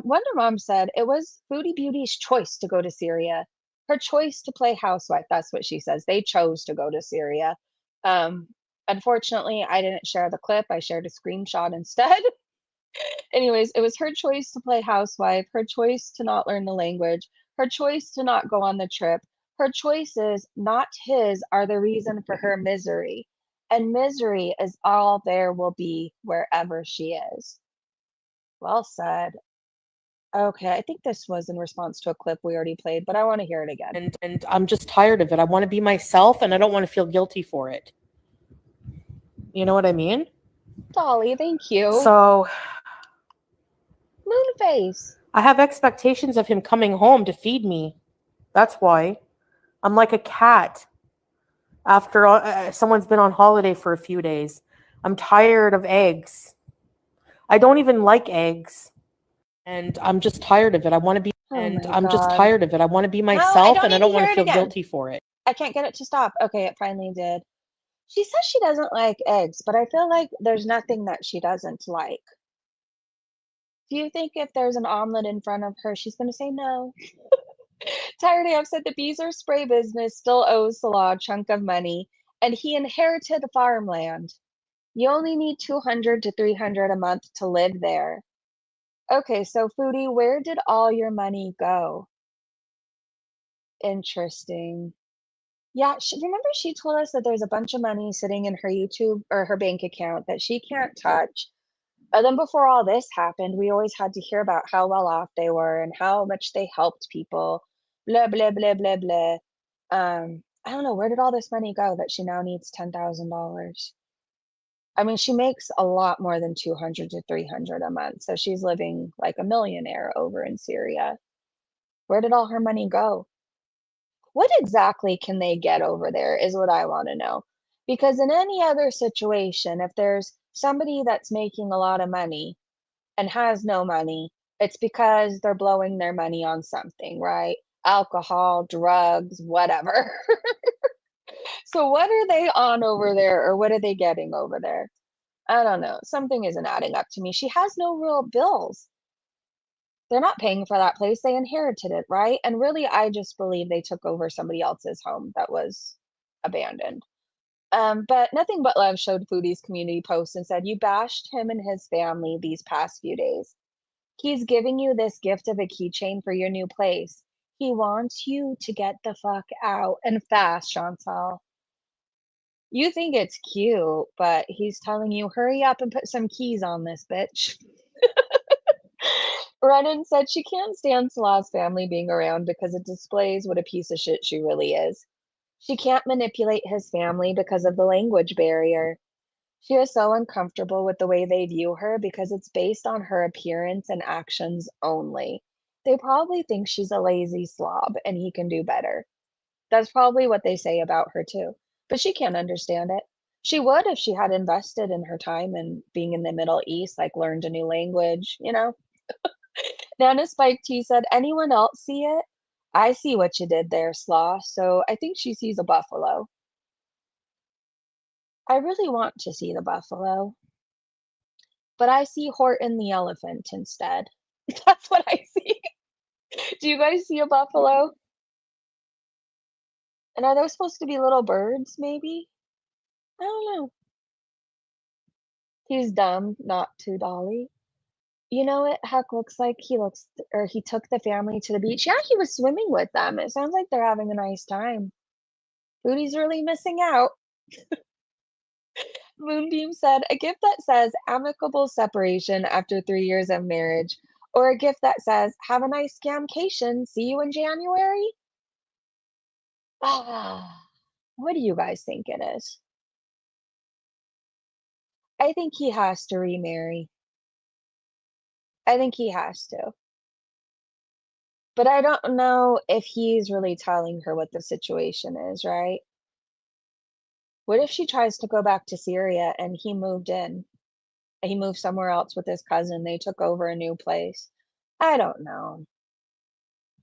Wonder Mom said it was Foodie Beauty's choice to go to Syria. Her choice to play housewife. That's what she says. They chose to go to Syria. Um, Unfortunately, I didn't share the clip. I shared a screenshot instead. Anyways, it was her choice to play housewife, her choice to not learn the language, her choice to not go on the trip. Her choices, not his, are the reason for her misery. And misery is all there will be wherever she is. Well said. Okay, I think this was in response to a clip we already played, but I want to hear it again. And I'm just tired of it. I want to be myself, and I don't want to feel guilty for it. You know what I mean? Dolly, thank you. So Moonface. I have expectations of him coming home to feed me. That's why. I'm like a cat after someone's been on holiday for a few days. I'm tired of eggs. I don't even like eggs. And I'm just tired of it. I want to be Oh my I'm just God. tired of it. I want to be No, I myself don't and I need don't to want hear to it feel again. guilty for it. I can't get it to stop. Okay, it finally did. She says she doesn't like eggs, but I feel like there's nothing that she doesn't like. Do you think if there's an omelet in front of her, she's going to say no? Tired AF said the Beezer spray business still owes Salah a chunk of money, and he inherited the farmland. You only need 200 to 300 a month to live there. Okay, so Foodie, where did all your money go? Interesting. Yeah, remember she told us that there's a bunch of money sitting in her YouTube or her bank account that she can't touch. And then before all this happened, we always had to hear about how well off they were and how much they helped people. Blah blah blah blah blah. I don't know, where did all this money go that she now needs $10,000? I mean, she makes a lot more than 200 to 300 a month, so she's living like a millionaire over in Syria. Where did all her money go? What exactly can they get over there is what I want to know. Because in any other situation, if there's somebody that's making a lot of money and has no money, it's because they're blowing their money on something, right? Alcohol, drugs, whatever. So what are they on over there, or what are they getting over there? I don't know. Something isn't adding up to me. She has no real bills. They're not paying for that place. They inherited it, right? And really, I just believe they took over somebody else's home that was abandoned. But Nothing But Love showed Foodie's community post and said, "You bashed him and his family these past few days. He's giving you this gift of a keychain for your new place. He wants you to get the fuck out and fast, Chantal. You think it's cute, but he's telling you, hurry up and put some keys on this bitch." Renan said she can't stand Salah's family being around because it displays what a piece of shit she really is. She can't manipulate his family because of the language barrier. She is so uncomfortable with the way they view her because it's based on her appearance and actions only. They probably think she's a lazy slob and he can do better. That's probably what they say about her too. But she can't understand it. She would if she had invested in her time and being in the Middle East, like learned a new language, you know? Nana Spike T said, "Anyone else see it? I see what you did there, Slaw." So I think she sees a buffalo. I really want to see the buffalo, but I see Horton the elephant instead. That's what I see. Do you guys see a buffalo? And are those supposed to be little birds, maybe? I don't know. He's dumb, not too dolly. You know what Huck looks like? He took the family to the beach. Yeah, he was swimming with them. It sounds like they're having a nice time. Foodie's really missing out. Moonbeam said, "A gift that says amicable separation after 3 years of marriage, or a gift that says have a nice scamcation, see you in January." Ah, what do you guys think it is? I think he has to remarry. I think he has to. But I don't know if he's really telling her what the situation is, right? What if she tries to go back to Syria and he moved in? He moved somewhere else with his cousin. They took over a new place. I don't know.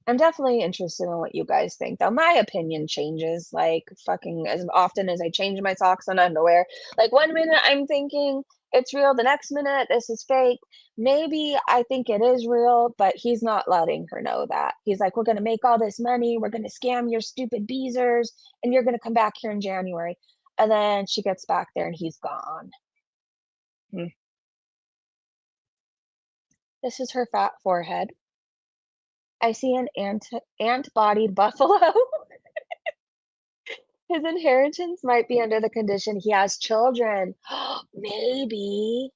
I'm definitely interested in what you guys think, though. My opinion changes like fucking as often as I change my socks and underwear. Like one minute I'm thinking it's real, the next minute this is fake. Maybe I think it is real, but he's not letting her know that. He's like, "We're gonna make all this money, we're gonna scam your stupid beezers, and you're gonna come back here in January." And then she gets back there and he's gone. Hmm. This is her fat forehead. I see an ant-bodied buffalo. His inheritance might be under the condition he has children. Maybe,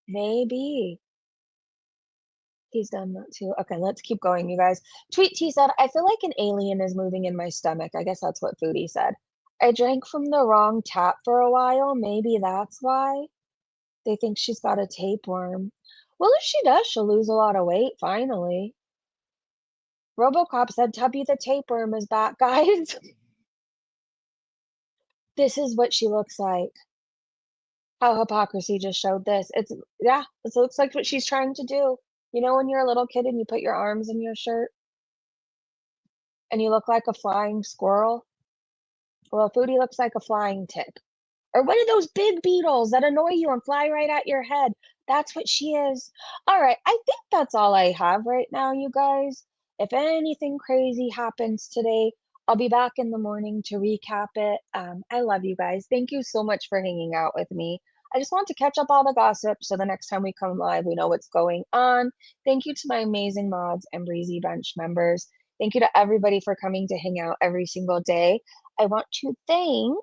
maybe. He's done that too. Okay, let's keep going, you guys. Tweet T said, "I feel like an alien is moving in my stomach." I guess that's what Foodie said. "I drank from the wrong tap for a while. Maybe that's why. They think she's got a tapeworm." Well, if she does, she'll lose a lot of weight finally. RoboCop said Tubby the tapeworm is back, guys. This is what she looks like. How hypocrisy just showed this. Yeah, this looks like what she's trying to do. You know when you're a little kid and you put your arms in your shirt and you look like a flying squirrel? Well, Foodie looks like a flying tick. Or one of those big beetles that annoy you and fly right at your head. That's what she is. All right, I think that's all I have right now, you guys. If anything crazy happens today, I'll be back in the morning to recap it. I love you guys. Thank you so much for hanging out with me. I just want to catch up all the gossip so the next time we come live, we know what's going on. Thank you to my amazing mods and Breezy Bench members. Thank you to everybody for coming to hang out every single day. I want to thank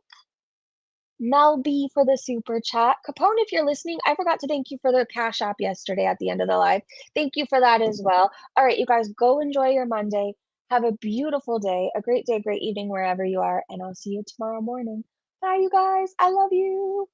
Mel B for the super chat. Capone, if you're listening, I forgot to thank you for the Cash App yesterday at the end of the live. Thank you for that as well. All right, you guys, go enjoy your Monday. Have a beautiful day, a great evening wherever you are, and I'll see you tomorrow morning. Bye, you guys. I love you.